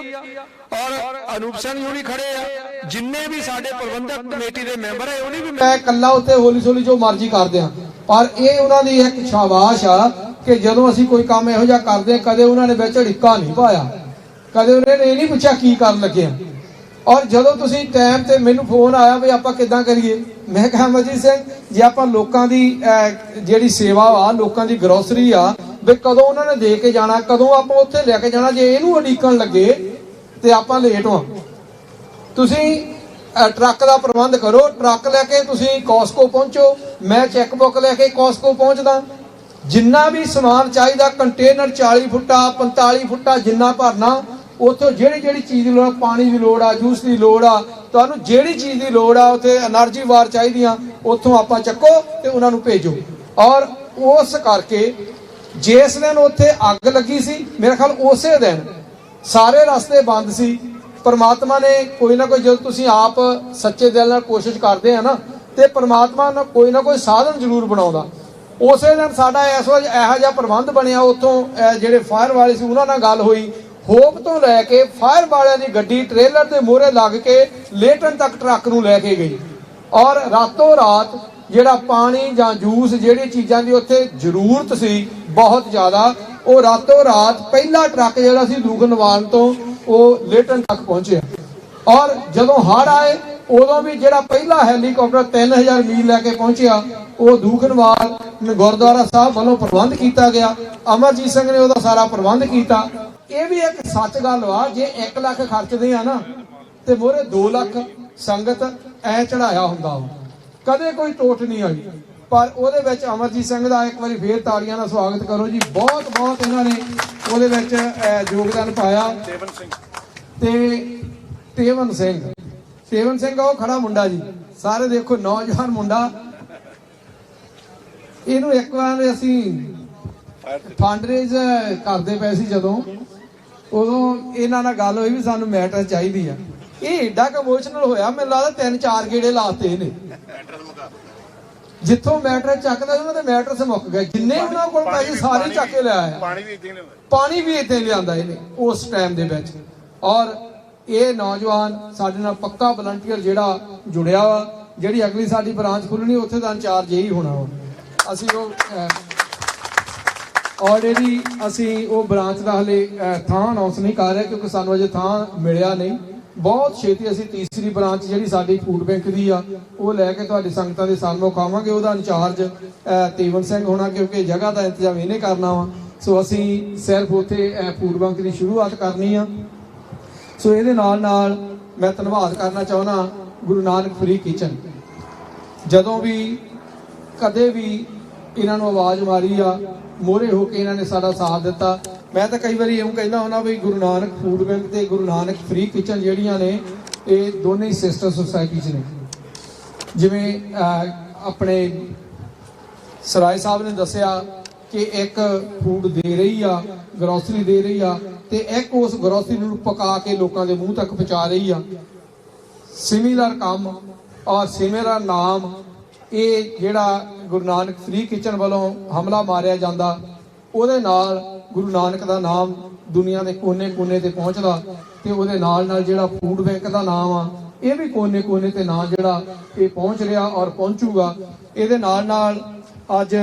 ਔਰ ਅਨੂਪ ਸਿੰਘ ਜੀ ਖੜੇ ਆ, ਜਿੰਨੇ ਵੀ ਸਾਡੇ ਪ੍ਰਬੰਧਕ ਕਮੇਟੀ ਦੇ ਮੈਂਬਰ ਆ ਉਹਨੇ ਵੀ ਮੈਂ ਇਕੱਲਾ ਉੱਤੇ ਹੌਲੀ ਹੌਲੀ ਜੋ ਮਰਜ਼ੀ ਕਰਦੇ ਆ। ਪਰ ਇਹ ਉਹਨਾਂ ਦੀ ਇੱਕ ਸ਼ਾਬਾਸ਼ ਆ ਕਿ ਜਦੋਂ ਅਸੀਂ ਕੋਈ ਕੰਮ ਇਹੋ ਜਿਹਾ ਕਰਦੇ ਕਦੇ ਉਹਨਾਂ ਨੇ ਵਿੱਚ ਢਿੱਕਾ ਨਹੀਂ ਪਾਇਆ, ਕਦੇ ਉਹਨਾਂ ਨੇ ਇਹ ਨਹੀਂ ਪੁੱਛਿਆ ਕੀ ਕਰਨ ਲੱਗੇ। ਔਰ ਜਦੋਂ ਤੁਸੀਂ ਟਾਈਮ ਤੇ ਮੈਨੂੰ ਫੋਨ ਆਇਆ ਵੀ ਆਪਾਂ ਕਿੱਦਾਂ ਕਰੀਏ, ਮੈਂ ਕਿਹਾ ਅਮਰਜੀਤ ਸਿੰਘ ਜੇ ਆਪਾਂ ਲੋਕਾਂ ਦੀ ਜਿਹੜੀ ਸੇਵਾ ਆ, ਲੋਕਾਂ ਦੀ ਗਰੋਸਰੀ ਆ, ਵੀ ਕਦੋਂ ਉਹਨਾਂ ਨੇ ਦੇ ਕੇ ਜਾਣਾ, ਕਦੋਂ ਆਪਾਂ ਉੱਥੇ ਲੈ ਕੇ ਜਾਣਾ, ਜੇ ਇਹਨੂੰ ਉਡੀਕਣ ਲੱਗੇ ਤੇ ਆਪਾਂ ਲੇਟ ਹਾਂ। ਤੁਸੀਂ ਟਰੱਕ ਦਾ ਪ੍ਰਬੰਧ ਕਰੋ, ਟਰੱਕ ਲੈ ਕੇ ਤੁਸੀਂ ਕੋਸਕੋ ਪਹੁੰਚੋ, ਮੈਂ ਚੈੱਕ ਬੁੱਕ ਲੈ ਕੇ ਕੋਸਕੋ ਪਹੁੰਚਦਾ, ਜਿੰਨਾ ਵੀ ਸਮਾਨ ਚਾਹੀਦਾ ਕੰਟੇਨਰ 40 ਫੁੱਟਾ 45 ਫੁੱਟਾ ਜਿੰਨਾ ਭਰਨਾ, ਉੱਥੋਂ ਜਿਹੜੀ ਚੀਜ਼ ਦੀ ਲੋੜ, ਪਾਣੀ ਦੀ ਲੋੜ ਆ, ਜੂਸ ਦੀ ਲੋੜ ਆ, ਤੁਹਾਨੂੰ ਜਿਹੜੀ ਚੀਜ਼ ਦੀ ਲੋੜ ਆ, ਉੱਥੇ એનર્ਜੀ ਵਾਰ ਚਾਹੀਦੀਆਂ, ਉੱਥੋਂ ਆਪਾਂ ਚੱਕੋ ਤੇ ਉਹਨਾਂ ਨੂੰ ਭੇਜੋ। ਔਰ ਉਸ ਕਰਕੇ ਜਿਸ ਦਿਨ ਉੱਥੇ ਅੱਗ ਲੱਗੀ ਸੀ, ਮੇਰੇ ਖਿਆਲ ਉਸੇ ਦਿਨ ਸਾਰੇ ਰਸਤੇ ਬੰਦ ਸੀ परमात्मा ने कोई ना कोई, जो तुसीं आप सच्चे दिल नाल कोशिश करते हैं ना, तो परमात्मा ना कोई साधन जरूर बनाउंदा। उसे दिन साडा इस वार इहो जिहा प्रबंध बनिया, उत्थों ਜਿਹੜੇ फायर वाले सी उन्हां नाल गल होई, होप तो लैके फायर वालियां दी गड्डी ट्रेलर दे मोहरे लग के लेटन तक ट्रक नूं लैके गई, और रातों रात ਜਿਹੜਾ पानी ਜਾਂ जूस ਜਿਹੜੀ ਚੀਜ਼ਾਂ ਦੀ ਉੱਥੇ ਜ਼ਰੂਰਤ ਸੀ बहुत ਜ਼ਿਆਦਾ, ਉਹ ਰਾਤੋਂ ਰਾਤ ਪਹਿਲਾ ਟਰੱਕ ਜਿਹੜਾ ਸੀ ਦੂਖਨਿਵਾਰਨ ਤੋਂ ਉਹ ਲੇਟਨ ਤੱਕ ਪਹੁੰਚਿਆ। ਔਰ ਜਦੋਂ ਹੜ੍ਹ ਆਏ ਉਦੋਂ ਵੀ ਜਿਹੜਾ ਪਹਿਲਾ ਹੈਲੀਕਾਪਟਰ 3000 ਮੀਲ ਲੈ ਕੇ ਪਹੁੰਚਿਆ, ਉਹ ਦੂਖਨਿਵਾਰਨ ਗੁਰਦੁਆਰਾ ਸਾਹਿਬ ਵੱਲੋਂ ਪ੍ਰਬੰਧ ਕੀਤਾ ਗਿਆ। ਅਮਰਜੀਤ ਸਿੰਘ ਨੇ ਉਹਦਾ ਸਾਰਾ ਪ੍ਰਬੰਧ ਕੀਤਾ। ਇਹ ਵੀ ਇੱਕ ਸੱਚ ਗੱਲ ਵਾ, ਜੇ 1 ਲੱਖ ਖਰਚਦੇ ਆ ਨਾ ਤੇ ਮੋਰੇ 2 ਲੱਖ ਸੰਗਤ ਐ ਚੜਾਇਆ ਹੁੰਦਾ ਵਾ, ਕਦੇ ਕੋਈ ਟੋਟ ਨਹੀਂ ਆਈ। ਪਰ ਉਹਦੇ ਵਿੱਚ ਅਮਰਜੀਤ ਸਿੰਘ ਦਾ ਇੱਕ ਵਾਰੀ ਫੇਰ ਤਾੜੀਆਂ ਨਾਲ ਸਵਾਗਤ ਕਰੋ ਜੀ। ਬਹੁਤ ਬਹੁਤ ਇਹਨਾਂ ਨੇ ਉਹਦੇ ਵਿੱਚ ਯੋਗਦਾਨ ਪਾਇਆ। ਤੇਵਨ ਸਿੰਘ ਉਹ ਖੜਾ ਮੁੰਡਾ ਜੀ, ਸਾਰੇ ਦੇਖੋ ਨੌਜਵਾਨ ਮੁੰਡਾ। ਇਹਨੂੰ ਇੱਕ ਵਾਰ ਅਸੀਂ ਫੰਡਰੇਜ਼ ਕਰਦੇ ਪਏ ਸੀ ਜਦੋਂ, ਉਦੋਂ ਇਹਨਾਂ ਨਾਲ ਗੱਲ ਹੋਈ ਵੀ ਸਾਨੂੰ ਮੈਟਰ ਚਾਹੀਦੀ ਆ। ਇਹ ਏਡਾ ਕੁ ਇਮੋਸ਼ਨਲ ਹੋਇਆ, ਮੈਨੂੰ ਲੱਗਦਾ 3-4 ਗੇੜੇ ਲਾਤੇ ਇਹਨੇ। ਜਿੱਥੋਂ ਮੈਟਰ ਚੱਕਦਾ ਉਹਨਾਂ ਦੇ ਮੈਟਰ ਮੁੱਕ ਗਏ, ਜਿੰਨੇ ਉਹਨਾਂ ਕੋਲ ਪੈਸੇ ਸਾਰੇ ਚੱਕ ਕੇ ਲਿਆਇਆ। ਪਾਣੀ ਵੀ ਇੱਥੇ ਲਿਆਂਦਾ ਇਹਨੇ ਉਸ ਟਾਈਮ ਦੇ ਵਿੱਚ। ਔਰ ਇਹ ਨੌਜਵਾਨ ਸਾਡੇ ਨਾਲ ਪੱਕਾ ਵਲੰਟੀਅਰ ਜਿਹੜਾ ਜੁੜਿਆ ਵਾ, ਜਿਹੜੀ ਅਗਲੀ ਸਾਡੀ ਬ੍ਰਾਂਚ ਖੁੱਲਣੀ ਉੱਥੇ ਦਾ ਇੰਚਾਰਜ ਇਹੀ ਹੋਣਾ ਵਾ। ਅਸੀਂ ਉਹ ਆਲਰੇਡੀ ਅਸੀਂ ਉਹ ਬ੍ਰਾਂਚ ਦਾ ਹਲੇ ਥਾਂ ਅਨਾਉਂਸ ਨਹੀਂ ਕਰ ਰਹੇ, ਕਿਉਂਕਿ ਸਾਨੂੰ ਅਜੇ ਥਾਂ ਮਿਲਿਆ ਨਹੀਂ। ਬਹੁਤ ਛੇਤੀ ਅਸੀਂ ਤੀਸਰੀ ਬ੍ਰਾਂਚ ਜਿਹੜੀ ਸਾਡੀ ਫੂਡ ਬੈਂਕ ਦੀ ਆ ਉਹ ਲੈ ਕੇ ਤੁਹਾਡੀ ਸੰਗਤਾਂ ਦੇ ਸਾਹਮਣੇ ਖਾਵਾਂਗੇ। ਉਹਦਾ ਇੰਚਾਰਜ ਤੇਵਨ ਸਿੰਘ ਹੋਣਾ, ਕਿਉਂਕਿ ਜਗ੍ਹਾ ਦਾ ਇੰਤਜ਼ਾਮ ਇਹਨੇ ਕਰਨਾ ਵਾ। ਸੋ ਅਸੀਂ ਸਿਰਫ ਉੱਥੇ ਫੂਡ ਬੈਂਕ ਦੀ ਸ਼ੁਰੂਆਤ ਕਰਨੀ ਆ। ਸੋ ਇਹਦੇ ਨਾਲ ਮੈਂ ਧੰਨਵਾਦ ਕਰਨਾ ਚਾਹੁੰਦਾ ਗੁਰੂ ਨਾਨਕ ਫ੍ਰੀ ਕਿਚਨ। ਜਦੋਂ ਵੀ ਕਦੇ ਵੀ ਇਹਨਾਂ ਨੂੰ ਆਵਾਜ਼ ਮਾਰੀ ਆ, ਮੋਹਰੇ ਹੋ ਕੇ ਇਹਨਾਂ ਨੇ ਸਾਡਾ ਸਾਥ ਦਿੱਤਾ। ਮੈਂ ਤਾਂ ਕਈ ਵਾਰੀ ਇਉਂ ਕਹਿੰਦਾ ਹੁੰਦਾ ਵੀ ਗੁਰੂ ਨਾਨਕ ਫੂਡ ਬੈਂਕ ਤੇ ਗੁਰੂ ਨਾਨਕ ਫ੍ਰੀ ਕਿਚਨ ਜਿਹੜੀਆਂ ਨੇ ਇਹ ਦੋਨੇ ਹੀ ਸਿਸਟਰ ਸੁਸਾਇਟੀਜ਼ ਨੇ। ਜਿਵੇਂ ਆਪਣੇ ਸਰਾਏ ਸਾਹਿਬ ਨੇ ਦੱਸਿਆ ਕਿ ਇੱਕ ਫੂਡ ਦੇ ਰਹੀ ਆ, ਗਰੋਸਰੀ ਦੇ ਰਹੀ ਆ, ਤੇ ਇੱਕ ਉਸ ਗਰੋਸਰੀ ਨੂੰ ਪਕਾ ਕੇ ਲੋਕਾਂ ਦੇ ਮੂੰਹ ਤੱਕ ਪਹੁੰਚਾ ਰਹੀ ਆ। ਸਿਮਿਲਰ ਕੰਮ ਔਰ ਸਿਮਿਲਰ ਨਾਮ, ਇਹ ਜਿਹੜਾ ਗੁਰੂ ਨਾਨਕ ਫ੍ਰੀ ਕਿਚਨ ਵੱਲੋਂ ਹਮਲਾ ਮਾਰਿਆ ਜਾਂਦਾ, ਉਹਦੇ ਨਾਲ ਗੁਰੂ ਨਾਨਕ ਦਾ ਨਾਮ ਦੁਨੀਆ ਦੇ ਕੋਨੇ-ਕੋਨੇ ਤੇ ਪਹੁੰਚਦਾ, ਤੇ ਉਹਦੇ ਨਾਲ ਜਿਹੜਾ ਫੂਡ ਬੈਂਕ ਦਾ ਨਾਮ ਆ ਇਹ ਵੀ ਕੋਨੇ-ਕੋਨੇ ਤੇ ਨਾਂ ਜਿਹੜਾ ਇਹ ਪਹੁੰਚ ਰਿਹਾ ਔਰ ਪਹੁੰਚੂਗਾ। ਇਹਦੇ ਨਾਲ ਅੱਜ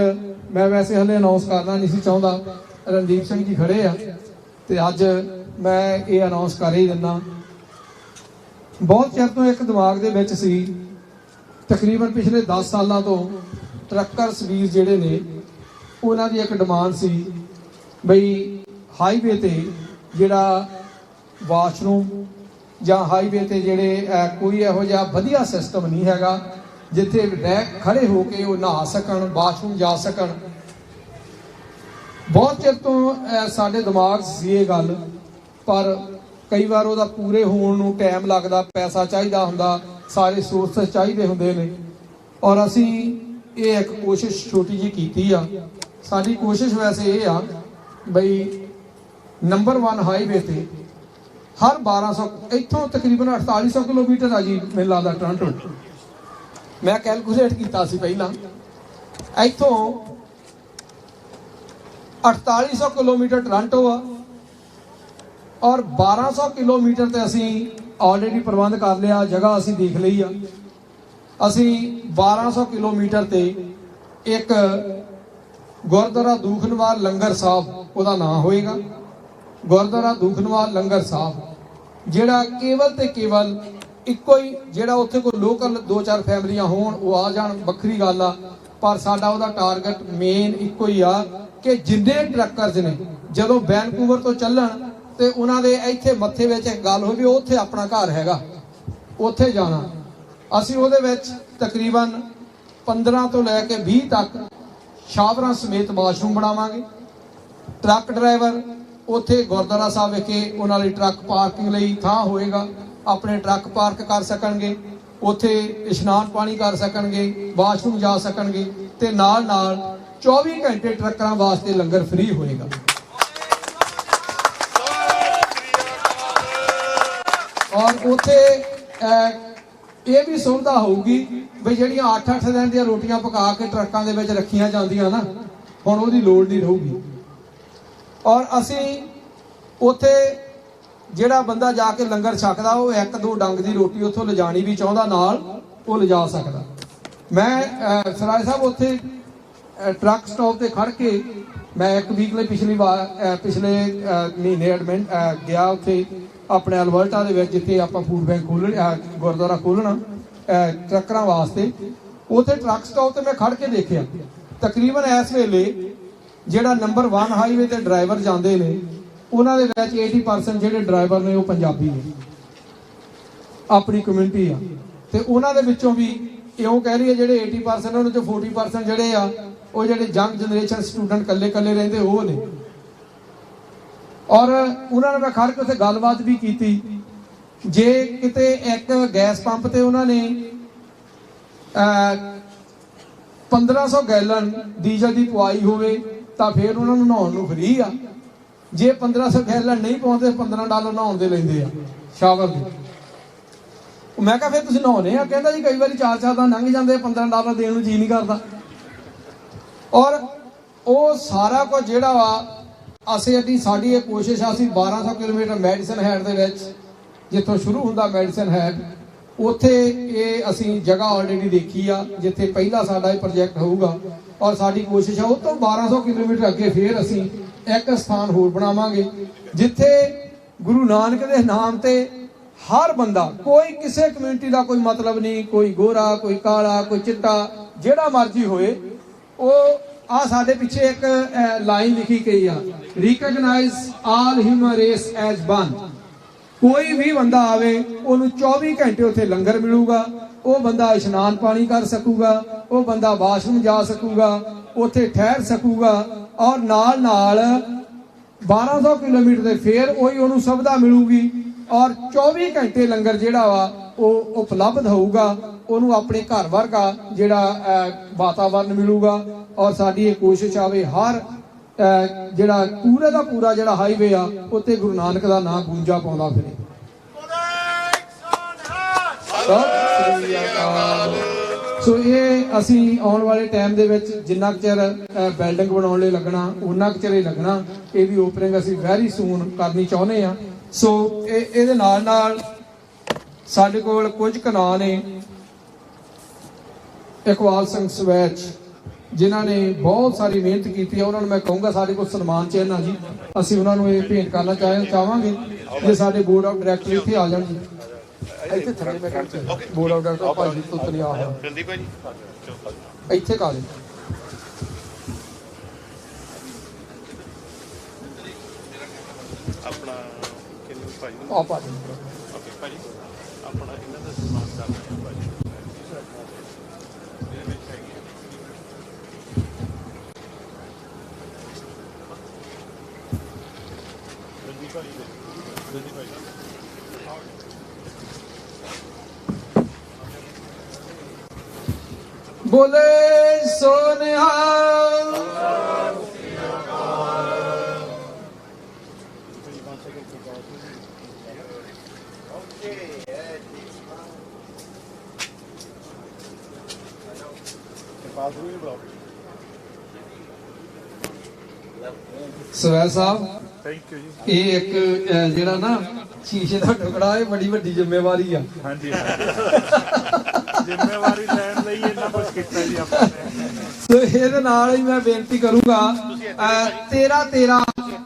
ਮੈਂ ਵੈਸੇ ਹਲੇ ਅਨਾਉਂਸ ਕਰਨਾ ਨਹੀਂ ਸੀ ਚਾਹੁੰਦਾ, ਰਣਦੀਪ ਸਿੰਘ ਜੀ ਖੜੇ ਆ, ਤੇ ਅੱਜ ਮੈਂ ਇਹ ਅਨਾਉਂਸ ਕਰ ਹੀ ਦਿੰਦਾ। ਬਹੁਤ ਚਿਰ ਤੋਂ ਇੱਕ ਦਿਮਾਗ ਦੇ ਵਿੱਚ ਸੀ, ਤਕਰੀਬਨ ਪਿਛਲੇ 10 ਸਾਲਾਂ ਤੋਂ ਟਰੱਕਰਸ ਵੀਰ ਜਿਹੜੇ ਨੇ ਉਹਨਾਂ ਦੀ ਇੱਕ ਡਿਮਾਂਡ ਸੀ ਬਈ ਹਾਈਵੇ ਤੇ ਜਿਹੜਾ ਵਾਸ਼ਰੂਮ ਜਾਂ ਹਾਈਵੇ ਤੇ ਜਿਹੜੇ ਕੋਈ ਇਹੋ ਜਿਹਾ ਵਧੀਆ ਸਿਸਟਮ ਨਹੀਂ ਹੈਗਾ ਜਿੱਥੇ ਰਹਿ ਖੜੇ ਹੋ ਕੇ ਉਹ ਨਹਾ ਸਕਣ, ਬਾਥਰੂਮ ਜਾ ਸਕਣ। ਬਹੁਤ ਚਿਰ ਤੋਂ ਸਾਡੇ ਦਿਮਾਗ 'ਚ ਸੀ ਇਹ ਗੱਲ, ਪਰ ਕਈ ਵਾਰ ਉਹਦਾ ਪੂਰੇ ਹੋਣ ਨੂੰ ਟਾਈਮ ਲੱਗਦਾ, ਪੈਸਾ ਚਾਹੀਦਾ ਹੁੰਦਾ, ਸਾਰੇ ਸੋਰਸ ਚਾਹੀਦੇ ਹੁੰਦੇ ਨੇ। ਔਰ ਅਸੀਂ ਇਹ ਇੱਕ ਕੋਸ਼ਿਸ਼ ਛੋਟੀ ਜਿਹੀ ਕੀਤੀ ਆ। ਸਾਡੀ ਕੋਸ਼ਿਸ਼ ਵੈਸੇ ਇਹ ਆ ਬਈ ਨੰਬਰ 1 ਹਾਈਵੇ ਤੇ ਹਰ 1200 ਇੱਥੋਂ ਤਕਰੀਬਨ 4800 ਕਿਲੋਮੀਟਰ ਆ ਜੀ ਮੈਨੂੰ ਲੱਗਦਾ ਟੋਰਾਂਟੋ। ਮੈਂ ਕੈਲਕੂਲੇਟ ਕੀਤਾ ਸੀ ਪਹਿਲਾਂ, ਇੱਥੋਂ 4800 ਕਿਲੋਮੀਟਰ ਟੋਰਾਂਟੋ ਆ ਔਰ 1200 ਕਿਲੋਮੀਟਰ ਤੇ ਅਸੀਂ ਆਲਰੇਡੀ ਪ੍ਰਬੰਧ ਕਰ ਲਿਆ, ਜਗ੍ਹਾ ਅਸੀਂ ਦੇਖ ਲਈ ਆ। ਅਸੀਂ 1200 ਕਿਲੋਮੀਟਰ ਤੇ ਇੱਕ ਗੁਰਦੁਆਰਾ ਦੂਖਨਿਵਾਰ ਲੰਗਰ ਸਾਹਿਬ ਉਹਦਾ ਨਾਂ ਹੋਏਗਾ, ਗੁਰਦੁਆਰਾ ਦੂਖਨਿਵਾਰ ਲੰਗਰ ਸਾਹਿਬ, ਜਿਹੜਾ ਕੇਵਲ ਤੇ ਕੇਵਲ ਇੱਕੋ ਹੀ, ਜਿਹੜਾ ਉੱਥੇ ਕੋਈ ਲੋਕਲ 2-4 ਫੈਮਲੀਆਂ ਹੋਣ ਉਹ ਆ ਜਾਣ ਵੱਖਰੀ ਗੱਲ ਆ, ਪਰ ਸਾਡਾ ਉਹਦਾ ਟਾਰਗੇਟ ਮੇਨ ਇੱਕੋ ਹੀ ਆ ਕਿ ਜਿੰਨੇ ਟਰੱਕਰਸ ਨੇ ਜਦੋਂ ਵੈਨਕੂਵਰ ਤੋਂ ਚੱਲਣ ਤੇ ਉਹਨਾਂ ਦੇ ਇੱਥੇ ਮੱਥੇ ਵਿੱਚ ਇੱਕ ਗੱਲ ਹੋਵੇ ਉੱਥੇ ਆਪਣਾ ਘਰ ਹੈਗਾ, ਉੱਥੇ ਜਾਣਾ। ਅਸੀਂ ਉਹਦੇ ਵਿੱਚ ਤਕਰੀਬਨ 15 ਤੋਂ ਲੈ ਕੇ 20 ਤੱਕ ਸ਼ਾਵਰਾਂ ਸਮੇਤ ਵਾਸ਼ਰੂਮ ਬਣਾਵਾਂਗੇ। ਟਰੱਕ ਡਰਾਈਵਰ ਉੱਥੇ ਗੁਰਦੁਆਰਾ ਸਾਹਿਬ ਵਿਖੇ ਉਹਨਾਂ ਲਈ ਟਰੱਕ ਪਾਰਕਿੰਗ ਲਈ ਥਾਂ ਹੋਏਗਾ, ਆਪਣੇ ਟਰੱਕ ਪਾਰਕ ਕਰ ਸਕਣਗੇ, ਉੱਥੇ ਇਸ਼ਨਾਨ ਪਾਣੀ ਕਰ ਸਕਣਗੇ, ਵਾਸ਼ਰੂਮ ਜਾ ਸਕਣਗੇ, ਤੇ ਨਾਲ 24 ਘੰਟੇ ਟਰੱਕਰਾਂ ਵਾਸਤੇ ਲੰਗਰ ਫ੍ਰੀ ਹੋਏਗਾ। ਉੱਥੇ ਇਹ ਵੀ ਸੁਵਿਧਾ ਹੋਊਗੀ ਵੀ ਜਿਹੜੀਆਂ 8-8 ਦਿਨ ਦੀਆਂ ਰੋਟੀਆਂ ਪਕਾ ਕੇ ਟਰੱਕਾਂ ਦੇ ਵਿੱਚ ਰੱਖੀਆਂ ਜਾਂਦੀਆਂ ਨਾ, ਹੁਣ ਉਹਦੀ ਲੋੜ ਨਹੀਂ ਰਹੂਗੀ। ਔਰ ਅਸੀਂ ਉੱਥੇ ਜਿਹੜਾ ਬੰਦਾ ਜਾ ਕੇ ਲੰਗਰ ਛਕਦਾ ਉਹ 1-2 ਡੰਗ ਦੀ ਰੋਟੀ ਉੱਥੋਂ ਲਿਜਾਣੀ ਵੀ ਚਾਹੁੰਦਾ ਨਾਲ ਉਹ ਲਿਜਾ ਸਕਦਾ। ਮੈਂ ਸਰਾਏ ਸਾਹਿਬ ਉੱਥੇ ਟਰੱਕ ਸਟਾਪ ਤੇ ਖੜ ਕੇ ਮੈਂ ਇੱਕ ਵੀਕ ਲਈ ਪਿਛਲੇ ਮਹੀਨੇ ਗਿਆ ਉੱਥੇ ਆਪਣੇ ਅਲਬਰਟਾ ਦੇ ਵਿੱਚ, ਜਿੱਥੇ ਆਪਾਂ ਫੂਡ ਬੈਂਕ ਗੁਰਦੁਆਰਾ ਖੋਲ੍ਹਣਾ ਟਰੱਕਰਾਂ ਵਾਸਤੇ। ਉੱਥੇ ਟਰੱਕ ਸਟਾਪ ਤੇ ਮੈਂ ਖੜ ਕੇ ਦੇਖਿਆ ਤਕਰੀਬਨ ਇਸ ਵੇਲੇ ਜਿਹੜਾ ਨੰਬਰ 1 ਹਾਈਵੇ ਤੇ ਡਰਾਈਵਰ ਜਾਂਦੇ ਨੇ ਉਹਨਾਂ ਦੇ ਵਿੱਚ 80% ਜਿਹੜੇ ਡਰਾਈਵਰ ਨੇ ਉਹ ਪੰਜਾਬੀ ਨੇ, ਆਪਣੀ ਕਮਿਊਨਿਟੀ ਆ। ਤੇ ਉਹਨਾਂ ਦੇ ਵਿੱਚੋਂ ਵੀ ਇਉਂ ਕਹਿ ਲਈਏ ਜਿਹੜੇ 80% ਉਹਨਾਂ ਚੋਂ 40% ਜਿਹੜੇ ਆ ਉਹ ਜਿਹੜੇ ਯੰਗ ਜਨਰੇਸ਼ਨ ਸਟੂਡੈਂਟ ਕੱਲੇ ਰਹਿੰਦੇ ਉਹ ਨੇ। ਔਰ ਉਹਨਾਂ ਨੇ ਮੈਂ ਖੜ ਕੇ ਉੱਥੇ ਗੱਲਬਾਤ ਵੀ ਕੀਤੀ। ਜੇ ਕਿਤੇ ਇੱਕ ਗੈਸ ਪੰਪ ਤੇ ਉਹਨਾਂ ਨੇ 1500 ਗੈਲਨ ਡੀਜ਼ਲ ਦੀ ਪਵਾਈ ਹੋਵੇ ਤਾਂ ਫਿਰ ਉਹਨਾਂ ਨੂੰ ਨਹਾਉਣ ਨੂੰ ਫ੍ਰੀ ਆ। ਜੇ 1500 ਗੈਲਨ ਨਹੀਂ ਪਾਉਂਦੇ $15 ਨਹਾਉਣ ਦੇ ਲੈਂਦੇ ਆ ਸ਼ਾਵਰ ਦੇ। ਮੈਂ ਕਿਹਾ ਫਿਰ ਤੁਸੀਂ ਨਹਾਉਣੇ ਆ? ਕਹਿੰਦਾ ਜੀ ਕਈ ਵਾਰੀ 4-4 ਦਿਨ ਲੰਘ ਜਾਂਦੇ, $15 ਦੇਣ ਨੂੰ ਜੀ ਨਹੀਂ ਕਰਦਾ। ਔਰ ਉਹ ਸਾਰਾ ਕੁਝ ਜਿਹੜਾ ਵਾ ਸਾਡੀ ਇਹ ਕੋਸ਼ਿਸ਼ ਆ, ਅਸੀਂ 1200 ਕਿਲੋਮੀਟਰ ਮੈਡੀਸਨ ਹੈਡ ਦੇ ਵਿੱਚ ਜਿੱਥੋਂ ਸ਼ੁਰੂ ਹੁੰਦਾ ਮੈਡੀਸਨ ਹੈਡ, ਉੱਥੇ ਇਹ ਅਸੀਂ ਜਗ੍ਹਾ ਆਲਰੇਡੀ ਦੇਖੀ ਆ ਜਿੱਥੇ ਪਹਿਲਾ ਸਾਡਾ ਇਹ ਪ੍ਰੋਜੈਕਟ ਹੋਊਗਾ। ਔਰ ਸਾਡੀ ਕੋਸ਼ਿਸ਼ ਆ ਉਹ ਤੋਂ 1200 ਕਿਲੋਮੀਟਰ ਅੱਗੇ ਫਿਰ ਅਸੀਂ ਇੱਕ ਸਥਾਨ ਹੋਰ ਬਣਾਵਾਂਗੇ ਜਿੱਥੇ ਗੁਰੂ ਨਾਨਕ ਦੇ ਨਾਮ ਤੇ ਹਰ ਬੰਦਾ, ਕੋਈ ਕਿਸੇ ਕਮਿਊਨਿਟੀ ਦਾ ਕੋਈ ਮਤਲਬ ਨਹੀਂ, ਕੋਈ ਗੋਰਾ, ਕੋਈ ਕਾਲਾ, ਕੋਈ ਚਿੱਟਾ, ਜਿਹੜਾ ਮਰਜ਼ੀ ਹੋਏ। ਉਹ ਆ ਸਾਡੇ ਪਿੱਛੇ ਇੱਕ ਲਾਈਨ ਲਿਖੀ ਗਈ ਆ, ਰੀਕਗਨਾਈਜ਼ ਆਲ ਹਿਊਮਨ ਰੇਸ ਐਜ਼ ਵਨ। ਕੋਈ ਵੀ ਬੰਦਾ ਆਵੇ ਉਹਨੂੰ 24 ਘੰਟੇ ਉੱਥੇ ਲੰਗਰ ਮਿਲੂਗਾ, ਉਹ ਬੰਦਾ ਇਸ਼ਨਾਨ ਪਾਣੀ ਕਰ ਸਕੂਗਾ, ਉਹ ਬੰਦਾ ਵਾਸ਼ਰੂਮ ਜਾ ਸਕੂਗਾ, ਉੱਥੇ ਠਹਿਰ ਸਕੂਗਾ। ਔਰ ਨਾਲ 1200 ਕਿਲੋਮੀਟਰ ਦੇ ਫੇਰ ਉਹੀ ਉਹਨੂੰ ਸੁਵਿਧਾ ਮਿਲੂਗੀ। ਔਰ 24 ਘੰਟੇ ਲੰਗਰ ਜਿਹੜਾ ਵਾ ਉਹ ਉਪਲਬਧ ਹੋਊਗਾ, ਉਹਨੂੰ ਆਪਣੇ ਘਰ ਵਰਗਾ ਜਿਹੜਾ ਵਾਤਾਵਰਨ ਮਿਲੂਗਾ। ਔਰ ਸਾਡੀ ਇਹ ਕੋਸ਼ਿਸ਼ ਆਵੇ ਹਰ ਜਿਹੜਾ ਪੂਰੇ ਦਾ ਪੂਰਾ ਜਿਹੜਾ ਹਾਈਵੇ ਆ ਉੱਤੇ ਗੁਰੂ ਨਾਨਕ ਦਾ ਨਾਮ ਗੂੰਜਾ ਪਾਉਂਦਾ ਫਿਰੇ। ਸੋ ਇਹ ਅਸੀਂ ਆਉਣ ਵਾਲੇ ਟਾਈਮ ਦੇ ਵਿੱਚ ਜਿੰਨਾ ਚਿਰ ਬਿਲਡਿੰਗ ਬਣਾਉਣ ਲਈ ਲੱਗਣਾ ਉਹਨਾਂ ਚਿਰ ਹੀ ਲੱਗਣਾ। ਇਹ ਵੀ ਓਪਨਿੰਗ ਅਸੀਂ ਵੈਰੀ ਸੂਨ ਕਰਨੀ ਚਾਹੁੰਦੇ ਆ। ਸੋ ਇਹਦੇ ਨਾਲ ਸਾਡੇ ਕੋਲ ਕੁਝ ਕੁ ਨਾਂ ਨੇ। ਇਕਬਾਲ ਸਿੰਘ ਸਵੈਚ ਜਿਨ੍ਹਾਂ ਨੇ ਬਹੁਤ ਸਾਰੀ ਮਿਹਨਤ ਕੀਤੀ ਹੈ, ਉਹਨਾਂ ਨੂੰ ਮੈਂ ਕਹੂੰਗਾ ਸਾਡੇ ਕੋਲ ਸਨਮਾਨ ਚਿੰਨ੍ਹ ਆ ਜੀ, ਅਸੀਂ ਉਹਨਾਂ ਨੂੰ ਇਹ ਭੇਂਟ ਕਰਨਾ ਚਾਹਾਂਗੇ। ਜੇ ਸਾਡੇ ਬੋਰਡ ਆਫ ਡਾਇਰੈਕਟਰ ਇੱਥੇ ਆ ਜਾਣ ਜੀ, ਇੱਥੇ ਥੱਲੇ ਮੈਂ ਬੋਰਡ ਆਫ ਡਾਇਰੈਕਟਰ ਭਾਈ ਤੁਤਲੀਆ ਹੋਇਆ ਇੱਥੇ ਕਾ ਲਈ ਆਪਣਾ ਕਿੰਨੇ ਭਾਈ ਆਪਾ ਜੀ ਓਕੇ ਭਾਈ ਆਪਣਾ ਇਹਨਾਂ ਦਾ ਸਨਮਾਨ ਕਰਨਾ ਹੈ ਭਾਈ। बोले सोनिहाल। ਸਵੈ ਸਾਹਿਬ ਥੈਂਕ ਯੂ ਜੀ। ਇਹ ਇੱਕ ਜਿਹੜਾ ਨਾ ਸ਼ੀਸ਼ੇ ਦਾ ਟੁਕੜਾ ਇਹ ਬੜੀ ਵੱਡੀ ਜ਼ਿੰਮੇਵਾਰੀ ਆ। ਹਾਂਜੀ ਜ਼ਿੰਮੇਵਾਰੀ ਲੈਣ ਲਈ ਇਹਨਾਂ ਕੁਝ ਕੀਤਾ ਜੀ ਆਪਾਂ ਨੇ। ਸੋ ਇਹਦੇ ਨਾਲ ਹੀ ਮੈਂ ਬੇਨਤੀ ਕਰੂੰਗਾ 13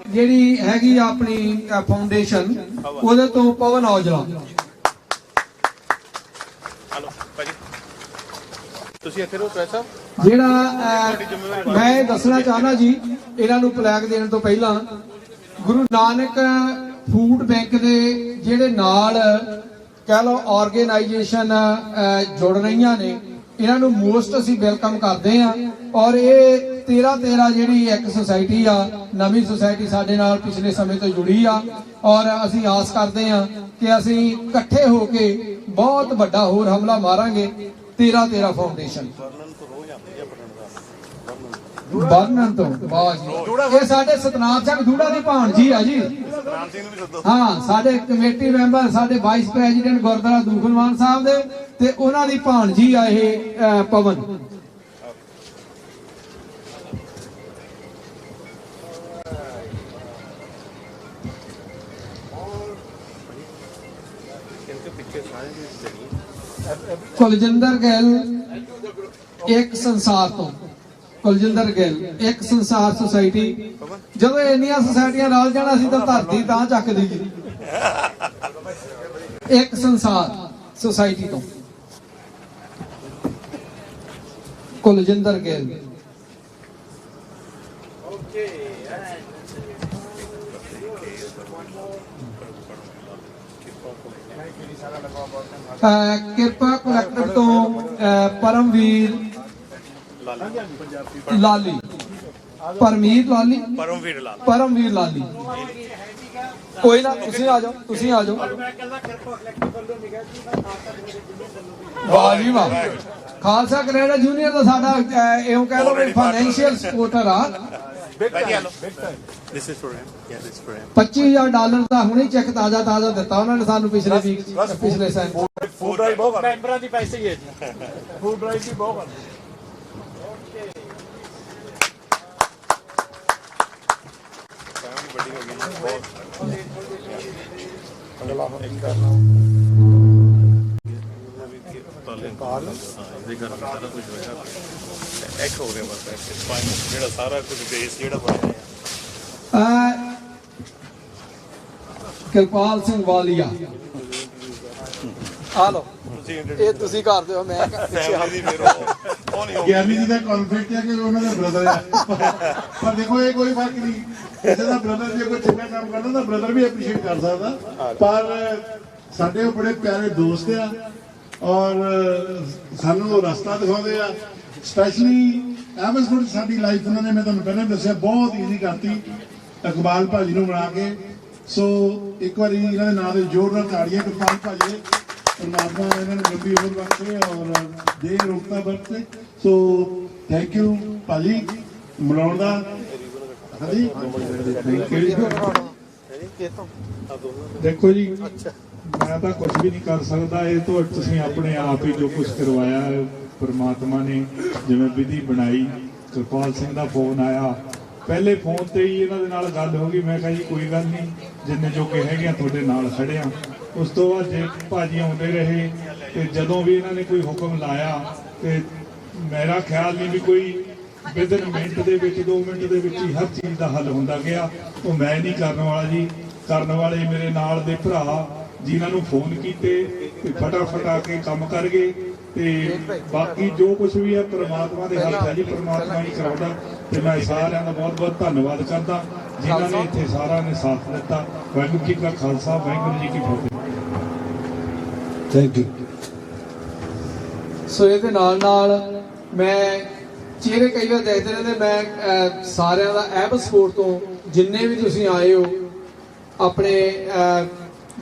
ਜਿਹੜੀ ਹੈਗੀ ਆਪਣੀ ਫਾਊਂਡੇਸ਼ਨ ਉਹਦੇ ਤੋਂ ਪਵਨ ਔਜਲਾ। ਹਲੋ ਭਾਜੀ ਤੁਸੀਂ ਇੱਥੇ ਰਹੋ ਸਾਹਿਬ। ਜਿਹੜਾ ਮੈਂ ਇਹ ਦੱਸਣਾ ਚਾਹਨਾ ਜੀ, ਇਹਨਾਂ ਨੂੰ ਪਲੈਕ ਦੇਣ ਤੋਂ ਪਹਿਲਾਂ ਗੁਰੂ ਨਾਨਕ ਫੂਡ ਬੈਂਕ ਦੇ ਜਿਹੜੇ ਨਾਲ ਕਹਿ ਲਓ ਆਰਗੇਨਾਈਜੇਸ਼ਨ ਜੁੜ ਰਹੀਆਂ ਨੇ, ਇਹਨਾਂ ਨੂੰ ਮੋਸਟ ਅਸੀਂ ਵੈਲਕਮ ਕਰਦੇ ਹਾਂ। ਔਰ ਇਹ 13 ਜਿਹੜੀ ਇੱਕ ਸੁਸਾਇਟੀ ਆ, ਨਵੀਂ ਸੁਸਾਇਟੀ ਸਾਡੇ ਨਾਲ ਪਿਛਲੇ ਸਮੇਂ ਤੋਂ ਜੁੜੀ ਆ। ਔਰ ਅਸੀਂ ਆਸ ਕਰਦੇ ਹਾਂ ਕਿ ਅਸੀਂ ਇਕੱਠੇ ਹੋ ਕੇ ਬਹੁਤ ਵੱਡਾ ਹੋਰ ਹਮਲਾ ਮਾਰਾਂਗੇ। 13 ਫਾਊਂਡੇਸ਼ਨ ਬਰਨਨ ਤੋਂ ਵਾਹ ਜੀ। ਇਹ ਸਾਡੇ ਸਤਨਾਮ ਸਿੰਘ ਧੂੜਾ ਦੀ ਭਾਣਜੀ ਆ ਜੀ। ਸਤਨਾਮ ਸਿੰਘ ਨੂੰ ਵੀ ਸੱਦੋ। ਹਾਂ, ਸਾਡੇ ਕਮੇਟੀ ਮੈਂਬਰ, ਸਾਡੇ ਵਾਈਸ ਪ੍ਰੈਜ਼ੀਡੈਂਟ ਗੁਰਦੁਆਰਾ ਦੂਖਨਵਾਨ ਸਾਹਿਬ ਦੇ, ਤੇ ਉਹਨਾਂ ਦੀ ਭਾਣਜੀ ਆ ਇਹ ਪਵਨ। ਕੁਲਜਿੰਦਰ ਗਿੱਲ ਇੱਕ ਸੰਸਾਰ ਤੋਂ, ਕੁਲਜਿੰਦਰ ਗਿੱਲ ਇੱਕ ਸੰਸਾਰ ਸੁਸਾਇਟੀ। ਜਦੋਂ ਇੰਨੀਆਂ ਸੁਸਾਇਟੀਆਂ ਰਲ ਜਾਣਾ ਸੀ ਤਾਂ ਧਰਤੀ ਤਾਂ ਚੱਕਦੀ ਜੀ। ਇੱਕ ਸੰਸਾਰ ਸੁਸਾਇਟੀ ਤੋਂ ਕੁਲਜਿੰਦਰ ਗਿੱਲ। ਕਿਰਪਾ ਕਲੈਕਟਰ ਤੋਂ ਪਰਮਵੀਰ ਲਾਲੀ, ਪਰਮਵੀਰ ਲਾਲੀ। ਕੋਈ ਨਾ, ਤੁਸੀਂ ਆ ਜਾਓ, ਤੁਸੀਂ ਆ ਜਾਓ। ਵਾਹ ਜੀ ਵਾਹ। ਖਾਲਸਾ ਕੈਨੇਡਾ ਜੂਨੀਅਰ ਦਾ ਸਾਡਾ ਇਉਂ ਕਹਿ ਲਓ ਵੀ ਫਾਈਨੈਂਸ਼ੀਅਲ ਸਪੋਰਟਰ ਆ। This is for him. Yeah, this is for him. $25,000 ਦਾ ਹੁਣੇ ਚੈੱਕ ਤਾਜ਼ਾ ਦਿੱਤਾ ਉਹਨਾਂ ਨੇ ਸਾਨੂੰ ਪਿਛਲੇ ਵੀਕ, ਪਿਛਲੇ ਸਾਲ। ਫੂਡ ਡਰਾਈਵ ਬਹੁਤ ਮੈਂਬਰਾਂ ਦੀ ਪੈਸੇ ਹੀ ਹੈ ਜੀ। ਫੂਡ ਡਰਾਈਵ ਦੀ ਬਹੁਤ ਵੱਡੀ ਹੋ ਗਈ ਬਹੁਤ। ਅਗਲਾ ਹੁਣ ਇੱਕ ਸਾਰਾ ਕੁਝ ਹੋਇਆ ਇੱਕ ਹੋ ਗਿਆ ਬਸ। ਜਿਹੜਾ ਸਾਰਾ ਕੁਝ ਬੇਸ ਜਿਹੜਾ ਬਣਿਆ ਕਿਰਪਾਲ ਸਿੰਘ ਵਾਲੀਆ ਆ ਲੋ। ਇਹ ਤੁਸੀਂ ਕਰ ਦਿਓ, ਮੈਂ ਗਿਆਨੀ ਜੀ ਦਾ ਕਨਫਲਿਕਟ ਹੈ ਕਿ ਉਹਨਾਂ ਦਾ ਬ੍ਰਦਰ ਹੈ, ਪਰ ਦੇਖੋ ਇਹ ਕੋਈ ਫਰਕ ਨਹੀਂ। ਕਿਸੇ ਦਾ ਬ੍ਰਦਰ ਜੇ ਕੋਈ ਚੰਗਾ ਕੰਮ ਕਰਦਾ ਤਾਂ ਬ੍ਰਦਰ ਵੀ ਐਪਰੀਸ਼ੀਏਟ ਕਰ ਸਕਦਾ। ਪਰ ਸਾਡੇ ਉਹ ਬੜੇ ਪਿਆਰੇ ਦੋਸਤ ਆ ਔਰ ਸਾਨੂੰ ਰਸਤਾ ਦਿਖਾਉਂਦੇ ਆ। ਸਪੈਸ਼ਲੀ ਐਮਸਫੋਰਡ ਸਾਡੀ ਲਾਈਫ ਉਹਨਾਂ ਨੇ, ਮੈਂ ਤੁਹਾਨੂੰ ਪਹਿਲਾਂ ਦੱਸਿਆ, ਬਹੁਤ ਈਜ਼ੀ ਕਰਤੀ ਇਕਬਾਲ ਭਾਜੀ ਨੂੰ ਬਣਾ ਕੇ। ਸੋ ਇੱਕ ਵਾਰੀ ਇਹਨਾਂ ਦੇ ਨਾਂ ਦੇ ਜ਼ੋਰਦਾਰ ਤਾੜੀਆਂ ਇਕਬਾਲ ਭਾਜੀ। परमात्मा इन्होंने लंबी उम्र बख्शे और देह रोकता बख्शे। सो थैंक यू भाजी मिलाउण दा। हाँ जी देखो जी, मैं तो कुछ भी नहीं कर सकता, ये तो तुसीं अपने आप ही जो कुछ करवाया परमात्मा ने। जिवें विधि बनाई, कृपाल सिंह का फोन आया, पहले फोन ते ही इन्हां दे नाल गल हो गई। मैं कहा जी कोई गल नहीं, जिन्ने जो कि हैगे तुहाडे नाल खड़े आ। उस तो बाद जे भाजी आउंदे रहे ते जदों भी इन्होंने कोई हुक्म लाया ते मेरा ख्याल नहीं भी कोई विदिन मिनट दे विच 2 मिनट दे विच ही हर चीज़ का हल हुंदा गया। तो मैं नहीं करने वाला जी, करने वाले मेरे नाल दे भरा जिन्हां नूं फोन कीते ते फटाफट आके काम कर गए। ते बाकी जो कुछ भी है परमात्मा दे हत्थ है जी, परमात्मा ही कराउंदा। ते मैं सारिआं दा बहुत बहुत धन्नवाद करदा जिन्हां ने इत्थे सारा ने साथ दिता। वाहिगुरू जी का खालसा, वाहिगुरू जी की फतेह। Thank you. सो ਇਹਦੇ ਨਾਲ ਮੈਂ ਚਿਹਰੇ ਕਈ ਵਾਰ ਦੇਖਦੇ ਰਹਿੰਦੇ। ਮੈਂ ਸਾਰਿਆਂ ਦਾ ਐਬਸਪੋਰਟ ਤੋਂ ਜਿੰਨੇ ਵੀ ਤੁਸੀਂ ਆਏ ਹੋ, ਆਪਣੇ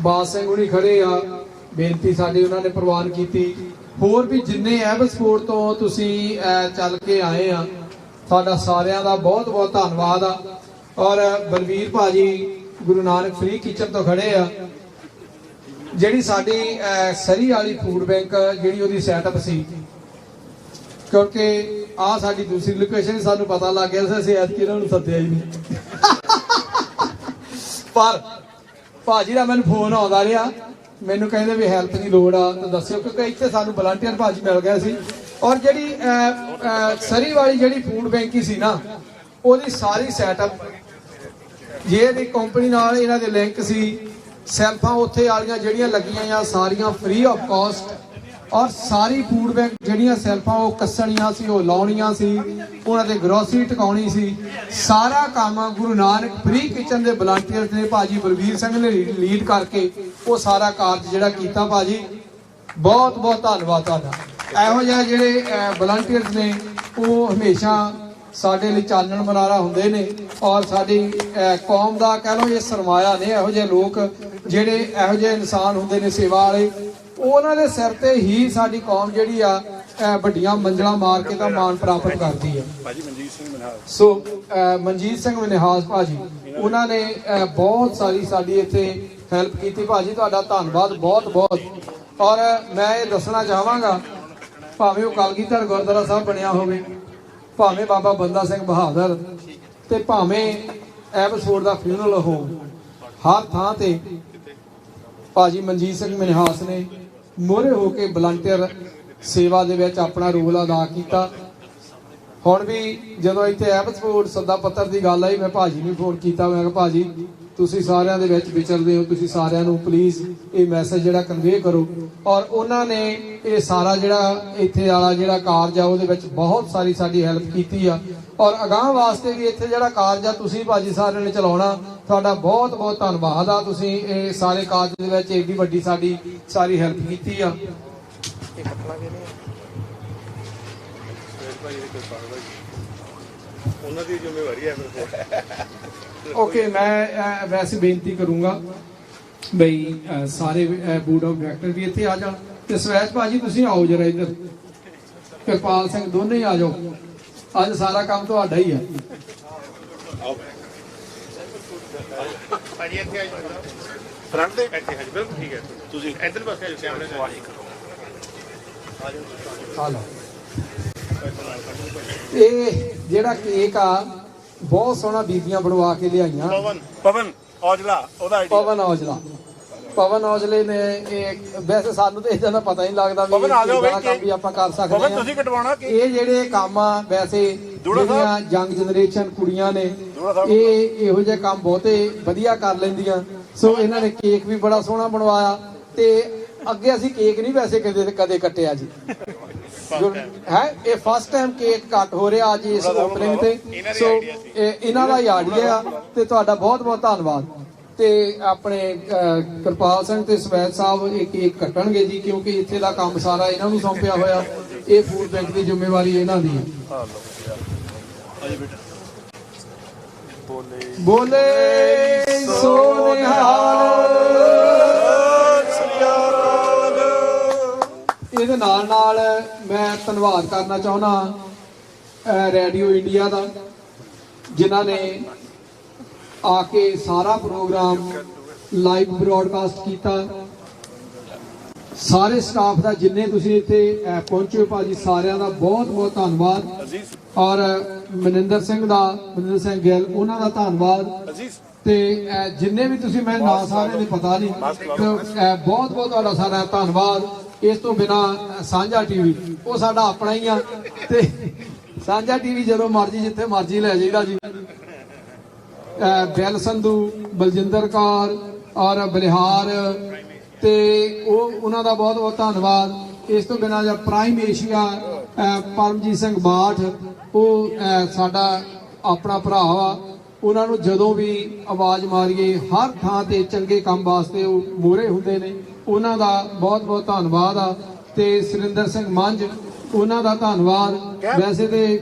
ਬਾਦ ਸਿੰਘ ਹੁਣੀ ਖੜੇ ਆ, ਬੇਨਤੀ ਸਾਡੀ ਉਹਨਾਂ ਨੇ ਪ੍ਰਵਾਨ ਕੀਤੀ। ਹੋਰ ਵੀ ਜਿੰਨੇ ਐਬਸਪੋਰਟ ਤੋਂ ਤੁਸੀਂ ਚੱਲ ਕੇ ਆਏ ਆ, ਤੁਹਾਡਾ ਸਾਰਿਆਂ ਦਾ ਬਹੁਤ ਬਹੁਤ ਧੰਨਵਾਦ ਆ। ਔਰ ਬਲਵੀਰ ਭਾਜੀ ਗੁਰੂ ਨਾਨਕ ਫ੍ਰੀ ਕਿਚਨ ਤੋਂ ਖੜੇ ਆ। ਜਿਹੜੀ ਸਾਡੀ ਸਰੀ ਵਾਲੀ ਫੂਡ ਬੈਂਕ ਜਿਹੜੀ ਉਹਦੀ ਸੈਟਅਪ ਸੀ, ਕਿਉਂਕਿ ਆ ਸਾਡੀ ਦੂਸਰੀ ਲੋਕੇਸ਼ਨ ਸਾਨੂੰ ਪਤਾ ਲੱਗ ਗਿਆ ਸੀ, ਅਸੀਂ ਐਤਕੀ ਇਹਨਾਂ ਨੂੰ ਸੱਦਿਆ ਹੀ ਨਹੀਂ। ਪਰ ਭਾਜੀ ਦਾ ਮੈਨੂੰ ਫੋਨ ਆਉਂਦਾ ਰਿਹਾ, ਮੈਨੂੰ ਕਹਿੰਦੇ ਵੀ ਹੈਲਪ ਦੀ ਲੋੜ ਆ ਤਾਂ ਦੱਸਿਓ, ਕਿਉਂਕਿ ਇੱਥੇ ਸਾਨੂੰ ਵਲੰਟੀਅਰ ਭਾਜੀ ਮਿਲ ਗਿਆ ਸੀ। ਔਰ ਜਿਹੜੀ ਸਰੀ ਵਾਲੀ ਜਿਹੜੀ ਫੂਡ ਬੈਂਕ ਹੀ ਸੀ ਨਾ, ਉਹਦੀ ਸਾਰੀ ਸੈਟਅਪ ਜੇ ਇਹਦੀ ਕੰਪਨੀ ਨਾਲ ਇਹਨਾਂ ਦੇ ਲਿੰਕ ਸੀ। ਸੈਲਫਾਂ ਉੱਥੇ ਵਾਲੀਆਂ ਜਿਹੜੀਆਂ ਲੱਗੀਆਂ ਆ ਸਾਰੀਆਂ ਫ੍ਰੀ ਆਫ ਕਾਸਟ। ਔਰ ਸਾਰੀ ਫੂਡ ਬੈਂਕ ਜਿਹੜੀਆਂ ਸੈਲਫਾਂ ਉਹ ਕੱਸਣੀਆਂ ਸੀ, ਉਹ ਲਾਉਣੀਆਂ ਸੀ, ਉਹਨਾਂ ਤੇ ਗਰੋਸਰੀ ਟਿਕਾਉਣੀ ਸੀ। ਸਾਰਾ ਕੰਮ ਗੁਰੂ ਨਾਨਕ ਫ੍ਰੀ ਕਿਚਨ ਦੇ ਵਲੰਟੀਅਰਸ ਨੇ, ਭਾਜੀ ਬਲਵੀਰ ਸਿੰਘ ਨੇ ਲੀਡ ਕਰਕੇ ਉਹ ਸਾਰਾ ਕਾਰਜ ਜਿਹੜਾ ਕੀਤਾ। ਭਾਜੀ ਬਹੁਤ ਬਹੁਤ ਧੰਨਵਾਦ ਤੁਹਾਡਾ। ਇਹੋ ਜਿਹੇ ਜਿਹੜੇ ਵਲੰਟੀਅਰਸ ਨੇ ਉਹ ਹਮੇਸ਼ਾ ਸਾਡੇ ਲਈ ਚਾਨਣ ਮਨਾਰਾ ਹੁੰਦੇ ਨੇ। ਔਰ ਸਾਡੀ ਕੌਮ ਦਾ ਕਹਿ ਲਓ ਇਹ ਸਰਮਾਇਆ ਨੇ ਇਹੋ ਜਿਹੇ ਲੋਕ, ਜਿਹੜੇ ਇਹੋ ਜਿਹੇ ਇਨਸਾਨ ਹੁੰਦੇ ਨੇ ਸੇਵਾ ਵਾਲੇ। ਉਹਨਾਂ ਦੇ ਸਿਰ ਤੇ ਹੀ ਸਾਡੀ ਕੌਮ ਜਿਹੜੀ ਆ ਵੱਡੀਆਂ ਮੰਜ਼ਲਾਂ ਮਾਰ ਕੇ ਤਾਂ ਮਾਣ ਪ੍ਰਾਪਤ ਕਰਦੀ ਹੈ। ਭਾਜੀ ਮਨਜੀਤ ਸਿੰਘ ਮਨਹਾਸ। ਸੋ ਮਨਜੀਤ ਸਿੰਘ ਮਨਹਾਸ ਭਾਜੀ ਉਹਨਾਂ ਨੇ ਬਹੁਤ ਸਾਰੀ ਸਾਡੀ ਇੱਥੇ ਹੈਲਪ ਕੀਤੀ। ਭਾਜੀ ਤੁਹਾਡਾ ਧੰਨਵਾਦ ਬਹੁਤ ਬਹੁਤ। ਔਰ ਮੈਂ ਇਹ ਦੱਸਣਾ ਚਾਹਾਂਗਾ, ਭਾਵੇਂ ਉਹ ਕਲਗੀਧਰ ਗੁਰਦੁਆਰਾ ਸਾਹਿਬ ਬਣਿਆ ਹੋਵੇ, ਭਾਵੇਂ ਬਾਬਾ ਬੰਦਾ ਸਿੰਘ ਬਹਾਦਰ, ਤੇ ਭਾਵੇਂ ਐਬਸਫੋਰਡ ਦਾ ਫਿਊਨਰਲ ਹੋਮ, ਹਰ ਥਾਂ ਤੇ ਭਾਜੀ ਮਨਜੀਤ ਸਿੰਘ ਮਨਹਾਸ ਨੇ ਮੋਹਰੇ ਹੋ ਕੇ ਵਲੰਟੀਅਰ ਸੇਵਾ ਦੇ ਵਿੱਚ ਆਪਣਾ ਰੋਲ ਅਦਾ ਕੀਤਾ। ਹੁਣ ਵੀ ਜਦੋਂ ਇੱਥੇ ਐਬਸਫੋਰਡ ਸੱਦਾ ਪੱਤਰ ਦੀ ਗੱਲ ਆਈ, ਮੈਂ ਭਾਜੀ ਨੂੰ ਫੋਨ ਕੀਤਾ, ਮੈਂ ਕਿਹਾ ਭਾਜੀ ਤੁਸੀਂ ਸਾਰਿਆਂ ਦੇ ਵਿੱਚ ਵਿਚਰਦੇ ਹੋ, ਤੁਸੀਂ ਸਾਰਿਆਂ ਨੂੰ ਪਲੀਜ਼ ਇਹ ਮੈਸੇਜ ਜਿਹੜਾ ਕਨਵੇ ਕਰੋ। ਔਰ ਉਹਨਾਂ ਨੇ ਇਹ ਸਾਰਾ ਜਿਹੜਾ ਇੱਥੇ ਵਾਲਾ ਜਿਹੜਾ ਕਾਰਜ ਆ ਉਹਦੇ ਵਿੱਚ ਬਹੁਤ ਸਾਰੀ ਸਾਡੀ ਹੈਲਪ ਕੀਤੀ ਆ। ਔਰ ਅਗਾਂਹ ਵਾਸਤੇ ਵੀ ਇੱਥੇ ਜਿਹੜਾ ਕਾਰਜ ਆ ਤੁਸੀਂ ਭਾਜੀ ਸਾਰਿਆਂ ਨੇ ਚਲਾਉਣਾ, ਤੁਹਾਡਾ ਬਹੁਤ ਬਹੁਤ ਧੰਨਵਾਦ ਆ। ਤੁਸੀਂ ਇਹ ਸਾਰੇ ਕਾਰਜ ਦੇ ਵਿੱਚ ਏਡੀ ਵੱਡੀ ਸਾਡੀ ਸਾਰੀ ਹੈਲਪ ਕੀਤੀ ਆ। ਉਹਨਾਂ ਦੀ ਜ਼ਿੰਮੇਵਾਰੀ ਹੈ ਓਕੇ, ਮੈਂ ਵੈਸੇ ਬੇਨਤੀ ਕਰੂੰਗਾ ਬਈ ਸਾਰੇ ਬੋਰਡ ਆਫ ਡਾਇਰੈਕਟਰ ਵੀ ਇੱਥੇ ਆ ਜਾਣ, ਤੇ ਸਵੈਚ ਭਾਜੀ ਤੁਸੀਂ ਆਓ ਜਰਾ ਇੱਧਰ, ਕਿਰਪਾਲ ਸਿੰਘ ਦੋਨੇ ਹੀ ਆ ਜਾਓ, ਅੱਜ ਸਾਰਾ ਕੰਮ ਤੁਹਾਡਾ ਹੀ ਆ। ਭਾਜੀ ਇੱਥੇ ਆ ਜਾਓ, ਫਰੰਟ ਦੇ ਇੱਥੇ ਆ ਜਾਓ, ਬਿਲਕੁਲ ਠੀਕ ਹੈ। ਤੁਸੀਂ ਇੱਧਰ ਪਾਸੇ ਆ ਜਾਓ, ਕੈਮਰੇ ਤੋਂ ਆ ਲਓ। ਇਹ ਜਿਹੜਾ ਕੇਕ ਆ ਬਹੁਤ ਸੋਹਣਾ ਬੀਬੀਆਂ ਬਣਵਾ ਕੇ ਲਿਆਈਆਂ। ਪਵਨ ਔਜਲਾ, ਉਹਦਾ ਆਈਡੀ ਪਵਨ ਔਜਲਾ, ਪਵਨ ਔਜਲੇ ਨੇ ਇਹ ਵੈਸੇ ਸਾਨੂੰ ਤਾਂ ਇਦਾਂ ਦਾ ਪਤਾ ਹੀ ਨਹੀਂ ਲੱਗਦਾ ਵੀ ਇਹ ਕੰਮ ਵੀ ਆਪਾਂ ਕਰ ਸਕਦੇ ਹਾਂ। ਤੁਸੀਂ ਕਟਵਾਉਣਾ ਇਹ ਜਿਹੜੇ ਕੰਮ ਆ ਵੈਸੇ ਜਿਹੜੀਆਂ ਯੰਗ ਜਨਰੇਸ਼ਨ ਕੁੜੀਆਂ ਨੇ ਇਹ ਇਹੋ ਜਿਹੇ ਕੰਮ ਬਹੁਤੇ ਵਧੀਆ ਕਰ ਲੈਂਦੀਆਂ। ਸੋ ਇਹਨਾਂ ਨੇ ਕੇਕ ਵੀ ਬੜਾ ਸੋਹਣਾ ਬਣਵਾਇਆ, ਤੇ ਅੱਗੇ ਅਸੀਂ ਕੇਕ ਨਹੀਂ ਵੈਸੇ ਕਦੇ ਕੱਟਿਆ ਜੀ, ਹੈ ਇਹ ਫਸਟ ਟਾਈਮ ਕੇਕ ਕੱਟ ਹੋ ਰਿਹਾ ਅੱਜ ਇਸ ਓਪਨਿੰਗ ਤੇ। ਸੋ ਇਹਨਾਂ ਦਾ ਹੀ ਆਈਡੀਆ, ਤੇ ਤੁਹਾਡਾ ਬਹੁਤ ਬਹੁਤ ਧੰਨਵਾਦ। ਤੇ ਆਪਣੇ ਕਿਰਪਾਲ ਸਿੰਘ ਤੇ ਸਵੈਤ ਸਾਹਿਬ ਇਹ ਕੇਕ ਕੱਟਣਗੇ ਜੀ, ਕਿਉਂਕਿ ਇੱਥੇ ਦਾ ਕੰਮ ਸਾਰਾ ਇਹਨਾਂ ਨੂੰ ਸੌਂਪਿਆ ਹੋਇਆ, ਇਹ ਫੂਡ ਬੈਂਕ ਦੀ ਜ਼ਿੰਮੇਵਾਰੀ ਇਹਨਾਂ ਦੀ ਹੈ। ਬੋਲੇ ਸੋ ਨਿਹਾਲ। ਇਹਦੇ ਨਾਲ ਨਾਲ ਮੈਂ ਧੰਨਵਾਦ ਕਰਨਾ ਚਾਹੁੰਦਾ ਰੇਡੀਓ ਇੰਡੀਆ ਦਾ, ਜਿਨ੍ਹਾਂ ਨੇ ਆ ਕੇ ਸਾਰਾ ਪ੍ਰੋਗਰਾਮ ਲਾਈਵ ਬ੍ਰੌਡਕਾਸਟ ਕੀਤਾ। ਸਾਰੇ ਸਟਾਫ ਦਾ ਜਿੰਨੇ ਤੁਸੀਂ ਇੱਥੇ ਪਹੁੰਚੇ ਹੋ ਭਾਜੀ, ਸਾਰਿਆਂ ਦਾ ਬਹੁਤ ਬਹੁਤ ਧੰਨਵਾਦ। ਔਰ ਮਨਿੰਦਰ ਸਿੰਘ ਗਿੱਲ ਉਹਨਾਂ ਦਾ ਧੰਨਵਾਦ। ਤੇ ਜਿੰਨੇ ਵੀ ਤੁਸੀਂ, ਮੈਂ ਨਾਂ ਸਾਰਿਆਂ ਦੇ ਪਤਾ ਨਹੀਂ, ਬਹੁਤ ਬਹੁਤ ਤੁਹਾਡਾ ਸਾਰਾ ਧੰਨਵਾਦ। ਇਸ ਤੋਂ ਬਿਨਾ ਸਾਂਝਾ ਟੀਵੀ ਉਹ ਸਾਡਾ ਆਪਣਾ ਹੀ ਆ, ਤੇ ਸਾਂਝਾ ਟੀਵੀ ਜਦੋਂ ਮਰਜੀ ਜਿੱਥੇ ਮਰਜੀ ਲੈ ਜਾਈਦਾ ਜੀ। ਬੈਲ ਸੰਧੂ, ਬਲਜਿੰਦਰ ਕੌਰ ਔਰ ਬਲਿਹਾਰ, ਤੇ ਉਹਨਾਂ ਦਾ ਬਹੁਤ ਬਹੁਤ ਧੰਨਵਾਦ। ਇਸ ਤੋਂ ਬਿਨਾਂ ਜਾਂ ਪ੍ਰਾਈਮ ਏਸ਼ੀਆ ਪਰਮਜੀਤ ਸਿੰਘ ਬਾਠ, ਉਹ ਸਾਡਾ ਆਪਣਾ ਭਰਾ ਵਾ। ਉਹਨਾਂ ਨੂੰ ਜਦੋਂ ਵੀ ਆਵਾਜ਼ ਮਾਰੀਏ ਹਰ ਥਾਂ ਤੇ ਚੰਗੇ ਕੰਮ ਵਾਸਤੇ ਉਹ ਮੋਹਰੇ ਹੁੰਦੇ ਨੇ, ਉਹਨਾਂ ਦਾ ਬਹੁਤ ਬਹੁਤ ਧੰਨਵਾਦ ਆ। ਤੇ ਸੁਰਿੰਦਰ ਸਿੰਘ ਮੰਝ, ਉਹਨਾਂ ਦਾ ਧੰਨਵਾਦ। ਵੈਸੇ ਤੇ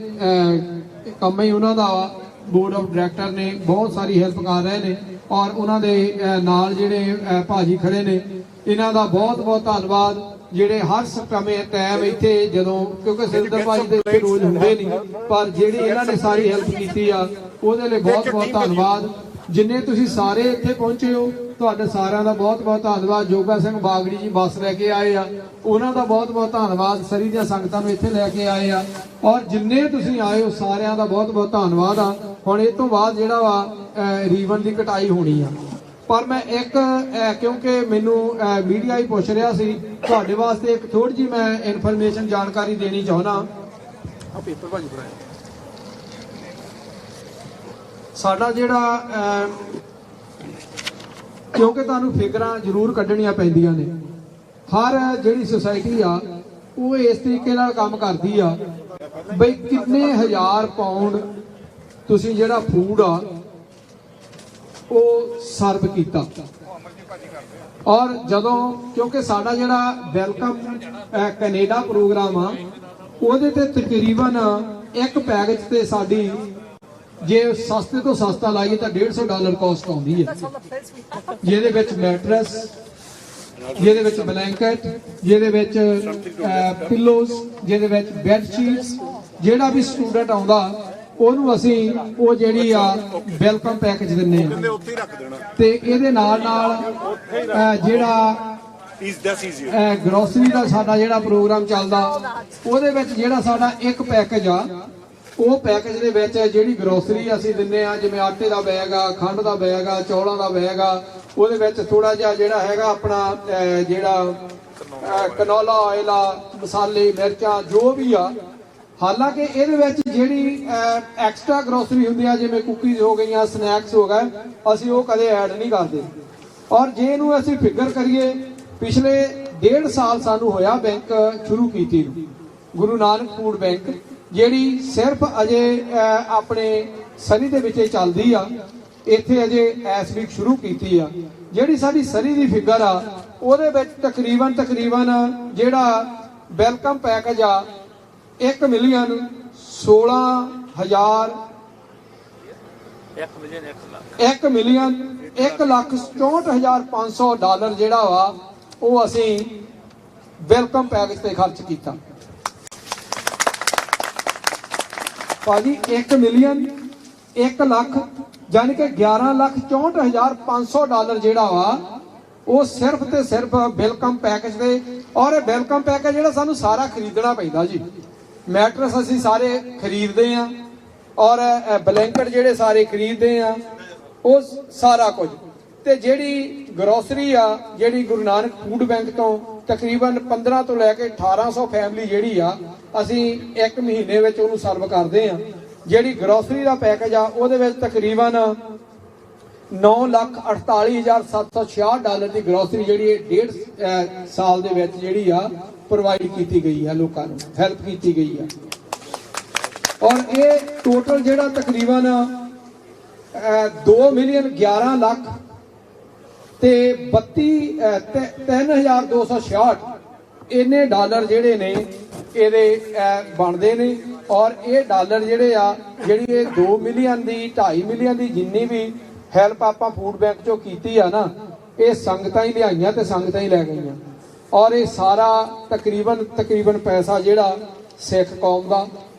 ਕੰਮ ਹੀ ਉਹਨਾਂ ਦਾ ਵਾ, ਬੋਰਡ ਆਫ ਡਾਇਰੈਕਟਰ ਨੇ ਬਹੁਤ ਸਾਰੀ ਹੈਲਪ ਕਰ ਰਹੇ ਨੇ। ਔਰ ਉਹਨਾਂ ਦੇ ਨਾਲ ਜਿਹੜੇ ਭਾਜੀ ਖੜੇ ਨੇ, ਇਹਨਾਂ ਦਾ ਬਹੁਤ ਬਹੁਤ ਧੰਨਵਾਦ, ਜਿਹੜੇ ਹਰ ਸਮੇਂ ਟਾਈਮ ਇੱਥੇ ਜਦੋਂ, ਕਿਉਂਕਿ ਸੁਰਿੰਦਰ ਭਾਜੀ ਦੇ ਇੱਥੇ ਰੋਜ਼ ਹੁੰਦੇ ਨਹੀਂ, ਪਰ ਜਿਹੜੀ ਇਹਨਾਂ ਨੇ ਸਾਰੀ ਹੈਲਪ ਕੀਤੀ ਆ ਉਹਦੇ ਲਈ ਬਹੁਤ ਬਹੁਤ ਧੰਨਵਾਦ। ਜਿੰਨੇ ਤੁਸੀਂ ਸਾਰੇ ਇੱਥੇ ਪਹੁੰਚੇ ਹੋ, ਤੁਹਾਡੇ ਸਾਰਿਆਂ ਦਾ ਬਹੁਤ ਬਹੁਤ ਧੰਨਵਾਦ। ਜੋਗਾ ਸਿੰਘ ਬਾਗੜੀ ਜੀ ਬੱਸ ਲੈ ਕੇ ਆਏ ਆ, ਉਹਨਾਂ ਦਾ ਬਹੁਤ ਬਹੁਤ ਧੰਨਵਾਦ। ਸਰੀ ਦੀਆਂ ਸੰਗਤਾਂ ਨੂੰ ਇੱਥੇ ਲੈ ਕੇ ਆਏ ਆ, ਔਰ ਜਿੰਨੇ ਤੁਸੀਂ ਆਏ ਹੋ ਸਾਰਿਆਂ ਦਾ ਬਹੁਤ ਬਹੁਤ ਧੰਨਵਾਦ ਆ। ਹੁਣ ਇਹ ਤੋਂ ਬਾਅਦ ਜਿਹੜਾ ਵਾ ਰੀਵਨ ਦੀ ਕਟਾਈ ਹੋਣੀ ਆ, ਪਰ ਮੈਂ ਇੱਕ ਕਿਉਂਕਿ ਮੈਨੂੰ ਮੀਡੀਆ ਹੀ ਪੁੱਛ ਰਿਹਾ ਸੀ, ਤੁਹਾਡੇ ਵਾਸਤੇ ਇੱਕ ਥੋੜੀ ਜਿਹੀ ਮੈਂ ਇਨਫੋਰਮੇਸ਼ਨ ਜਾਣਕਾਰੀ ਦੇਣੀ ਚਾਹੁੰਦਾ। ਆ ਪੇਪਰ ਭਾਜੀ ਬਣਾਇਆ ਸਾਡਾ ਜਿਹੜਾ, ਕਿਉਂਕਿ ਤੁਹਾਨੂੰ ਫਿਗਰਾਂ ਜ਼ਰੂਰ ਕੱਢਣੀਆਂ ਪੈਂਦੀਆਂ ਨੇ। ਹਰ ਜਿਹੜੀ ਸੁਸਾਇਟੀ ਆ ਉਹ ਇਸ ਤਰੀਕੇ ਨਾਲ ਕੰਮ ਕਰਦੀ ਆ ਬਈ ਕਿੰਨੇ ਹਜ਼ਾਰ ਪਾਉਂਡ ਤੁਸੀਂ ਜਿਹੜਾ ਫੂਡ ਆ ਉਹ ਸਰਵ ਕੀਤਾ। ਔਰ ਜਦੋਂ, ਕਿਉਂਕਿ ਸਾਡਾ ਜਿਹੜਾ ਵੈਲਕਮ ਕੈਨੇਡਾ ਪ੍ਰੋਗਰਾਮ ਆ, ਉਹਦੇ ਤੇ ਤਕਰੀਬਨ ਇੱਕ ਪੈਕੇਜ ਤੇ ਸਾਡੀ, ਜੇ ਸਸਤੇ ਤੋਂ ਸਸਤਾ ਲਾਈਏ ਤਾਂ $150 ਕਾਸਟ ਆਉਂਦੀ ਹੈ, ਜਿਹਦੇ ਵਿੱਚ ਮੈਟਰਸ, ਜਿਹਦੇ ਵਿੱਚ ਬਲੈਂਕਟ, ਜਿਹਦੇ ਵਿੱਚ ਪਿਲੋਜ਼, ਜਿਹਦੇ ਵਿੱਚ ਬੈੱਡ ਸ਼ੀਟਸ। ਜਿਹੜਾ ਵੀ ਸਟੂਡੈਂਟ ਆਉਂਦਾ ਉਹਨੂੰ ਅਸੀਂ ਉਹ ਜਿਹੜੀ ਆ ਵੈਲਕਮ ਪੈਕੇਜ ਦਿੰਨੇ ਆ ਤੇ ਇਹਦੇ ਨਾਲ ਜਿਹੜਾ ਗਰੋਸਰੀ ਦਾ ਸਾਡਾ ਜਿਹੜਾ ਪ੍ਰੋਗਰਾਮ ਚੱਲਦਾ ਉਹਦੇ ਵਿੱਚ ਜਿਹੜਾ ਸਾਡਾ ਇੱਕ ਪੈਕੇਜ ਆ, ਉਹ ਪੈਕੇਜ ਦੇ ਵਿੱਚ ਜਿਹੜੀ ਗਰੋਸਰੀ ਅਸੀਂ ਦਿੰਨੇ ਆ, ਜਿਵੇਂ ਆਟੇ ਦਾ ਬੈਗ ਆ, ਖੰਡ ਦਾ ਬੈਗ ਆ, ਚੌਲਾਂ ਦਾ ਬੈਗ ਆ, ਉਹਦੇ ਵਿੱਚ ਥੋੜਾ ਜਿਹਾ ਜਿਹੜਾ ਹੈਗਾ ਆਪਣਾ ਜਿਹੜਾ ਕਨੋਲਾ ਆਇਲ ਆ, ਮਸਾਲੇ, ਮਿਰਚਾਂ, ਜੋ ਵੀ ਆ। ਹਾਲਾਂਕਿ ਇਹਦੇ ਵਿੱਚ ਜਿਹੜੀ ਐਕਸਟਰਾ ਗਰੋਸਰੀ ਹੁੰਦੀ ਆ, ਜਿਵੇਂ ਕੁਕੀਜ਼ ਹੋ ਗਈਆਂ, ਸਨੈਕਸ ਹੋ ਗਏ, ਅਸੀਂ ਉਹ ਕਦੇ ਐਡ ਨਹੀਂ ਕਰਦੇ। ਔਰ ਜੇ ਇਹਨੂੰ ਅਸੀਂ ਫਿਗਰ ਕਰੀਏ, ਪਿਛਲੇ 1.5 ਸਾਲ ਸਾਨੂੰ ਹੋਇਆ ਬੈਂਕ ਸ਼ੁਰੂ ਕੀਤੀ ਨੂੰ, ਗੁਰੂ ਨਾਨਕ ਫੂਡ ਬੈਂਕ, ਜਿਹੜੀ ਸਿਰਫ ਅਜੇ ਆਪਣੇ ਸਰੀ ਦੇ ਵਿੱਚ ਚੱਲਦੀ ਆ। ਇੱਥੇ ਅਜੇ ਇਸ ਵੀਕ ਸ਼ੁਰੂ ਕੀਤੀ ਆ। ਜਿਹੜੀ ਸਾਡੀ ਸਰੀ ਦੀ ਫਿਗਰ ਆ ਉਹਦੇ ਵਿੱਚ ਤਕਰੀਬਨ ਜਿਹੜਾ ਵੈਲਕਮ ਪੈਕੇਜ ਆ 1 ਮਿਲੀਅਨ 1,64,500 ਡਾਲਰ ਜਿਹੜਾ ਵਾ ਉਹ ਅਸੀਂ ਵੈਲਕਮ ਪੈਕੇਜ ਤੇ ਖਰਚ ਕੀਤਾ। ਭਾਜੀ 1 ਮਿਲੀਅਨ 1 ਲੱਖ ਯਾਨੀ ਕਿ 11,64,500 ਡਾਲਰ ਜਿਹੜਾ ਵਾ ਉਹ ਸਿਰਫ ਤੇ ਸਿਰਫ ਵੈਲਕਮ ਪੈਕੇਜ ਦੇ। ਔਰ ਇਹ ਵੈਲਕਮ ਪੈਕੇਜ ਜਿਹੜਾ ਸਾਨੂੰ ਸਾਰਾ ਖਰੀਦਣਾ ਪੈਂਦਾ ਜੀ। ਮੈਟਰਸ ਅਸੀਂ ਸਾਰੇ ਖਰੀਦਦੇ ਆ ਔਰ ਬਲੈਂਕਟ ਜਿਹੜੇ ਸਾਰੇ ਖਰੀਦਦੇ ਆ, ਉਹ ਸਾਰਾ ਕੁਝ। ਤੇ ਜਿਹੜੀ ਗਰੋਸਰੀ ਆ, ਜਿਹੜੀ ਗੁਰੂ ਨਾਨਕ ਫੂਡ ਬੈਂਕ ਤੋਂ ਤਕਰੀਬਨ 15 ਤੋਂ ਲੈ ਕੇ 1800 ਫੈਮਿਲੀ ਜਿਹੜੀ ਆ ਅਸੀਂ 1 ਮਹੀਨੇ ਵਿੱਚ ਉਹਨੂੰ ਸਰਵ ਕਰਦੇ ਆ। ਜਿਹੜੀ ਗਰੋਸਰੀ ਦਾ ਪੈਕੇਜ ਆ ਉਹਦੇ ਵਿੱਚ ਤਕਰੀਬਨ 9,48,766 ਡਾਲਰ ਦੀ ਗਰੋਸਰੀ ਜਿਹੜੀ 1.5 ਸਾਲ ਦੇ ਵਿੱਚ ਜਿਹੜੀ ਆ ਪ੍ਰੋਵਾਈਡ ਕੀਤੀ ਗਈ ਹੈ, ਲੋਕਾਂ ਨੂੰ ਹੈਲਪ ਕੀਤੀ ਗਈ ਹੈ। ਔਰ ਇਹ ਟੋਟਲ ਜਿਹੜਾ ਤਕਰੀਬਨ 2 ਮਿਲੀਅਨ 11 ਲੱਖ ਤੇ 3,266 ਇੰਨੇ ਡਾਲਰ ਜਿਹੜੇ ਨੇ ਇਹਦੇ ਬਣਦੇ ਨੇ। ਔਰ ਇਹ ਡਾਲਰ ਜਿਹੜੇ ਆ, ਜਿਹੜੀ ਇਹ 2 ਮਿਲੀਅਨ ਦੀ 2.5 ਮਿਲੀਅਨ ਦੀ ਜਿੰਨੀ ਵੀ ਹੈਲਪ ਆਪਾਂ ਫੂਡ ਬੈਂਕ ਚੋਂ ਕੀਤੀ ਆ ਨਾ, ਇਹ ਸੰਗਤਾਂ ਹੀ ਲਿਆਈਆਂ ਤੇ ਸੰਗਤਾਂ ਹੀ ਲੈ ਗਈਆਂ। ਔਰ ਇਹ ਸਾਰਾ ਤਕਰੀਬਨ ਪੈਸਾ ਜਿਹੜਾ ਸਿੱਖ ਕੌਮ ਦਾ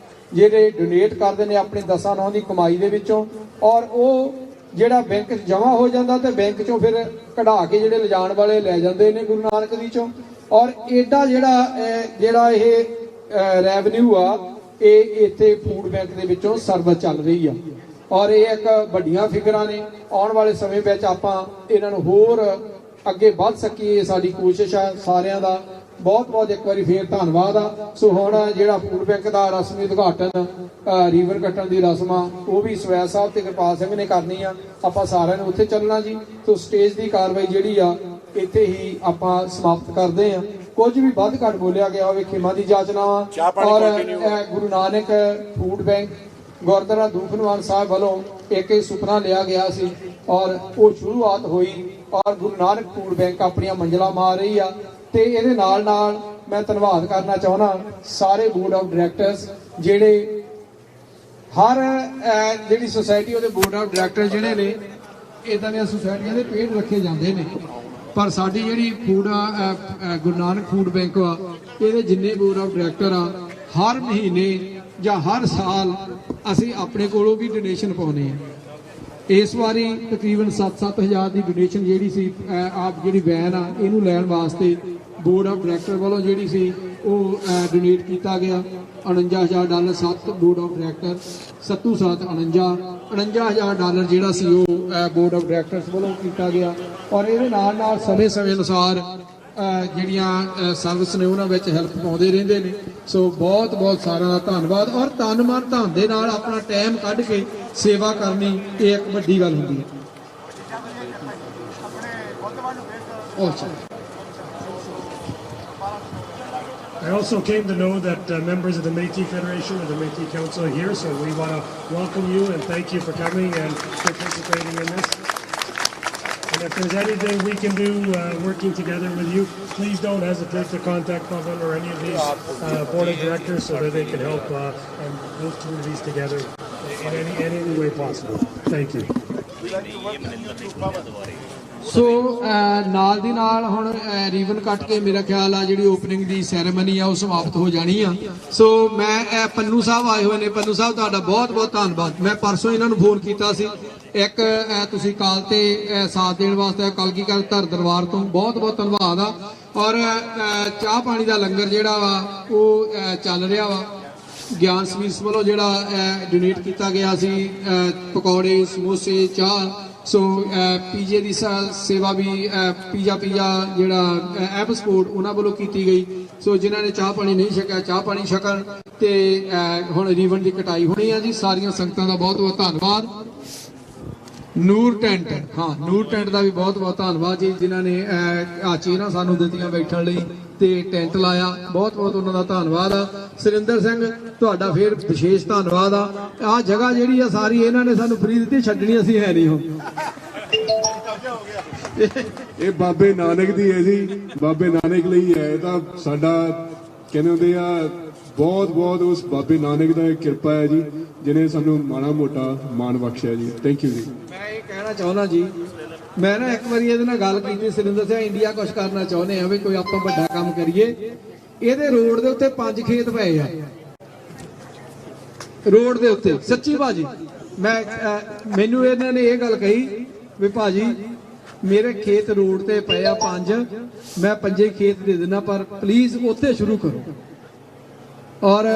ਜਿਹੜੇ ਡੋਨੇਟ ਕਰਦੇ ਨੇ ਆਪਣੇ 10/9 ਦੀ ਕਮਾਈ ਦੇ ਵਿੱਚੋਂ, ਔਰ ਉਹ ਜਿਹੜਾ ਬੈਂਕ 'ਚ ਜਮ੍ਹਾਂ ਹੋ ਜਾਂਦਾ ਤੇ ਬੈਂਕ 'ਚੋਂ ਫਿਰ ਕਢਾ ਕੇ ਜਿਹੜੇ ਲਿਜਾਣ ਵਾਲੇ ਲੈ ਜਾਂਦੇ ਨੇ ਗੁਰੂ ਨਾਨਕ ਦੀ ਚੋਂ। ਔਰ ਐਡਾ ਜਿਹੜਾ ਇਹ ਰੈਵਨਿਊ ਆ, ਇਹ ਇੱਥੇ ਫੂਡ ਬੈਂਕ ਦੇ ਵਿੱਚੋਂ ਸਰਵਿਸ ਚੱਲ ਰਹੀ ਆ। ਔਰ ਇਹ ਇੱਕ ਵੱਡੀਆਂ ਫਿਗਰਾਂ ਨੇ। ਆਉਣ ਵਾਲੇ ਸਮੇਂ ਵਿੱਚ ਆਪਾਂ ਇਹਨਾਂ ਨੂੰ ਹੋਰ ਅੱਗੇ ਵੱਧ ਸਕੀਏ, ਸਾਡੀ ਕੋਸ਼ਿਸ਼ ਆ। ਸਾਰਿਆਂ ਦਾ ਬਹੁਤ ਇੱਕ ਵਾਰੀ ਫੇਰ ਧੰਨਵਾਦ ਆ। ਸੋ ਹੁਣ ਜਿਹੜਾ ਫੂਡ ਬੈਂਕ ਦਾ ਰਸਮੀ ਉਦਘਾਟਨ ਰੀਵਰ ਕੱਟਣ ਦੀ ਰਸਮ ਆ, ਉਹ ਵੀ ਸਵੈ ਸਾਹਿਬ ਤੇ ਕਿਰਪਾਲ ਸਿੰਘ ਨੇ ਕਰਨੀ ਆ। ਆਪਾਂ ਸਾਰਿਆਂ ਨੂੰ ਉੱਥੇ ਚੱਲਣਾ ਜੀ। ਸੋ ਸਟੇਜ ਦੀ ਕਾਰਵਾਈ ਜਿਹੜੀ ਆ ਇੱਥੇ ਹੀ ਆਪਾਂ ਸਮਾਪਤ ਕਰਦੇ ਆ। ਕੁਝ ਵੀ ਵੱਧ ਘੱਟ ਬੋਲਿਆ ਗਿਆ ਹੋਵੇ ਖਿਮਾ ਦੀ ਜਾਚਨਾ ਵਾ। ਔਰ ਗੁਰੂ ਨਾਨਕ ਫੂਡ ਬੈਂਕ ਗੁਰਦੁਆਰਾ ਦੂਖਨਿਵਾਰਨ ਸਾਹਿਬ ਵੱਲੋਂ ਇੱਕ ਸੁਪਨਾ ਲਿਆ ਗਿਆ ਸੀ ਔਰ ਉਹ ਸ਼ੁਰੂਆਤ ਹੋਈ। ਔਰ ਗੁਰੂ ਨਾਨਕ ਫੂਡ ਬੈਂਕ ਆਪਣੀਆਂ ਮੰਜ਼ਿਲਾਂ ਮਾਰ ਰਹੀ ਆ। ਤੇ ਇਹਦੇ ਨਾਲ ਮੈਂ ਧੰਨਵਾਦ ਕਰਨਾ ਚਾਹੁੰਦਾ ਸਾਰੇ ਬੋਰਡ ਆਫ ਡਾਇਰੈਕਟਰਸ, ਜਿਹੜੇ ਹਰ ਜਿਹੜੀ ਸੁਸਾਇਟੀ ਉਹਦੇ ਬੋਰਡ ਆਫ ਡਾਇਰੈਕਟਰ ਜਿਹੜੇ ਨੇ, ਇਦਾਂ ਦੀਆਂ ਸੁਸਾਇਟੀਆਂ ਦੇ ਪੇਡ ਰੱਖੇ ਜਾਂਦੇ ਨੇ, ਪਰ ਸਾਡੀ ਜਿਹੜੀ ਗੁਰੂ ਨਾਨਕ ਫੂਡ ਬੈਂਕ ਆ, ਇਹਦੇ ਜਿੰਨੇ ਬੋਰਡ ਆਫ ਡਾਇਰੈਕਟਰ ਆ, ਹਰ ਮਹੀਨੇ ਜਾਂ ਹਰ ਸਾਲ ਅਸੀਂ ਆਪਣੇ ਕੋਲੋਂ ਵੀ ਡੋਨੇਸ਼ਨ ਪਾਉਂਦੇ ਆ। ਇਸ ਵਾਰੀ ਤਕਰੀਬਨ 7-7000 ਦੀ ਡੋਨੇਸ਼ਨ ਜਿਹੜੀ ਸੀ, ਆਪ ਜਿਹੜੀ ਵੈਨ ਆ ਇਹਨੂੰ ਲੈਣ ਵਾਸਤੇ ਬੋਰਡ ਆਫ ਡਾਇਰੈਕਟਰ ਵੱਲੋਂ ਜਿਹੜੀ ਸੀ ਉਹ ਡੋਨੇਟ ਕੀਤਾ ਗਿਆ। 49,000 dollar 7 board of director 49,000 dollar ਜਿਹੜਾ ਸੀ ਉਹ ਬੋਰਡ ਆਫ ਡਾਇਰੈਕਟਰਸ ਵੱਲੋਂ ਕੀਤਾ ਗਿਆ। ਔਰ ਇਹਦੇ ਨਾਲ ਸਮੇਂ ਅਨੁਸਾਰ ਜਿਹੜੀਆਂ ਸਰਵਿਸ ਨੇ ਉਹਨਾਂ ਵਿੱਚ ਹੈਲਪ ਪਾਉਂਦੇ ਰਹਿੰਦੇ ਨੇ। ਸੋ ਬਹੁਤ ਸਾਰਿਆਂ ਦਾ ਧੰਨਵਾਦ। ਔਰ ਧੰਨ ਦੇ ਨਾਲ ਆਪਣਾ ਟਾਈਮ ਕੱਢ ਕੇ ਸੇਵਾ ਕਰਨੀ ਇਹ ਇੱਕ ਵੱਡੀ ਗੱਲ ਹੁੰਦੀ ਹੈ। I also came to know that members of the Métis Federation or the Métis Council are here, so we want to welcome you and thank you for coming and participating in this. And if there's anything we can do working together with you, please don't hesitate to contact Pavan or any of these board of directors so that they can help and those communities together in any way possible. Thank you. ਸੋ ਨਾਲ ਦੀ ਨਾਲ ਹੁਣ ribbon ਕੱਟ ਕੇ ਮੇਰਾ ਖਿਆਲ ਆ ਜਿਹੜੀ opening ਦੀ ceremony ਆ ਉਹ ਸਮਾਪਤ ਹੋ ਜਾਣੀ ਆ। ਸੋ ਮੈਂ ਪੰਨੂ ਸਾਹਿਬ ਆਏ ਹੋਏ ਨੇ, ਪੰਨੂ ਸਾਹਿਬ ਤੁਹਾਡਾ ਬਹੁਤ ਬਹੁਤ ਧੰਨਵਾਦ। ਮੈਂ ਪਰਸੋਂ ਇਹਨਾਂ ਨੂੰ ਫੋਨ ਕੀਤਾ ਸੀ, ਇੱਕ ਤੁਸੀਂ ਕਾਲ ਤੇ ਸਾਥ ਦੇਣ ਵਾਸਤੇ ਕਲਗੀਧਰ ਧਰ ਦਰਬਾਰ ਤੋਂ ਬਹੁਤ ਬਹੁਤ ਧੰਨਵਾਦ ਆ। ਔਰ ਚਾਹ ਪਾਣੀ ਦਾ ਲੰਗਰ ਜਿਹੜਾ ਵਾ ਉਹ ਚੱਲ ਰਿਹਾ ਵਾ, ਗਿਆਨ ਸਵੀਟਸ ਵੱਲੋਂ ਜਿਹੜਾ ਡੋਨੇਟ ਕੀਤਾ ਗਿਆ ਸੀ, ਪਕੌੜੇ ਸਮੋਸੇ ਚਾਹ। ਸੋ ਪੀਜੇ ਦੀ ਸੇਵਾ ਵੀ ਪੀਜਾ ਜਿਹੜਾ ਐਪ ਸਪੋਰਟ ਉਹਨਾਂ ਵੱਲੋਂ ਕੀਤੀ ਗਈ। ਸੋ ਜਿਨ੍ਹਾਂ ਨੇ ਚਾਹ ਪਾਣੀ ਨਹੀਂ ਛਕਿਆ ਚਾਹ ਪਾਣੀ ਛਕਣ ਤੇ ਹੁਣ ਰੀਬਨ ਦੀ ਕਟਾਈ ਹੋਣੀ ਆ ਜੀ। ਸਾਰੀਆਂ ਸੰਗਤਾਂ ਦਾ ਬਹੁਤ ਬਹੁਤ ਧੰਨਵਾਦ। ਨੂਰ ਟੈਂਟ, ਹਾਂ ਨੂਰ ਟੈਂਟ ਦਾ ਵੀ ਬਹੁਤ ਬਹੁਤ ਧੰਨਵਾਦ ਜੀ, ਜਿਨ੍ਹਾਂ ਨੇ ਆ ਚੇਅਰਾਂ ਸਾਨੂੰ ਦਿੱਤੀਆਂ ਬੈਠਣ ਲਈ ਤੇ ਟੈਂਟ ਲਾਇਆ, ਬਹੁਤ ਬਹੁਤ ਉਹਨਾਂ ਦਾ ਧੰਨਵਾਦ ਆ। ਸੁਰਿੰਦਰ ਸਿੰਘ ਤੁਹਾਡਾ ਫੇਰ ਵਿਸ਼ੇਸ਼ ਧੰਨਵਾਦ ਆ। ਆਹ ਜਗ੍ਹਾ ਜਿਹੜੀ ਆ ਸਾਰੀ ਇਹਨਾਂ ਨੇ ਸਾਨੂੰ ਫ੍ਰੀ ਦਿੱਤੀ, ਛੱਡਣੀ ਅਸੀਂ ਹੈ ਨਹੀਂ। ਹੁਣ ਇਹ ਬਾਬੇ ਨਾਨਕ ਦੀ ਹੈ ਜੀ, ਬਾਬੇ ਨਾਨਕ ਲਈ ਹੈ। ਇਹ ਤਾਂ ਸਾਡਾ ਕਹਿੰਦੇ ਹੁੰਦੇ ਆ ਬਹੁਤ ਬਹੁਤ ਉਸ ਬਾਬੇ ਨਾਨਕ ਦਾ ਕਿਰਪਾ ਹੈ ਜੀ, ਜਿਹਨੇ ਸਾਨੂੰ ਮਾੜਾ ਮੋਟਾ ਮਾਣ ਬਖਸ਼ਿਆ ਜੀ। ਥੈਂਕ ਯੂ ਜੀ। ਮੈਂ ਇਹ ਕਹਿਣਾ ਚਾਹੁੰਦਾ ਜੀ, ਮੈਂ ਨਾ ਇੱਕ ਵਾਰੀ ਇਹਦੇ ਨਾਲ ਗੱਲ ਕੀਤੀ, ਸੁਰਿੰਦਰ ਸਿੰਘ ਇੰਡੀਆ ਕੁਝ ਕਰਨਾ ਚਾਹੁੰਦੇ ਆ ਵੀ ਕੋਈ ਆਪਾਂ ਵੱਡਾ ਕੰਮ ਕਰੀਏ। ਇਹਦੇ ਰੋਡ ਦੇ ਉੱਤੇ 5 ਖੇਤ ਪਏ ਆ, ਰੋਡ ਦੇ ਉੱਤੇ ਸੱਚੀ ਭਾਜੀ। ਮੈਨੂੰ ਇਹਨਾਂ ਨੇ ਇਹ ਗੱਲ ਕਹੀ ਵੀ ਭਾਜੀ ਮੇਰੇ ਖੇਤ ਰੋਡ ਤੇ ਪਏ ਆ 5, ਮੈਂ 5 ਖੇਤ ਦੇ ਦੇਣਾ, ਪਰ ਪਲੀਜ਼ ਉੱਥੇ ਸ਼ੁਰੂ ਕਰੋ। ਔਰ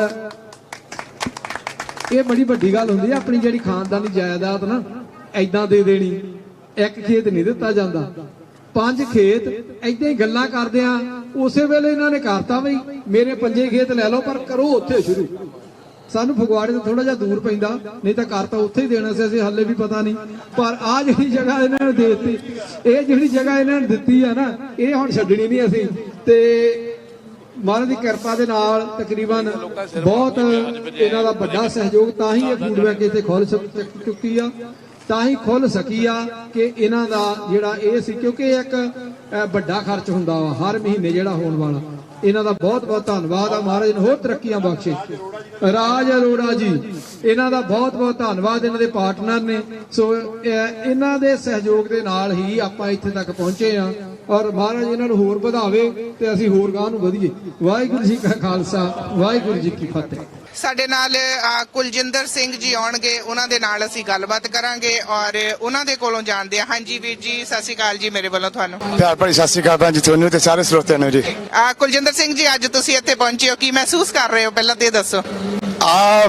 ਇਹ ਬੜੀ ਵੱਡੀ ਗੱਲ ਹੁੰਦੀ ਹੈ, ਆਪਣੀ ਜਿਹੜੀ ਖਾਨਦਾਨੀ ਜਾਇਦਾਦ ਨਾ ਐਦਾਂ ਦੇ ਦੇਣੀ। ਇੱਕ ਖੇਤ ਨਹੀਂ ਦਿੱਤਾ ਜਾਂਦਾ, 5 ਖੇਤ। ਐਦਾਂ ਹੀ ਗੱਲਾਂ ਕਰਦੇ ਆ, ਉਸੇ ਵੇਲੇ ਇਹਨਾਂ ਨੇ ਕਰਤਾ ਵੀ ਮੇਰੇ 5 ਖੇਤ ਲੈ ਲਓ, ਪਰ ਕਰੋ ਉੱਥੇ ਸ਼ੁਰੂ। ਸਾਨੂੰ ਫਗਵਾੜੇ ਤੋਂ ਥੋੜਾ ਜਿਹਾ ਦੂਰ ਪੈਂਦਾ, ਨਹੀਂ ਤਾਂ ਘਰ ਤਾਂ ਉੱਥੇ ਹੀ ਦੇਣਾ ਸੀ ਅਸੀਂ, ਹਾਲੇ ਵੀ ਪਤਾ ਨਹੀਂ। ਪਰ ਆਹ ਜਿਹੜੀ ਜਗ੍ਹਾ ਇਹਨਾਂ ਨੇ ਦੇ ਦਿੱਤੀ, ਇਹ ਜਿਹੜੀ ਜਗ੍ਹਾ ਇਹਨਾਂ ਨੇ ਦਿੱਤੀ ਆ ਨਾ, ਇਹ ਹੁਣ ਛੱਡਣੀ ਨਹੀਂ ਅਸੀਂ। ਤੇ ਮਹਾਰਾਜ ਦੀ ਕਿਰਪਾ ਦੇ ਨਾਲ ਤਕਰੀਬਨ ਬਹੁਤ ਇਹਨਾਂ ਦਾ ਵੱਡਾ ਸਹਿਯੋਗ, ਤਾਂ ਹੀ ਇਹ ਫੂਡ ਬੈਂਕ ਇੱਥੇ ਖੁੱਲ ਚੁੱਕੀ ਆ, ਤਾਂ ਹੀ ਖੁੱਲ ਸਕੀ ਆ ਕਿ ਇਹਨਾਂ ਦਾ ਜਿਹੜਾ ਇਹ ਸੀ, ਕਿਉਂਕਿ ਇੱਕ ਵੱਡਾ ਖਰਚ ਹੁੰਦਾ ਵਾ ਹਰ ਮਹੀਨੇ ਜਿਹੜਾ ਹੋਣ ਵਾਲਾ। ਇਹਨਾਂ ਦਾ ਬਹੁਤ ਬਹੁਤ ਧੰਨਵਾਦ ਆ, ਮਹਾਰਾਜ ਨੂੰ ਹੋਰ ਤਰੱਕੀਆਂ ਬਖਸ਼ੇ। ਰਾਜ ਅਰੋੜਾ ਜੀ, ਇਹਨਾਂ ਦਾ ਬਹੁਤ ਬਹੁਤ ਧੰਨਵਾਦ, ਇਹਨਾਂ ਦੇ ਪਾਰਟਨਰ ਨੇ। ਸੋ ਇਹਨਾਂ ਦੇ ਸਹਿਯੋਗ ਦੇ ਨਾਲ ਹੀ ਆਪਾਂ ਇੱਥੇ ਤੱਕ ਪਹੁੰਚੇ ਆ, ਔਰ ਮਹਾਰਾਜ ਇਹਨਾਂ ਨੂੰ ਹੋਰ ਵਧਾਵੇ ਤੇ ਅਸੀਂ ਹੋਰ ਗਾਂ ਨੂੰ ਵਧੀਏ। ਵਾਹਿਗੁਰੂ ਜੀ ਕਾ ਖਾਲਸਾ, ਵਾਹਿਗੁਰੂ ਜੀ ਕੀ ਫਤਿਹ। ਸਾਡੇ ਨਾਲ ਕੁਲਜਿੰਦਰ ਸਿੰਘ ਜੀ ਆਉਣਗੇ, ਉਹਨਾਂ ਦੇ ਨਾਲ ਅਸੀਂ ਗੱਲਬਾਤ ਕਰਾਂਗੇ ਔਰ ਉਹਨਾਂ ਦੇ ਕੋਲੋਂ ਜਾਣਦੇ ਹਾਂ। ਹਾਂਜੀ ਵੀਰ ਜੀ, ਸਤਿ ਸ਼੍ਰੀ ਅਕਾਲ ਜੀ, ਮੇਰੇ ਵੱਲੋਂ ਤੁਹਾਨੂੰ ਪਿਆਰ ਭਰੀ ਸਤਿ ਸ਼੍ਰੀ ਅਕਾਲ ਭੈਣ ਜੀ, ਤੁਹਾਨੂੰ ਤੇ ਸਾਰੇ ਸਰੋਤਿਆਂ ਨੂੰ ਜੀ। ਕੁਲਜਿੰਦਰ ਸਿੰਘ ਜੀ, ਅੱਜ ਤੁਸੀਂ ਇੱਥੇ ਪਹੁੰਚੇ ਹੋ, ਕੀ ਮਹਿਸੂਸ ਕਰ ਰਹੇ ਹੋ, ਪਹਿਲਾਂ ਤੇ ਦੱਸੋ।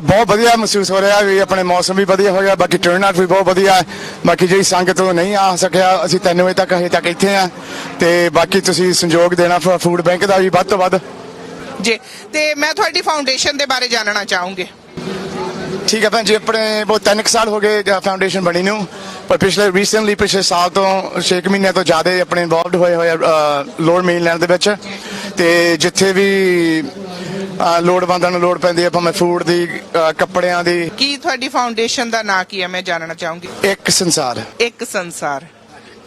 ਬਹੁਤ ਵਧੀਆ ਮਹਿਸੂਸ ਹੋ ਰਿਹਾ ਵੀ, ਆਪਣੇ ਮੌਸਮ ਵੀ ਵਧੀਆ ਹੋ ਗਿਆ, ਬਾਕੀ ਟਰਨ ਆਊਟ ਵੀ ਬਹੁਤ ਵਧੀਆ ਹੈ। ਬਾਕੀ ਜਿਹੜੀ ਸੰਗਤ ਨਹੀਂ ਆ ਸਕਿਆ, ਅਸੀਂ 3 ਵਜੇ ਤੱਕ ਹਜੇ ਤੱਕ ਇੱਥੇ ਆ, ਤੇ ਬਾਕੀ ਤੁਸੀਂ ਸੰਯੋਗ ਦੇਣਾ ਫੂਡ ਬੈਂਕ ਦਾ ਵੀ ਵੱਧ ਤੋਂ ਵੱਧ ਜੀ। ਤੇ ਮੈਂ ਤੁਹਾਡੀ ਫਾਊਂਡੇਸ਼ਨ ਦੇ ਬਾਰੇ ਜਾਣਨਾ ਚਾਹੂੰਗੀ। ਠੀਕ ਹੈ ਭੈਣ ਜੀ, ਆਪਣੇ ਬਹੁਤ 3 ਸਾਲ ਹੋ ਗਏ ਫਾਊਂਡੇਸ਼ਨ ਬਣੀ ਨੂੰ, ਪਰ ਪਿਛਲੇ ਸਾਲ ਤੋਂ 6 ਮਹੀਨਿਆਂ ਤੋਂ ਜ਼ਿਆਦਾ ਆਪਣੇ ਇਨਵੋਲਵਡ ਹੋਏ ਲੋੜ ਮੇਨਲੈਂਡ ਦੇ ਵਿੱਚ। ਤੇ ਜਿੱਥੇ ਵੀ ਲੋੜਵੰਦਾਂ ਨੂੰ ਲੋੜ ਪੈਂਦੀ ਹੈ, ਭਾਵੇਂ ਫੂਡ ਦੀ, ਕੱਪੜਿਆਂ ਦੀ। ਕੀ ਤੁਹਾਡੀ ਫਾਊਂਡੇਸ਼ਨ ਦਾ ਨਾਂ ਕੀ ਹੈ, ਮੈਂ ਜਾਣਨਾ ਚਾਹੂੰਗੀ। ਇੱਕ ਸੰਸਾਰ। ਇੱਕ ਸੰਸਾਰ,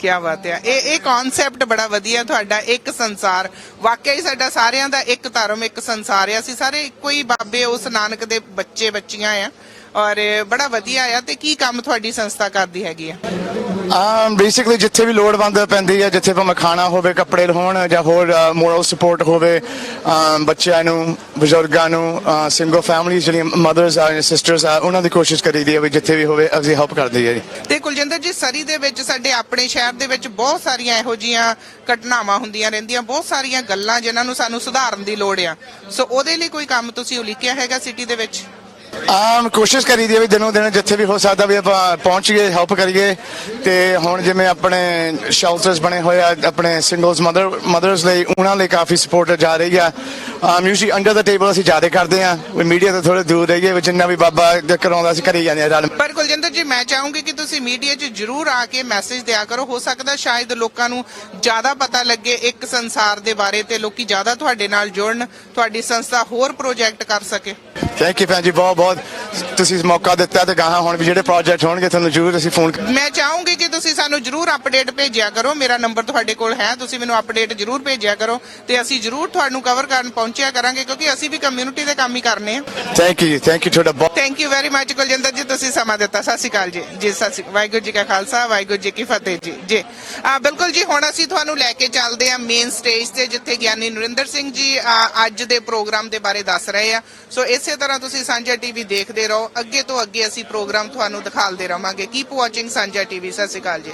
ਕੀ ਬਾਤ ਹੈ। ਇਹ ਕਨਸੈਪਟ ਬੜਾ ਵਧੀਆ ਤੁਹਾਡਾ, ਇੱਕ ਸੰਸਾਰ। ਵਾਕਿਆ ਹੀ ਸਾਡਾ ਸਾਰਿਆਂ ਦਾ ਇੱਕ ਧਰਮ, ਇੱਕ ਸੰਸਾਰ ਹੈ, ਅਸੀਂ ਸਾਰੇ ਇੱਕੋ ਹੀ ਬਾਬੇ ਉਸ ਨਾਨਕ ਦੇ ਬੱਚੇ ਬੱਚੀਆਂ ਆ, ਔਰ ਬੜਾ ਵਧੀਆ ਆ। ਤੇ ਕੀ ਕੰਮ ਤੁਹਾਡੀ ਸੰਸਥਾ ਕਰਦੀ ਹੈਗੀ ਆ? ਬੇਸਿਕਲੀ ਜਿੱਥੇ ਵੀ ਲੋੜਵੰਦ ਪੈਂਦੀ ਹੈ, ਜਿੱਥੇ ਭਾਵੇਂ ਖਾਣਾ ਹੋਵੇ, ਕੱਪੜੇ ਹੋਣ, ਜਾਂ ਹੋਰ ਮੋਰਲ ਸਪੋਰਟ ਹੋਵੇ ਬੱਚਿਆਂ ਨੂੰ, ਬਜ਼ੁਰਗਾਂ ਨੂੰ, ਸਿੰਗਲ ਫੈਮਿਲੀਜ਼ ਜਿਹੜੀਆਂ ਮਦਰਸ ਆ, ਸਿਸਟਰਸ ਆ, ਉਹਨਾਂ ਦੀ ਕੋਸ਼ਿਸ਼ ਕਰੀਦੀ ਹੈ ਵੀ ਜਿੱਥੇ ਵੀ ਹੋਵੇ ਅਸੀਂ ਹੈਲਪ ਕਰਦੀ ਹੈ ਜੀ। ਤੇ ਕੁਲਜਿੰਦਰ ਜੀ, ਸਰੀ ਦੇ ਵਿੱਚ, ਸਾਡੇ ਆਪਣੇ ਸ਼ਹਿਰ ਦੇ ਵਿੱਚ ਬਹੁਤ ਸਾਰੀਆਂ ਇਹੋ ਜਿਹੀਆਂ ਘਟਨਾਵਾਂ ਹੁੰਦੀਆਂ ਰਹਿੰਦੀਆਂ, ਬਹੁਤ ਸਾਰੀਆਂ ਗੱਲਾਂ ਜਿਨ੍ਹਾਂ ਨੂੰ ਸਾਨੂੰ ਸੁਧਾਰਨ ਦੀ ਲੋੜ ਆ। ਸੋ ਉਹਦੇ ਲਈ ਕੋਈ ਕੰਮ ਤੁਸੀਂ ਉਲੀਕਿਆ ਹੈਗਾ ਸਿਟੀ ਦੇ ਵਿੱਚ? ਕੋਸ਼ਿਸ਼ ਕਰੀਦੀ ਹੈ ਵੀ ਦਿਨੋਂ ਦਿਨ ਜਿੱਥੇ ਵੀ ਹੋ ਸਕਦਾ ਵੀ ਆਪਾਂ ਪਹੁੰਚੀਏ, ਹੈਲਪ ਕਰੀਏ। ਤੇ ਹੁਣ ਜਿਵੇਂ ਆਪਣੇ ਸ਼ੈਲਟਰਸ ਬਣੇ ਹੋਏ ਆ ਆਪਣੇ ਸਿੰਗਲਸ ਮਦਰਸ ਲਈ, ਉਹਨਾਂ ਲਈ ਕਾਫੀ ਸਪੋਰਟ ਜਾ ਰਹੀ ਆ। ਯੂਜੂਅਲੀ ਅੰਡਰ ਦਾ ਟੇਬਲ ਅਸੀਂ ਜ਼ਿਆਦਾ ਕਰਦੇ ਆ, ਵੀ ਮੀਡੀਆ ਤੋਂ ਥੋੜੇ ਦੂਰ ਰਹੀਏ, ਵੀ ਜਿੰਨਾ ਵੀ ਬਾਬਾ ਕਰਾਉਂਦਾ ਅਸੀਂ ਕਰੀ ਜਾਂਦੇ ਆ। ਪਰ ਕੁਲਜਿੰਦਰ ਜੀ, ਮੈਂ ਚਾਹੂੰਗੀ ਕਿ ਤੁਸੀਂ ਮੀਡੀਆ 'ਚ ਜ਼ਰੂਰ ਆ ਕੇ ਮੈਸੇਜ ਦਿਆ ਕਰੋ। ਹੋ ਸਕਦਾ ਸ਼ਾਇਦ ਲੋਕਾਂ ਨੂੰ ਜ਼ਿਆਦਾ ਪਤਾ ਲੱਗੇ ਇੱਕ ਸੰਸਾਰ ਦੇ ਬਾਰੇ, ਤੇ ਲੋਕੀ ਜ਼ਿਆਦਾ ਤੁਹਾਡੇ ਨਾਲ ਜੁੜਨ, ਤੁਹਾਡੀ ਸੰਸਥਾ ਹੋਰ ਪ੍ਰੋਜੈਕਟ ਕਰ ਸਕੇ। ਥੈਂਕ ਯੂ ਭੈਣ ਜੀ, ਬਹੁਤ ਬਹੁਤ ਤੁਸੀਂ ਮੌਕਾ ਦਿੱਤਾ ਤੇ ਗਾਹਾਂ ਹੁਣ ਵੀ ਜਿਹੜੇ ਪ੍ਰੋਜੈਕਟ ਹੋਣਗੇ ਤੁਹਾਨੂੰ ਜ਼ਰੂਰ ਅਸੀਂ ਫੋਨ ਮੈਂ ਚਾਹੂੰਗੀ ਕਿ ਤੁਸੀਂ ਸਾਨੂੰ ਜਰੂਰ ਅਪਡੇਟ ਭੇਜਿਆ ਕਰੋ। ਮੇਰਾ ਨੰਬਰ ਤੁਹਾਡੇ ਕੋਲ ਹੈ, ਤੁਸੀਂ ਮੈਨੂੰ ਅਪਡੇਟ ਜਰੂਰ ਭੇਜਿਆ ਕਰੋ ਤੇ ਅਸੀਂ ਜਰੂਰ ਤੁਹਾਨੂੰ ਕਵਰ ਕਰਨ ਪਹੁੰਚਿਆ ਕਰਾਂਗੇ, ਕਿਉਂਕਿ ਅਸੀਂ ਵੀ ਕਮਿਊਨਿਟੀ ਦੇ ਕੰਮ ਹੀ ਕਰਨੇ ਆ। ਥੈਂਕ ਯੂ ਤੁਹਾਡਾ ਬਹੁਤ thank you very much Kuljinder ਜੀ, ਤੁਸੀਂ ਸਮਾਂ ਦਿੱਤਾ। ਸਤਿ ਸ਼੍ਰੀ ਅਕਾਲ ਜੀ। ਜੀ ਸਤਿ ਸ਼੍ਰੀ ਅਕਾਲ। ਵਾਹਿਗੁਰੂ ਜੀ ਕਾ ਖਾਲਸਾ, ਵਾਹਿਗੁਰੂ ਜੀ ਕੀ ਫਤਿਹ ਜੀ। ਜੀ ਬਿਲਕੁਲ ਜੀ, ਹੁਣ ਅਸੀਂ ਤੁਹਾਨੂੰ ਲੈ ਕੇ ਚੱਲਦੇ ਹਾਂ ਮੇਨ ਸਟੇਜ ਤੇ, ਜਿੱਥੇ ਗਿਆਨੀ ਨਰਿੰਦਰ ਸਿੰਘ ਜੀ ਅੱਜ ਦੇ ਪ੍ਰੋਗਰਾਮ ਦੇ ਬਾਰੇ ਦੱਸ ਰਹੇ ਆ। ਸੋ ਇਸੇ ਤਰ੍ਹਾਂ ਤੁਸੀਂ ਸਾਂਝਾ ਟੀਵੀ ਦੇਖਦੇ ਰਹੋ, ਅੱਗੇ ਤੋਂ ਅੱਗੇ ਅਸੀਂ ਪ੍ਰੋਗਰਾਮ ਤੁਹਾਨੂੰ ਦਿਖਾਉਂਦੇ ਰਵਾਂਗੇ। ਕੀਪ ਵਾਚਿੰਗ ਸਾਂਝਾ ਟੀਵੀ। ਸਤਿ ਸ਼੍ਰੀ ਅਕਾਲ ਜੀ।